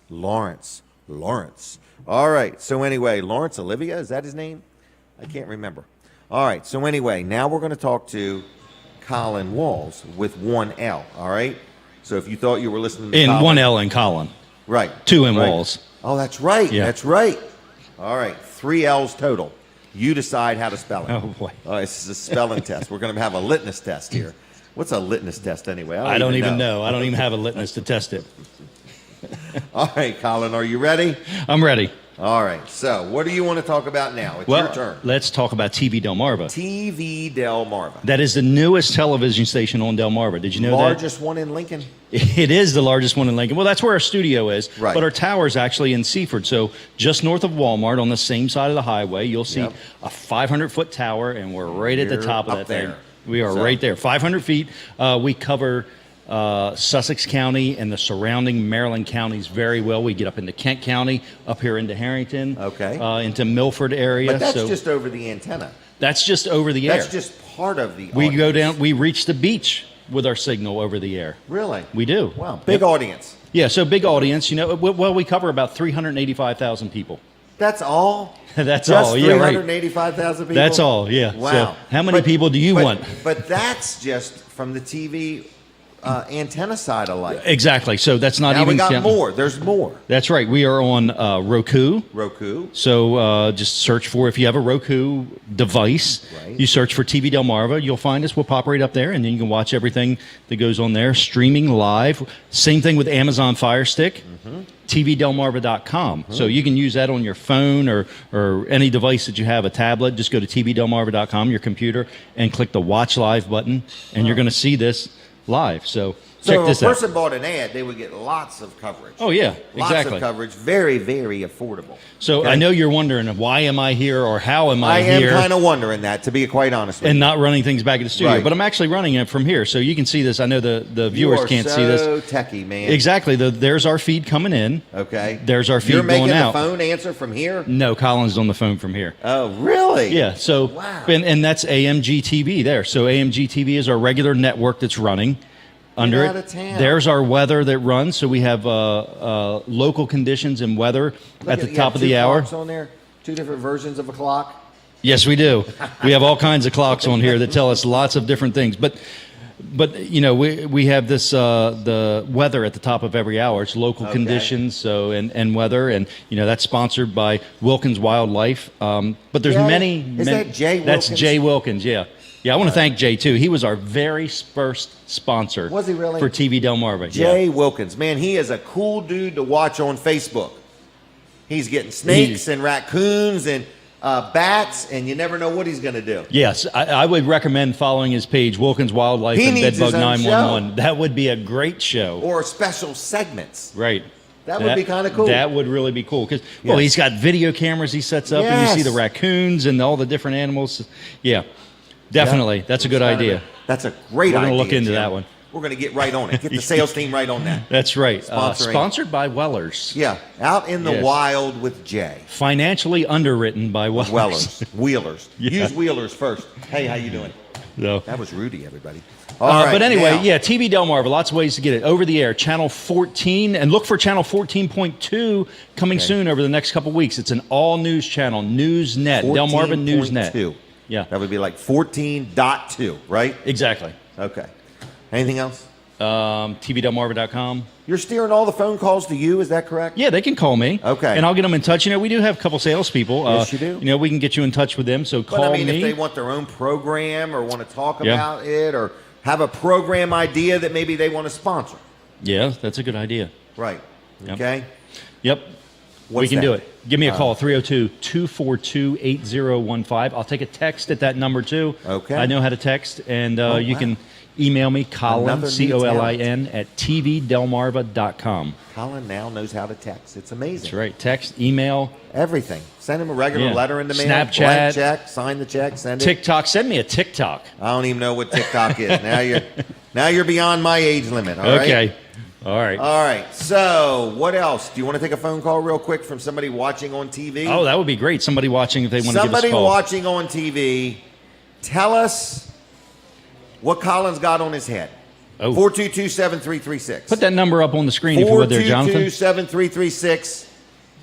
[SPEAKER 2] Lawrence. All right, so anyway, Lawrence Olivia, is that his name? I can't remember. All right, so anyway, now we're going to talk to Colin Walls with 1 L, all right? So if you thought you were listening to Colin,
[SPEAKER 7] 1 L in Colin.
[SPEAKER 2] Right.
[SPEAKER 7] 2 in
[SPEAKER 2] right.
[SPEAKER 7] Walls.
[SPEAKER 2] Oh, that's right.
[SPEAKER 7] Yeah.
[SPEAKER 2] That's right. All right. 3 L's total. You decide how to spell it.
[SPEAKER 7] Oh, boy.
[SPEAKER 2] This is a spelling test. We're going to have a litmus test here. What's a litmus test anyway?
[SPEAKER 7] I don't even know. I don't even have a litmus to test it.
[SPEAKER 2] All right, Colin, are you ready?
[SPEAKER 7] I'm ready.
[SPEAKER 2] All right. So, what do you want to talk about now? It's your turn.
[SPEAKER 7] Let's talk about TV Delmarva.
[SPEAKER 2] TV Delmarva.
[SPEAKER 7] That is the newest television station on Delmarva. Did you know
[SPEAKER 2] Largest one in Lincoln?
[SPEAKER 7] It is the largest one in Lincoln. Well, that's where our studio is.
[SPEAKER 2] Right.
[SPEAKER 7] But our tower is actually in Seaford. So just north of Walmart on the same side of the highway, you'll see a 500-foot tower, and we're right at the top of that thing. We are right there. 500 feet. We cover Sussex County and the surrounding Maryland counties very well. We get up into Kent County, up here into Harrington, into Milford area.
[SPEAKER 2] But that's just over the antenna.
[SPEAKER 7] That's just over the air.
[SPEAKER 2] That's just part of the
[SPEAKER 7] We
[SPEAKER 2] audience.
[SPEAKER 7] go down, we reach the beach with our signal over the air.
[SPEAKER 2] Really?
[SPEAKER 7] We do.
[SPEAKER 2] Wow. Big audience.
[SPEAKER 7] Yeah, so big audience. You know, well, we cover about 385,000 people.
[SPEAKER 2] That's all?
[SPEAKER 7] That's
[SPEAKER 2] just
[SPEAKER 7] all, yeah, right.
[SPEAKER 2] 385,000 people?
[SPEAKER 7] That's all, yeah.
[SPEAKER 2] Wow.
[SPEAKER 7] So how many people do you want?
[SPEAKER 2] But that's just from the TV antenna side of life.
[SPEAKER 7] Exactly. So that's not
[SPEAKER 2] now
[SPEAKER 7] even...
[SPEAKER 2] we got more. There's more.
[SPEAKER 7] That's right. We are on Roku.
[SPEAKER 2] Roku.
[SPEAKER 7] So just search for, if you have a Roku device, you search for TV Delmarva. You'll find us. We'll pop right up there, and then you can watch everything that goes on there, streaming live. Same thing with Amazon Fire Stick. TVDelmarva.com. So you can use that on your phone or any device that you have, a tablet. Just go to TVDelmarva.com, your computer, and click the Watch Live button, and you're going to see this live. So check this out.
[SPEAKER 2] If a person bought an ad, they would get lots of coverage.
[SPEAKER 7] Oh, yeah, exactly.
[SPEAKER 2] Lots of coverage. Very, very affordable.
[SPEAKER 7] So I know you're wondering, why am I here or how am I here?
[SPEAKER 2] I am kind of wondering that, to be quite honest with you.
[SPEAKER 7] And not running things back at the studio.
[SPEAKER 2] Right.
[SPEAKER 7] But I'm actually running it from here. So you can see this. I know the viewers can't see this.
[SPEAKER 2] so techie, man.
[SPEAKER 7] Exactly. There's our feed coming in.
[SPEAKER 2] Okay.
[SPEAKER 7] There's our feed
[SPEAKER 2] You're
[SPEAKER 7] going
[SPEAKER 2] making
[SPEAKER 7] out.
[SPEAKER 2] the phone answer from here?
[SPEAKER 7] No, Colin's on the phone from here.
[SPEAKER 2] Oh, really?
[SPEAKER 7] Yeah. So,
[SPEAKER 2] wow.
[SPEAKER 7] And that's AMG TV there. So AMG TV is our regular network that's running. Under
[SPEAKER 2] out of town.
[SPEAKER 7] There's our weather that runs. So we have local conditions and weather at the top of the hour.
[SPEAKER 2] Clocks on there? Two different versions of a clock?
[SPEAKER 7] Yes, we do. We have all kinds of clocks on here that tell us lots of different things. But you know, we have this the weather at the top of every hour. It's local conditions, so and weather, and you know that's sponsored by Wilkins Wildlife. But there's many.
[SPEAKER 2] Is that Jay
[SPEAKER 7] That's
[SPEAKER 2] Wilkins?
[SPEAKER 7] Jay Wilkins. Yeah. Yeah, I want to thank Jay, too. He was our very first sponsor.
[SPEAKER 2] Was he really?
[SPEAKER 7] For TV Delmarva.
[SPEAKER 2] Jay Wilkins. Man, he is a cool dude to watch on Facebook. He's getting snakes and raccoons and bats, and you never know what he's going to do.
[SPEAKER 7] Yes, I would recommend following his page, Wilkins Wildlife and Bedbug 911. That would be a great show.
[SPEAKER 2] Or special segments.
[SPEAKER 7] Right.
[SPEAKER 2] That would be kind of cool.
[SPEAKER 7] That would really be cool. Because, well, he's got video cameras he sets up, and you see the raccoons and all the different animals. Yeah. Definitely. That's a good idea.
[SPEAKER 2] That's a great idea.
[SPEAKER 7] We're going to look into
[SPEAKER 2] Jim.
[SPEAKER 7] that one.
[SPEAKER 2] We're going to get right on it. Get the sales team right on that.
[SPEAKER 7] That's right.
[SPEAKER 2] Sponsoring.
[SPEAKER 7] Sponsored by Wellers.
[SPEAKER 2] Yeah. Out in the wild with Jay.
[SPEAKER 7] Financially underwritten by Wellers.
[SPEAKER 2] Wellers. Wheelers.
[SPEAKER 7] Yeah.
[SPEAKER 2] Use Wheelers first. Hey, how you doing?
[SPEAKER 7] No.
[SPEAKER 2] That was Rudy, everybody. All right,
[SPEAKER 7] but anyway,
[SPEAKER 2] now.
[SPEAKER 7] yeah, TV Delmarva, lots of ways to get it. Over the air, channel 14, and look for channel 14.2 coming soon over the next couple weeks. It's an all-news channel, NewsNet, Delmarva NewsNet. Yeah.
[SPEAKER 2] That would be like 14.2, right?
[SPEAKER 7] Exactly.
[SPEAKER 2] Okay. Anything else?
[SPEAKER 7] TVDelmarva.com.
[SPEAKER 2] You're steering all the phone calls to you, is that correct?
[SPEAKER 7] Yeah, they can call me.
[SPEAKER 2] Okay.
[SPEAKER 7] And I'll get them in touch. You know, we do have a couple salespeople.
[SPEAKER 2] Yes, you do.
[SPEAKER 7] You know, we can get you in touch with them, so call me.
[SPEAKER 2] But I mean, if they want their own program or want to talk about it or have a program idea that maybe they want to sponsor.
[SPEAKER 7] Yeah, that's a good idea.
[SPEAKER 2] Right.
[SPEAKER 7] Yep.
[SPEAKER 2] Okay?
[SPEAKER 7] Yep.
[SPEAKER 2] What's
[SPEAKER 7] we can
[SPEAKER 2] that?
[SPEAKER 7] do it. Give me a call, 302-242-8015. I'll take a text at that number, too.
[SPEAKER 2] Okay.
[SPEAKER 7] I know how to text, and you can email me, Colin, Colin, at tvdelmarva.com.
[SPEAKER 2] Colin now knows how to text. It's amazing.
[SPEAKER 7] That's right. Text, email.
[SPEAKER 2] Everything. Send him a regular letter in the mail.
[SPEAKER 7] Snapchat.
[SPEAKER 2] Blank check. Sign the check. Send it.
[SPEAKER 7] TikTok. Send me a TikTok.
[SPEAKER 2] I don't even know what TikTok is. Now you're beyond my age limit. All right?
[SPEAKER 7] Okay. All right.
[SPEAKER 2] All right. So, what else? Do you want to take a phone call real quick from somebody watching on TV?
[SPEAKER 7] Oh, that would be great. Somebody watching if they want to give us a call.
[SPEAKER 2] Somebody watching on TV, tell us what Colin's got on his head.
[SPEAKER 7] Oh.
[SPEAKER 2] 422-7336.
[SPEAKER 7] Put that number up on the screen if you would there, Jonathan.
[SPEAKER 2] 422-7336.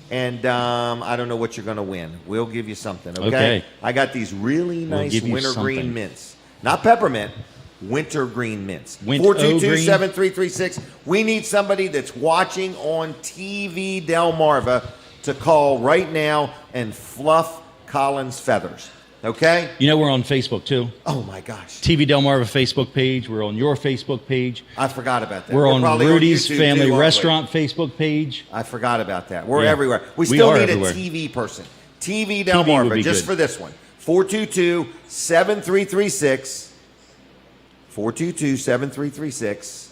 [SPEAKER 2] And I don't know what you're going to win. We'll give you something, okay? I got these really nice wintergreen mints. Not peppermint. Wintergreen mints. 422-7336. We need somebody that's watching on TV Delmarva to call right now and fluff Colin's feathers. Okay?
[SPEAKER 7] You know, we're on Facebook, too.
[SPEAKER 2] Oh, my gosh.
[SPEAKER 7] TV Delmarva Facebook page. We're on your Facebook page.
[SPEAKER 2] I forgot about that.
[SPEAKER 7] We're on
[SPEAKER 2] probably
[SPEAKER 7] Rudy's
[SPEAKER 2] YouTube
[SPEAKER 7] Family
[SPEAKER 2] too, aren't we?
[SPEAKER 7] Restaurant Facebook page.
[SPEAKER 2] I forgot about that. We're
[SPEAKER 7] Yeah.
[SPEAKER 2] everywhere. We
[SPEAKER 7] We
[SPEAKER 2] still
[SPEAKER 7] are
[SPEAKER 2] need
[SPEAKER 7] everywhere.
[SPEAKER 2] a TV person. TV
[SPEAKER 7] would
[SPEAKER 2] Delmarva,
[SPEAKER 7] be
[SPEAKER 2] just
[SPEAKER 7] good.
[SPEAKER 2] for this one. 422-7336. 422-7336.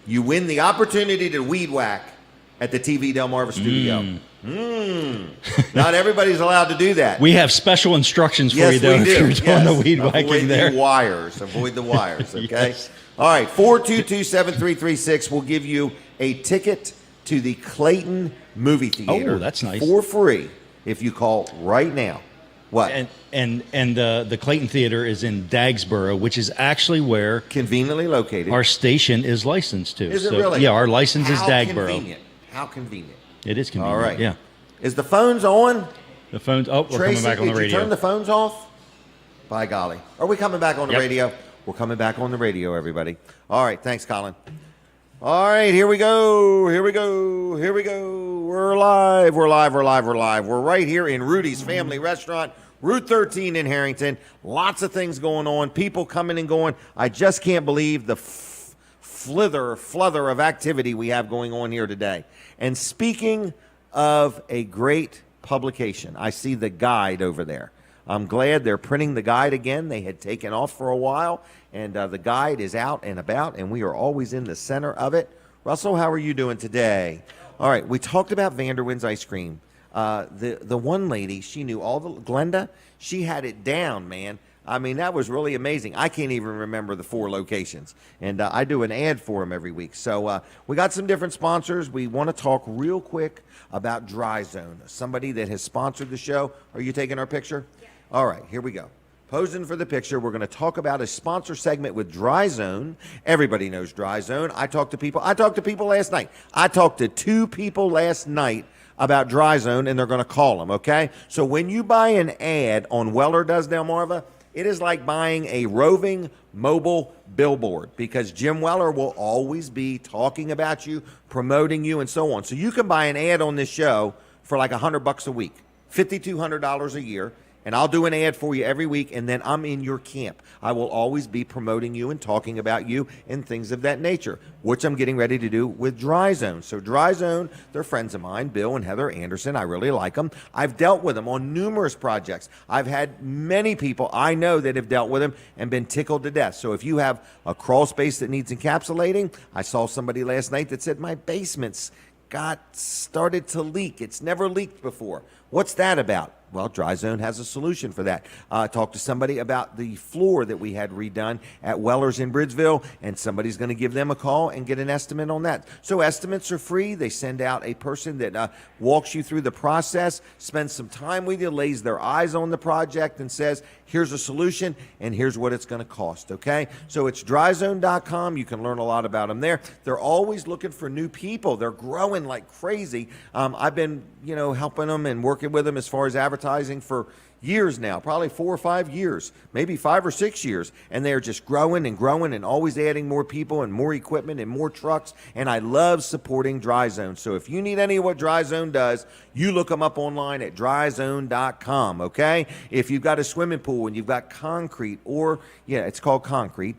[SPEAKER 2] You win the opportunity to weed whack at the TV Delmarva studio. Not everybody's allowed to do that.
[SPEAKER 7] We have special instructions for
[SPEAKER 2] Yes,
[SPEAKER 7] you, though,
[SPEAKER 2] we do.
[SPEAKER 7] if you're doing the
[SPEAKER 2] Yes.
[SPEAKER 7] weed whacking
[SPEAKER 2] Avoid
[SPEAKER 7] there.
[SPEAKER 2] the wires. Avoid the wires, okay?
[SPEAKER 7] Yes.
[SPEAKER 2] All right, 422-7336 will give you a ticket to the Clayton movie theater.
[SPEAKER 7] Oh, that's nice.
[SPEAKER 2] For free if you call right now. What?
[SPEAKER 7] And the Clayton Theater is in Dagsboro, which is actually where
[SPEAKER 2] Conveniently located.
[SPEAKER 7] our station is licensed to.
[SPEAKER 2] Is it
[SPEAKER 7] So,
[SPEAKER 2] really?
[SPEAKER 7] Yeah, our license is
[SPEAKER 2] How
[SPEAKER 7] Dagsboro.
[SPEAKER 2] convenient. How convenient.
[SPEAKER 7] It is convenient.
[SPEAKER 2] All right.
[SPEAKER 7] Yeah.
[SPEAKER 2] Is the phones on?
[SPEAKER 7] The phones. Oh, we're
[SPEAKER 2] Tracy,
[SPEAKER 7] coming back on the
[SPEAKER 2] did you
[SPEAKER 7] radio.
[SPEAKER 2] turn the phones off? By golly. Are we coming back on the
[SPEAKER 7] Yep.
[SPEAKER 2] radio? We're coming back on the radio, everybody. All right. Thanks, Colin. All right. Here we go. Here we go. Here we go. We're live. We're live. We're live. We're live. We're right here in Rudy's Family Restaurant, Route 13 in Harrington. Lots of things going on. People coming and going. I just can't believe the fluther of activity we have going on here today. And speaking of a great publication, I see the guide over there. I'm glad they're printing the guide again. They had taken off for a while, and the guide is out and about, and we are always in the center of it. Russell, how are you doing today? All right, we talked about Vanderwende's ice cream. The one lady, she knew all the, Glenda, she had it down, man. I mean, that was really amazing. I can't even remember the 4 locations. And I do an ad for them every week. So we got some different sponsors. We want to talk real quick about Dry Zone, somebody that has sponsored the show. Are you taking our picture? Yeah. All right, here we go. Posing for the picture, we're going to talk about a sponsor segment with Dry Zone. Everybody knows Dry Zone. I talked to people last night. I talked to 2 people last night about Dry Zone, and they're going to call them, okay? So when you buy an ad on Weller Does Delmarva, it is like buying a roving mobile billboard because Jim Weller will always be talking about you, promoting you, and so on. So you can buy an ad on this show for like $100 a week, $5,200 a year, and I'll do an ad for you every week, and then I'm in your camp. I will always be promoting you and talking about you and things of that nature, which I'm getting ready to do with Dry Zone. So Dry Zone, they're friends of mine, Bill and Heather Anderson. I really like them. I've dealt with them on numerous projects. I've had many people I know that have dealt with them and been tickled to death. So if you have a crawl space that needs encapsulating, I saw somebody last night that said, my basement's started to leak. It's never leaked before. What's that about? Well, Dry Zone has a solution for that. I talked to somebody about the floor that we had redone at Weller's in Bridgeville, and somebody's going to give them a call and get an estimate on that. So estimates are free. They send out a person that walks you through the process, spends some time with you, lays their eyes on the project, and says, here's a solution, and here's what it's going to cost, okay? So it's dryzone.com. You can learn a lot about them there. They're always looking for new people. They're growing like crazy. I've been, helping them and working with them as far as advertising for years now, probably 4 or 5 years, maybe 5 or 6 years, and they're just growing and always adding more people and more equipment and more trucks, and I love supporting Dry Zone. So if you need any of what Dry Zone does, you look them up online at dryzone.com, okay? If you've got a swimming pool and you've got concrete, or, it's called concrete,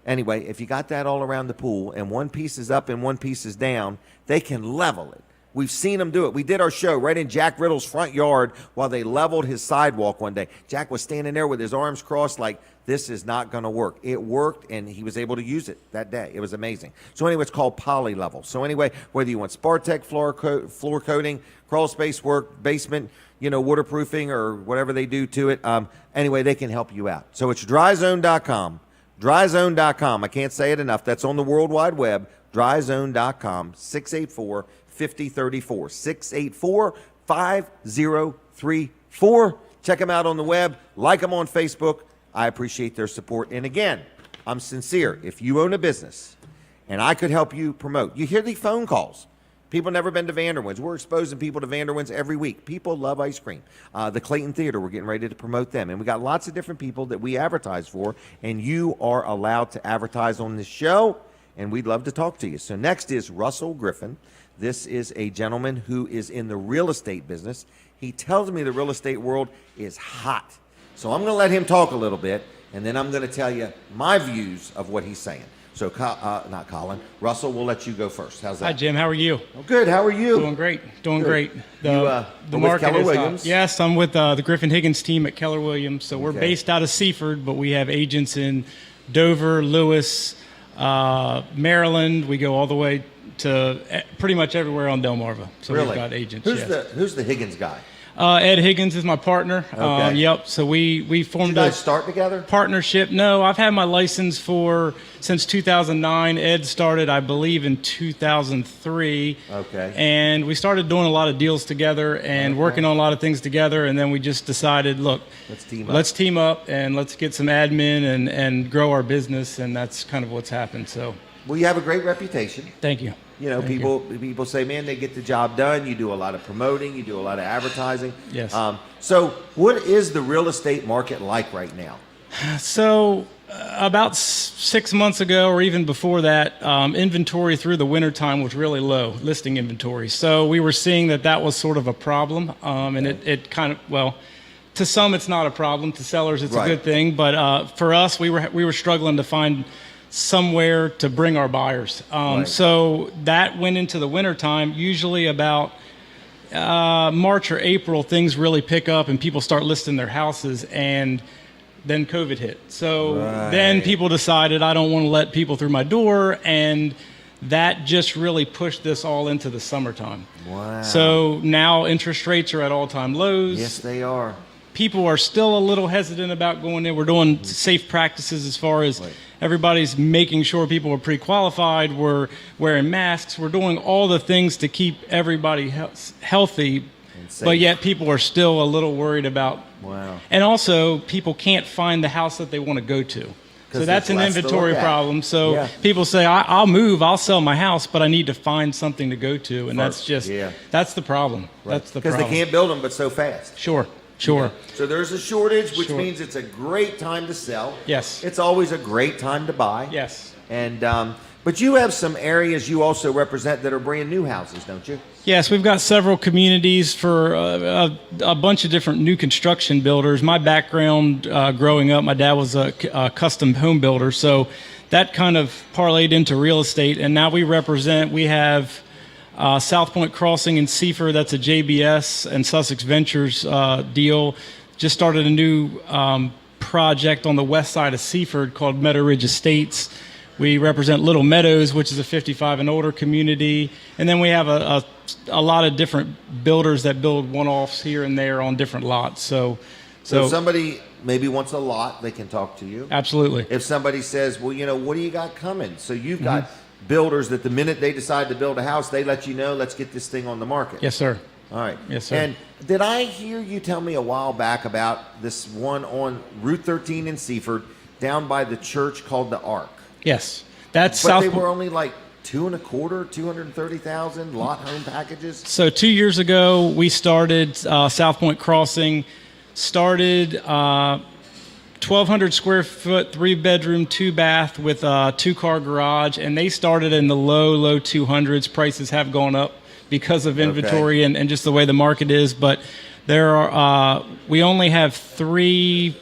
[SPEAKER 2] anyway, if you got that all around the pool and one piece is up and one piece is down, they can level it. We've seen them do it. We did our show right in Jack Riddle's front yard while they leveled his sidewalk one day. Jack was standing there with his arms crossed like, this is not going to work. It worked, and he was able to use it that day. It was amazing. So anyway, it's called Poly Level. So anyway, whether you want Spartec floor coating, crawl space work, basement, waterproofing, or whatever they do to it, anyway, they can help you out. So it's dryzone.com. Dryzone.com. I can't say it enough. That's on the World Wide Web. Dryzone.com. 684-5034. 684-5034. Check them out on the web. Like them on Facebook. I appreciate their support. And again, I'm sincere. If you own a business and I could help you promote, you hear the phone calls. People never been to Vanderwende's. We're exposing people to Vanderwende's every week. People love ice cream. The Clayton Theater, we're getting ready to promote them. And we got lots of different people that we advertise for, and you are allowed to advertise on this show, and we'd love to talk to you. So next is Russell Griffin. This is a gentleman who is in the real estate business. He tells me the real estate world is hot. So I'm going to let him talk a little bit, and then I'm going to tell you my views of what he's saying. So, not Colin. Russell, we'll let you go first. How's that?
[SPEAKER 12] Hi, Jim. How are you?
[SPEAKER 2] Oh, good. How are you?
[SPEAKER 12] Doing great. Doing
[SPEAKER 2] Good.
[SPEAKER 12] great.
[SPEAKER 2] The market Keller Williams?
[SPEAKER 12] Yes, I'm with the Griffin Higgins team at Keller Williams. So we're based out of Seaford, but we have agents in Dover, Lewis, Maryland. We go all the way to pretty much everywhere on Delmarva. So
[SPEAKER 2] really?
[SPEAKER 12] We've got agents.
[SPEAKER 2] Who's the Higgins guy?
[SPEAKER 12] Ed Higgins is my partner.
[SPEAKER 2] Okay.
[SPEAKER 12] Yep. So we formed
[SPEAKER 2] Did you guys start together?
[SPEAKER 12] Partnership. No, I've had my license since 2009. Ed started, I believe, in 2003.
[SPEAKER 2] Okay.
[SPEAKER 12] And we started doing a lot of deals together and working on a lot of things together. And then we just decided, look, let's team up and let's get some admin and grow our business. And that's kind of what's happened. So.
[SPEAKER 2] Well, you have a great reputation.
[SPEAKER 12] Thank you.
[SPEAKER 2] You know, people say, man, they get the job done. You do a lot of promoting. You do a lot of advertising.
[SPEAKER 12] Yes.
[SPEAKER 2] So what is the real estate market like right now?
[SPEAKER 12] So about 6 months ago or even before that, inventory through the wintertime was really low, listing inventory. So we were seeing that was sort of a problem. And it kind of, well, to some it's not a problem. To sellers it's a good thing. But for us, we were struggling to find somewhere to bring our buyers. So that went into the wintertime. Usually about March or April, things really pick up and people start listing their houses, and then COVID hit. So then people decided, I don't want to let people through my door, and that just really pushed this all into the summertime.
[SPEAKER 2] Wow.
[SPEAKER 12] So now interest rates are at all-time lows.
[SPEAKER 2] Yes, they are.
[SPEAKER 12] People are still a little hesitant about going in. We're doing safe practices as far as everybody's making sure people are pre-qualified. We're wearing masks. We're doing all the things to keep everybody healthy, but yet people are still a little worried about.
[SPEAKER 2] Wow.
[SPEAKER 12] And also, people can't find the house that they want to go to. So that's an inventory problem. So people say, I'll move, I'll sell my house, but I need to find something to go to. And that's just, that's the problem. That's the problem.
[SPEAKER 2] Because they can't build them, but so fast.
[SPEAKER 12] Sure.
[SPEAKER 2] Yeah. So there's a shortage, which means it's a great time to sell.
[SPEAKER 12] Yes.
[SPEAKER 2] It's always a great time to buy.
[SPEAKER 12] Yes.
[SPEAKER 2] And but you have some areas you also represent that are brand new houses, don't you?
[SPEAKER 12] Yes, we've got several communities for a bunch of different new construction builders. My background growing up, my dad was a custom home builder, so that kind of parlayed into real estate. And now we have South Point Crossing in Seaford, that's a JBS and Sussex Ventures deal. Just started a new project on the west side of Seaford called Meadow Ridge Estates. We represent Little Meadows, which is a 55 and older community. And then we have a lot of different builders that build one-offs here and there on different lots. So
[SPEAKER 2] if somebody maybe wants a lot, they can talk to you.
[SPEAKER 12] Absolutely.
[SPEAKER 2] If somebody says, well, what do you got coming? So you've got builders that the minute they decide to build a house, they let you know, let's get this thing on the market.
[SPEAKER 12] Yes, sir.
[SPEAKER 2] All right.
[SPEAKER 12] Yes, sir.
[SPEAKER 2] And did I hear you tell me a while back about this one on Route 13 in Seaford down by the church called the Ark?
[SPEAKER 12] Yes. That's
[SPEAKER 2] But they were only like 230,000 lot home packages?
[SPEAKER 12] So 2 years ago, we started South Point Crossing, 1,200 square foot, 3-bedroom, 2-bath with a 2-car garage, and they started in the low 200s. Prices have gone up because of inventory and just the way the market is, but we only have 3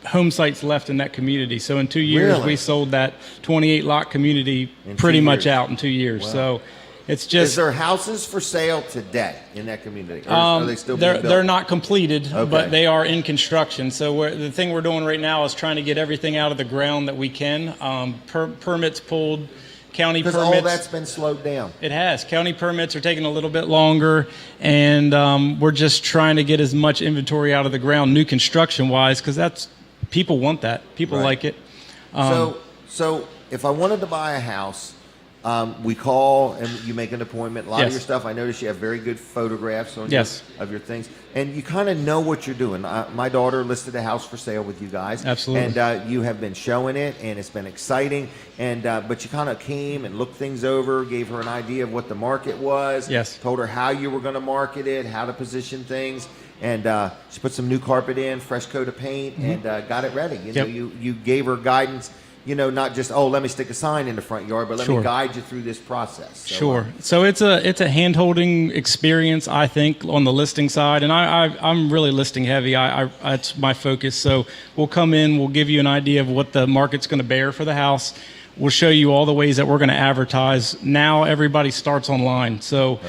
[SPEAKER 12] home sites left in that community. So in 2 years, we sold that 28-lot community pretty much out in 2 years. Wow. So it's just...
[SPEAKER 2] Is there houses for sale today in that community? Or are they still being built?
[SPEAKER 12] They're not completed, but they are in construction. So the thing we're doing right now is trying to get everything out of the ground that we can. Permits pulled, county permits.
[SPEAKER 2] Because all that's been slowed down.
[SPEAKER 12] It has. County permits are taking a little bit longer, and we're just trying to get as much inventory out of the ground, new construction-wise, because that's... People want that. People like it.
[SPEAKER 2] So if I wanted to buy a house, we call and you make an appointment. A lot of your stuff, I notice you have very good photographs on of your things. And you kind of know what you're doing. My daughter listed a house for sale with you guys.
[SPEAKER 12] Absolutely.
[SPEAKER 2] And you have been showing it, and it's been exciting. And but you kind of came and looked things over, gave her an idea of what the market was.
[SPEAKER 12] Yes.
[SPEAKER 2] Told her how you were going to market it, how to position things. And she put some new carpet in, fresh coat of paint, and got it ready. You know, you gave her guidance not just, let me stick a sign in the front yard, but let me guide you through this process. So,
[SPEAKER 12] So it's a hand-holding experience, I think, on the listing side, and I'm really listing heavy. That's my focus. So we'll come in, we'll give you an idea of what the market's going to bear for the house. We'll show you all the ways that we're going to advertise. Now everybody starts online, so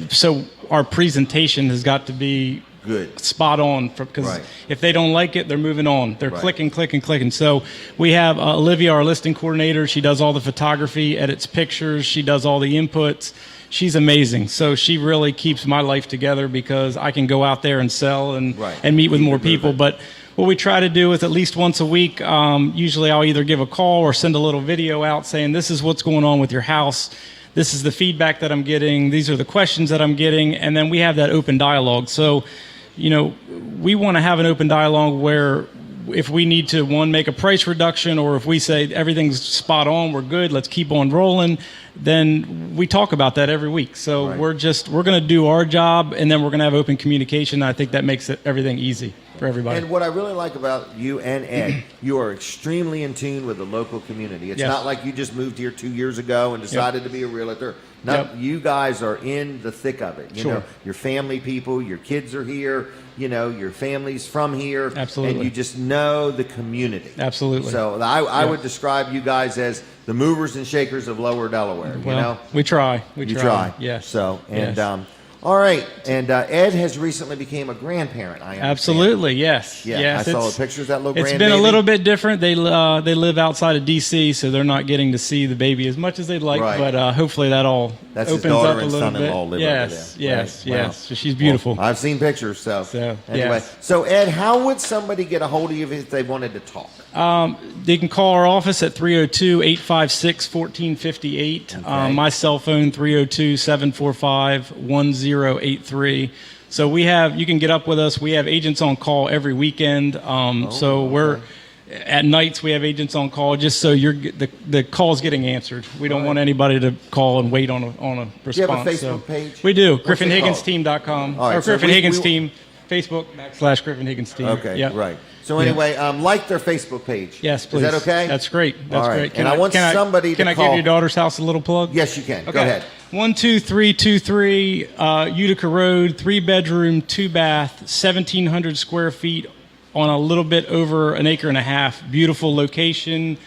[SPEAKER 12] so our presentation has got to be
[SPEAKER 2] good,
[SPEAKER 12] spot on, because if they don't like it, they're moving on. They're clicking. So we have Olivia, our listing coordinator. She does all the photography, edits pictures. She does all the inputs. She's amazing. So she really keeps my life together because I can go out there and sell and meet with more people. But what we try to do is at least once a week, usually I'll either give a call or send a little video out saying, this is what's going on with your house. This is the feedback that I'm getting. These are the questions that I'm getting. And then we have that open dialogue. So, we want to have an open dialogue where if we need to, make a price reduction, or if we say everything's spot on, we're good, let's keep on rolling, then we talk about that every week. So we're going to do our job, and then we're going to have open communication. I think that makes everything easy for everybody.
[SPEAKER 2] And what I really like about you and Ed, you are extremely in tune with the local community. It's not like you just moved here 2 years ago and decided to be a realtor. No, you guys are in the thick of it. You know, your family people, your kids are here, your family's from here.
[SPEAKER 12] Absolutely.
[SPEAKER 2] And you just know the community.
[SPEAKER 12] Absolutely.
[SPEAKER 2] So I would describe you guys as the movers and shakers of Lower Delaware.
[SPEAKER 12] We try. We
[SPEAKER 2] try.
[SPEAKER 12] Yes.
[SPEAKER 2] So, and all right, and Ed has recently became a grandparent. I understand.
[SPEAKER 12] Absolutely, yes.
[SPEAKER 2] Yeah, I saw the pictures of that little grandbaby.
[SPEAKER 12] It's been a little bit different. They live outside of D.C., so they're not getting to see the baby as much as they'd like. But hopefully that all
[SPEAKER 2] That's
[SPEAKER 12] opens
[SPEAKER 2] his daughter
[SPEAKER 12] up a
[SPEAKER 2] and
[SPEAKER 12] little
[SPEAKER 2] son-in-law
[SPEAKER 12] bit.
[SPEAKER 2] live over there.
[SPEAKER 12] Yes.
[SPEAKER 2] Wow.
[SPEAKER 12] So she's beautiful.
[SPEAKER 2] Well, I've seen pictures. So anyway,
[SPEAKER 12] yes.
[SPEAKER 2] So Ed, how would somebody get a hold of you if they wanted to talk?
[SPEAKER 12] They can call our office at 302-856-1458. My cell phone, 302-745-1083. So you can get up with us. We have agents on call every weekend. So at nights we have agents on call just so the call's getting answered. We don't want anybody to call and wait on a response.
[SPEAKER 2] Do you have a Facebook page?
[SPEAKER 12] We do. GriffinHigginsTeam.com.
[SPEAKER 2] Right,
[SPEAKER 12] or Griffin Higgins Team. Facebook / Griffin Higgins Team.
[SPEAKER 2] Okay, right. So anyway, like their Facebook page.
[SPEAKER 12] Yes, please.
[SPEAKER 2] Is that okay?
[SPEAKER 12] That's great. That's great.
[SPEAKER 2] Can I somebody to
[SPEAKER 12] Can I give your daughter's house a little plug?
[SPEAKER 2] Yes, you can.
[SPEAKER 12] Okay.
[SPEAKER 2] Go ahead.
[SPEAKER 12] 12323 Utica Road, 3-bedroom, 2-bath, 1,700 square feet on a little bit over an acre and a half. Beautiful location.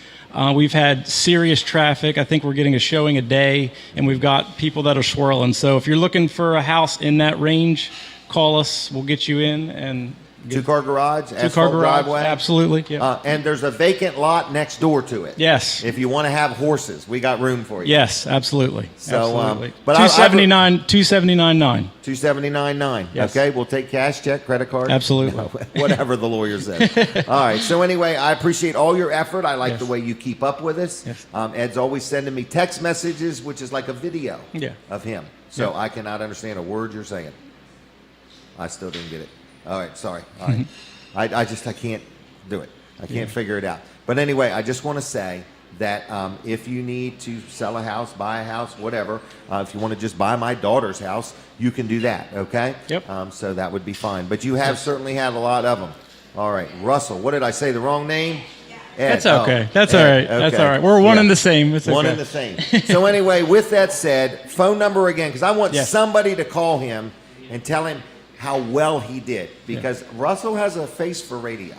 [SPEAKER 12] We've had serious traffic. I think we're getting a showing a day, and we've got people that are swirling. So if you're looking for a house in that range, call us. We'll get you in. And
[SPEAKER 2] Two-car garage,
[SPEAKER 12] two-car garage,
[SPEAKER 2] driveway.
[SPEAKER 12] Absolutely. Yeah.
[SPEAKER 2] And there's a vacant lot next door to it.
[SPEAKER 12] Yes.
[SPEAKER 2] If you want to have horses, we got room for you.
[SPEAKER 12] Yes, absolutely.
[SPEAKER 2] So,
[SPEAKER 12] absolutely.
[SPEAKER 2] But
[SPEAKER 12] 279.9.
[SPEAKER 2] 279.9.
[SPEAKER 12] Yes.
[SPEAKER 2] Okay, we'll take cash, check, credit card.
[SPEAKER 12] Absolutely.
[SPEAKER 2] Whatever the lawyer says. All right. So anyway, I appreciate all your effort. I like the way you keep up with us.
[SPEAKER 12] Yes.
[SPEAKER 2] Ed's always sending me text messages, which is like a video of him. So
[SPEAKER 12] Yeah.
[SPEAKER 2] I cannot understand a word you're saying. I still didn't get it. All right. Sorry. All right. I can't do it. I can't figure it out. But anyway, I just want to say that if you need to sell a house, buy a house, whatever, if you want to just buy my daughter's house, you can do that, okay?
[SPEAKER 12] Yep.
[SPEAKER 2] So that would be fine. But you have certainly had a lot of them. All right. Russell, what did I say? The wrong name? Ed.
[SPEAKER 12] That's okay. That's
[SPEAKER 2] Ed.
[SPEAKER 12] all right.
[SPEAKER 2] Okay.
[SPEAKER 12] That's all right. We're one and the same. It's
[SPEAKER 2] One
[SPEAKER 12] okay.
[SPEAKER 2] and the same. So anyway, with that said, phone number again, because I want somebody to call him and tell him how well he did, because Russell has a face for radio.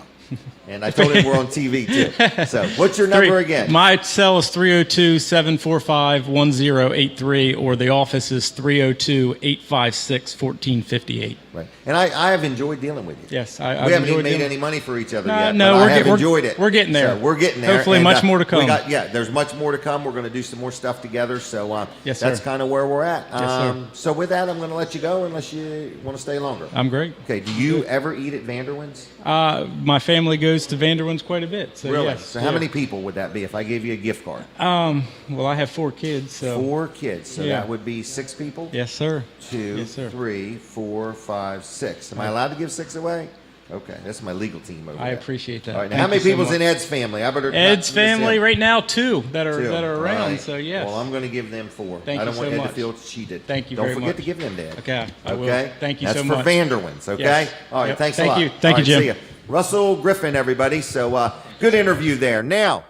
[SPEAKER 2] And I told him we're on TV too. So what's your number again?
[SPEAKER 12] My cell is 302-745-1083, or the office is 302-856-1458.
[SPEAKER 2] Right. And I have enjoyed dealing with you.
[SPEAKER 12] Yes,
[SPEAKER 2] we haven't even made any money for each other yet.
[SPEAKER 12] No,
[SPEAKER 2] but I have enjoyed it.
[SPEAKER 12] We're getting there.
[SPEAKER 2] So we're getting there.
[SPEAKER 12] Hopefully,
[SPEAKER 2] and,
[SPEAKER 12] much more to come.
[SPEAKER 2] There's much more to come. We're going to do some more stuff together. So
[SPEAKER 12] yes,
[SPEAKER 2] that's kind of where we're at.
[SPEAKER 12] Yes, sir.
[SPEAKER 2] So with that, I'm going to let you go unless you want to stay longer.
[SPEAKER 12] I'm great.
[SPEAKER 2] Okay. Do you ever eat at Vanderwende's?
[SPEAKER 12] My family goes to Vanderwende's quite a bit. So
[SPEAKER 2] really?
[SPEAKER 12] Yes.
[SPEAKER 2] So how many people would that be if I gave you a gift card?
[SPEAKER 12] Well, I have 4 kids. So
[SPEAKER 2] 4 kids. So that would be 6 people?
[SPEAKER 12] Yes, sir.
[SPEAKER 2] 2, 3, 4, 5, 6. Am I allowed to give 6 away? Okay, that's my legal team over there.
[SPEAKER 12] I appreciate that.
[SPEAKER 2] All right, now how many people's in Ed's family? I better
[SPEAKER 12] Ed's family right now 2 that are around.
[SPEAKER 2] Right.
[SPEAKER 12] So yes.
[SPEAKER 2] Well, I'm going to give them 4.
[SPEAKER 12] Thank
[SPEAKER 2] I don't
[SPEAKER 12] you
[SPEAKER 2] want
[SPEAKER 12] so
[SPEAKER 2] Ed
[SPEAKER 12] much.
[SPEAKER 2] to feel cheated.
[SPEAKER 12] Thank you
[SPEAKER 2] Don't
[SPEAKER 12] very
[SPEAKER 2] forget
[SPEAKER 12] much.
[SPEAKER 2] to give them to Ed.
[SPEAKER 12] Okay. I will.
[SPEAKER 2] Okay.
[SPEAKER 12] Thank you
[SPEAKER 2] that's
[SPEAKER 12] so much.
[SPEAKER 2] That's for Vanderwend's. Okay.
[SPEAKER 12] Yes.
[SPEAKER 2] All right.
[SPEAKER 12] Yep.
[SPEAKER 2] Thanks a lot.
[SPEAKER 12] Thank you. Thank you, Jim.
[SPEAKER 2] See ya. Russell Griffin, everybody. So good interview there. Now,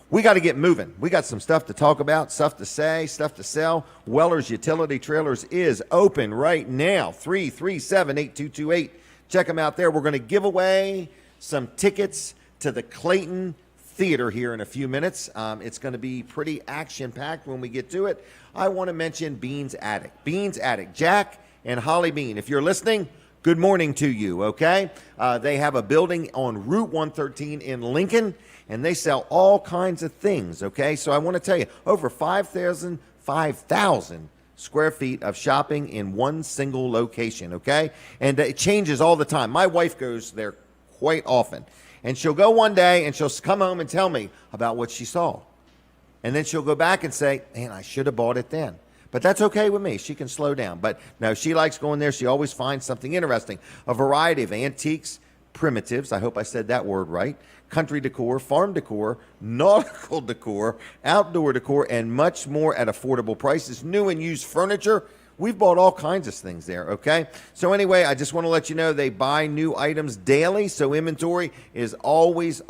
[SPEAKER 2] we got to get moving. We got some stuff to talk about, stuff to say, stuff to sell. Weller's Utility Trailers is open right now, 337-8228. Check them out there. We're going to give away some tickets to the Clayton Theater here in a few minutes. It's going to be pretty action-packed when we get to it. I want to mention Bean's Attic. Bean's Attic, Jack and Holly Bean. If you're listening, good morning to you, okay? They have a building on Route 113 in Lincoln, and they sell all kinds of things, okay? So I want to tell you, over 5,000 square feet of shopping in one single location, okay? And it changes all the time. My wife goes there quite often, and she'll go one day, and she'll come home and tell me about what she saw. And then she'll go back and say, man, I should have bought it then. But that's okay with me. She can slow down. But no, she likes going there. She always finds something interesting. A variety of antiques, primitives, I hope I said that word right, country decor, farm decor, nautical decor, outdoor decor, and much more at affordable prices. New and used furniture. We've bought all kinds of things there, okay? So anyway, I just want to let you know they buy new items daily, so inventory is always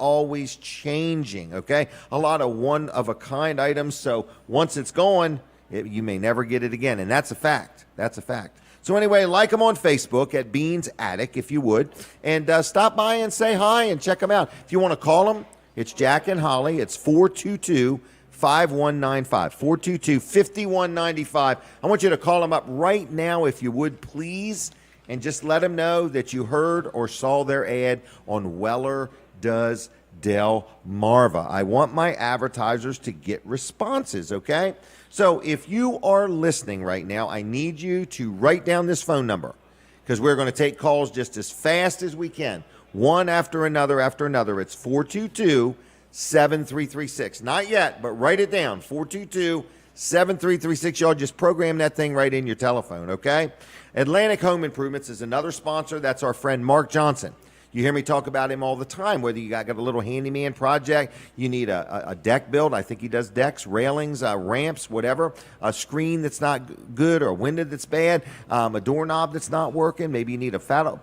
[SPEAKER 2] changing, okay? A lot of one-of-a-kind items, so once it's gone, you may never get it again, and that's a fact. That's a fact. So anyway, like them on Facebook at Bean's Attic, if you would, and stop by and say hi and check them out. If you want to call them, it's Jack and Holly. It's 422-5195, 422-5195. I want you to call them up right now, if you would, please, and just let them know that you heard or saw their ad on Weller Does Delmarva. I want my advertisers to get responses, okay? So if you are listening right now, I need you to write down this phone number, because we're going to take calls just as fast as we can, one after another after another. It's 422-7336. Not yet, but write it down, 422-7336. Y'all just program that thing right in your telephone, okay? Atlantic Home Improvements is another sponsor. That's our friend Mark Johnson. You hear me talk about him all the time, whether you got a little handyman project, you need a deck build. I think he does decks, railings, ramps, whatever, a screen that's not good or a window that's bad, a doorknob that's not working. Maybe you need a paddle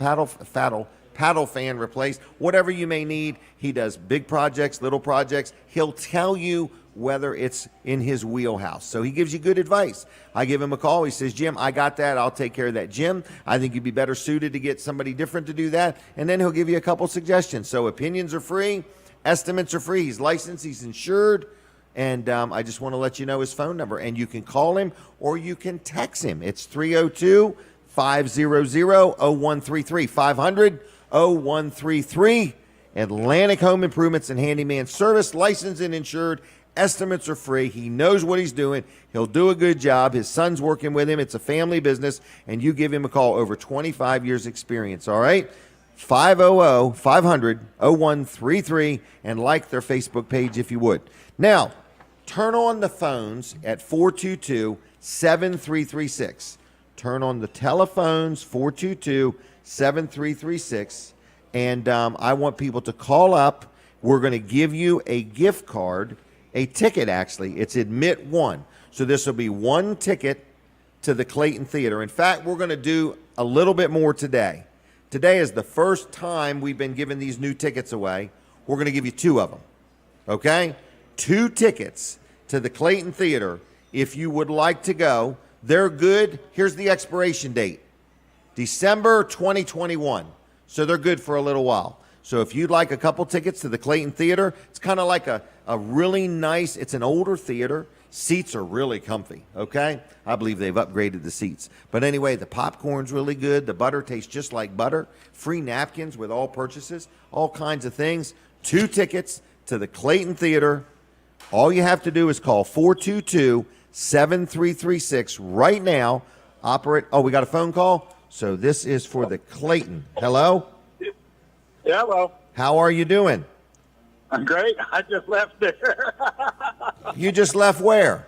[SPEAKER 2] fan replaced, whatever you may need. He does big projects, little projects. He'll tell you whether it's in his wheelhouse. So he gives you good advice. I give him a call. He says, Jim, I got that. I'll take care of that. Jim, I think you'd be better suited to get somebody different to do that. And then he'll give you a couple suggestions. So opinions are free. Estimates are free. He's licensed. He's insured. And I just want to let you know his phone number. And you can call him or you can text him. It's 302-500-0133, 500-0133. Atlantic Home Improvements and Handyman Service, licensed and insured. Estimates are free. He knows what he's doing. He'll do a good job. His son's working with him. It's a family business, and you give him a call. Over 25 years experience, all right? 500-0133, and like their Facebook page if you would. Now, turn on the phones at 422-7336. Turn on the telephones, 422-7336, and I want people to call up. We're going to give you a gift card. A ticket, actually. It's admit one. So this will be one ticket to the Clayton Theater. In fact, we're going to do a little bit more today. Today is the first time we've been giving these new tickets away. We're going to give you two of them. Okay? 2 tickets to the Clayton Theater if you would like to go. They're good. Here's the expiration date. December 2021. So they're good for a little while. So if you'd like a couple tickets to the Clayton Theater, it's kind of like a really nice, it's an older theater. Seats are really comfy, okay? I believe they've upgraded the seats. But anyway, the popcorn's really good. The butter tastes just like butter. Free napkins with all purchases, all kinds of things. 2 tickets to the Clayton Theater. All you have to do is call 422-7336 right now. Oh, we got a phone call? So this is for the Clayton. Hello?
[SPEAKER 9] Yeah, well.
[SPEAKER 2] How are you doing?
[SPEAKER 9] I'm great. I just left there.
[SPEAKER 2] You just left where?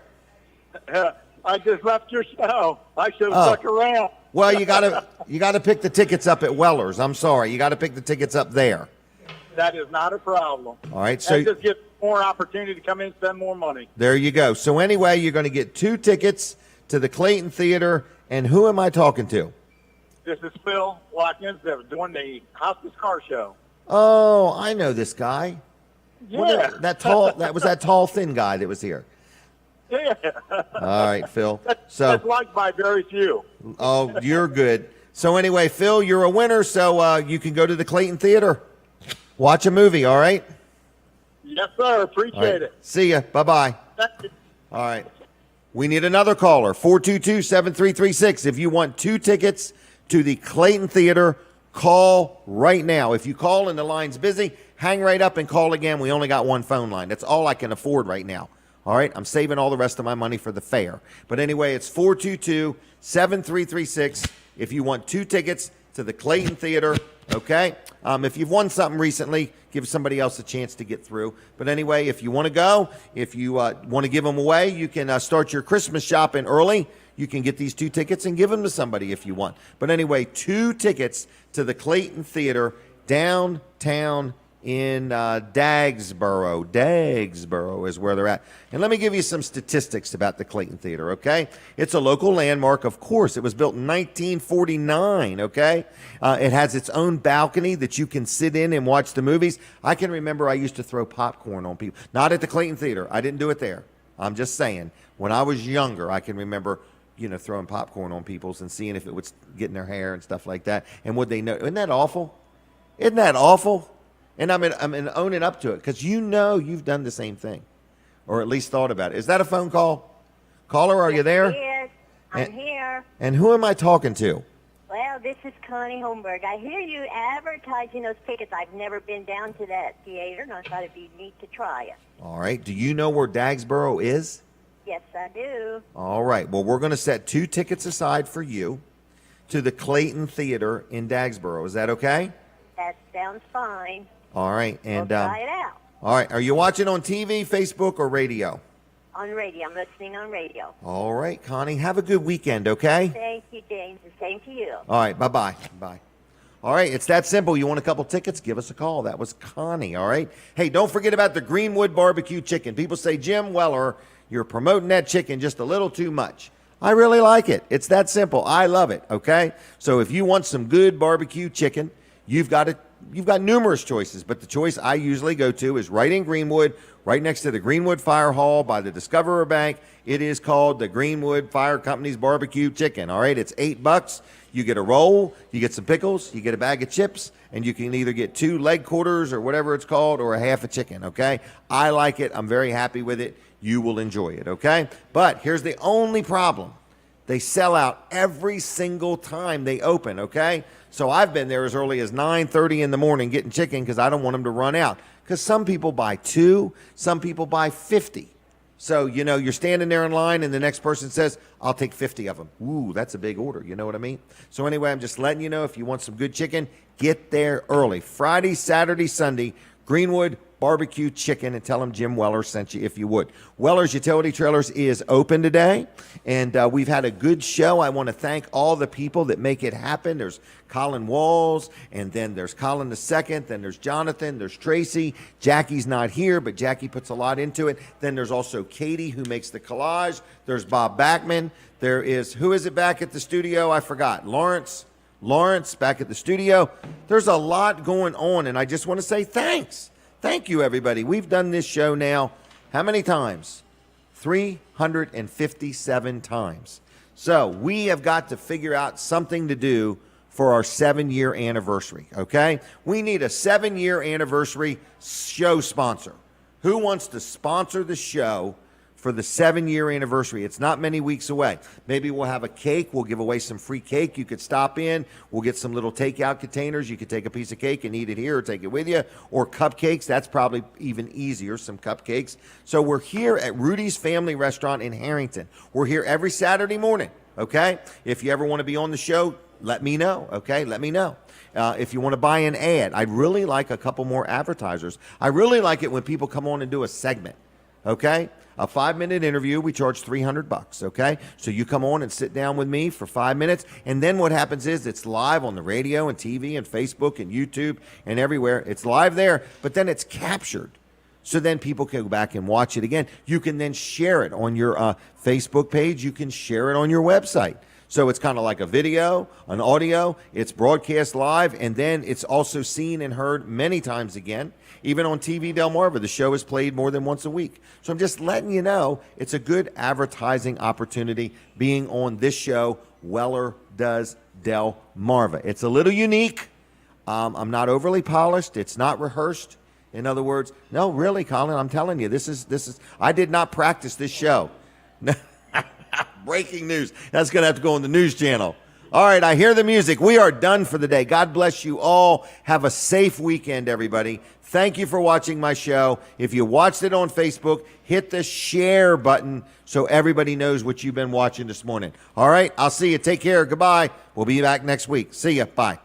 [SPEAKER 9] I just left your show. I should have stuck around.
[SPEAKER 2] Well, you gotta pick the tickets up at Weller's. I'm sorry. You got to pick the tickets up there.
[SPEAKER 9] That is not a problem.
[SPEAKER 2] All right. So
[SPEAKER 9] that just gives more opportunity to come in and spend more money.
[SPEAKER 2] There you go. So anyway, you're going to get 2 tickets to the Clayton Theater. And who am I talking to?
[SPEAKER 9] This is Phil Watkins that was doing the Hospice car show.
[SPEAKER 2] Oh, I know this guy.
[SPEAKER 9] Yeah.
[SPEAKER 2] That was that tall, thin guy that was here.
[SPEAKER 9] Yeah.
[SPEAKER 2] All right, Phil.
[SPEAKER 9] That's liked by very few.
[SPEAKER 2] Oh, you're good. So anyway, Phil, you're a winner, so you can go to the Clayton Theater, watch a movie, all right?
[SPEAKER 9] Yes, sir. Appreciate it.
[SPEAKER 2] See ya. Bye-bye. All right. We need another caller, 422-7336. If you want 2 tickets to the Clayton Theater, call right now. If you call and the line's busy, hang right up and call again. We only got one phone line. That's all I can afford right now. All right, I'm saving all the rest of my money for the fair. But anyway, it's 422-7336 if you want 2 tickets to the Clayton Theater, okay? If you've won something recently, give somebody else a chance to get through. But anyway, if you want to go, if you want to give them away, you can start your Christmas shopping early. You can get these 2 tickets and give them to somebody if you want. But anyway, 2 tickets to the Clayton Theater downtown in Dagsboro. Dagsboro is where they're at. And let me give you some statistics about the Clayton Theater, okay? It's a local landmark, of course. It was built in 1949, okay? It has its own balcony that you can sit in and watch the movies. I can remember I used to throw popcorn on people. Not at the Clayton Theater. I didn't do it there. I'm just saying. When I was younger, I can remember, throwing popcorn on people's and seeing if it would get in their hair and stuff like that. And would they know? Isn't that awful? Isn't that awful? And I'm owning up to it because you've done the same thing, or at least thought about it. Is that a phone call? Caller, are you there?
[SPEAKER 13] Yes, I'm here.
[SPEAKER 2] And who am I talking to?
[SPEAKER 13] Well, this is Connie Holmberg. I hear you advertising those tickets. I've never been down to that theater, and I thought it'd be neat to try it.
[SPEAKER 2] All right. Do you know where Dagsboro is?
[SPEAKER 13] Yes, I do.
[SPEAKER 2] All right. Well, we're going to set 2 tickets aside for you to the Clayton Theater in Dagsboro. Is that okay?
[SPEAKER 13] That sounds fine.
[SPEAKER 2] All right. And
[SPEAKER 13] we'll try it out.
[SPEAKER 2] All right. Are you watching on TV, Facebook, or radio?
[SPEAKER 13] On radio. I'm listening on radio.
[SPEAKER 2] All right, Connie. Have a good weekend, okay?
[SPEAKER 13] Thank you, James. The same to you.
[SPEAKER 2] All right. Bye-bye. Bye. All right. It's that simple. You want a couple tickets? Give us a call. That was Connie, all right? Hey, don't forget about the Greenwood Barbecue Chicken. People say, Jim Weller, you're promoting that chicken just a little too much. I really like it. It's that simple. I love it, okay? So if you want some good barbecue chicken, you've got numerous choices, but the choice I usually go to is right in Greenwood, right next to the Greenwood Fire Hall by the Discoverer Bank. It is called the Greenwood Fire Company's Barbecue Chicken. All right, it's $8. You get a roll, you get some pickles, you get a bag of chips, and you can either get 2 leg quarters or whatever it's called, or a half a chicken, okay? I like it. I'm very happy with it. You will enjoy it, okay? But here's the only problem. They sell out every single time they open, okay? So I've been there as early as 9:30 in the morning getting chicken because I don't want them to run out. Because some people buy 2, some people buy 50. So, you're standing there in line and the next person says, I'll take 50 of them. Ooh, that's a big order. You know what I mean? So anyway, I'm just letting you know if you want some good chicken, get there early. Friday, Saturday, Sunday, Greenwood Barbecue Chicken, and tell them Jim Weller sent you if you would. Weller's Utility Trailers is open today, and we've had a good show. I want to thank all the people that make it happen. There's Colin Walls, and then there's Colin II, then there's Jonathan, there's Tracy. Jackie's not here, but Jackie puts a lot into it. Then there's also Katie, who makes the collage. There's Bob Backman. There is, who is it back at the studio? I forgot. Lawrence back at the studio. There's a lot going on, and I just want to say thanks. Thank you, everybody. We've done this show now, how many times? 357 times. So we have got to figure out something to do for our 7-year anniversary, okay? We need a 7-year anniversary show sponsor. Who wants to sponsor the show for the 7-year anniversary? It's not many weeks away. Maybe we'll have a cake. We'll give away some free cake. You could stop in. We'll get some little takeout containers. You could take a piece of cake and eat it here or take it with you. Or cupcakes. That's probably even easier, some cupcakes. So we're here at Rudy's Family Restaurant in Harrington. We're here every Saturday morning, okay? If you ever want to be on the show, let me know, okay? Let me know. If you want to buy an ad, I'd really like a couple more advertisers. I really like it when people come on and do a segment, okay? A 5-minute interview, we charge $300, okay? So you come on and sit down with me for 5 minutes, and then what happens is it's live on the radio and TV and Facebook and YouTube and everywhere. It's live there, but then it's captured. So then people can go back and watch it again. You can then share it on your Facebook page. You can share it on your website. So it's kind of like a video, an audio. It's broadcast live, and then it's also seen and heard many times again. Even on TV Delmarva, the show is played more than once a week. So I'm just letting you know it's a good advertising opportunity being on this show, Weller Does Delmarva. It's a little unique. I'm not overly polished. It's not rehearsed. In other words, no, really, Colin, I'm telling you, this is. I did not practice this show. Breaking news. That's going to have to go on the news channel. All right, I hear the music. We are done for the day. God bless you all. Have a safe weekend, everybody. Thank you for watching my show. If you watched it on Facebook, hit the share button so everybody knows what you've been watching this morning. All right, I'll see you. Take care. Goodbye. We'll be back next week. See ya. Bye.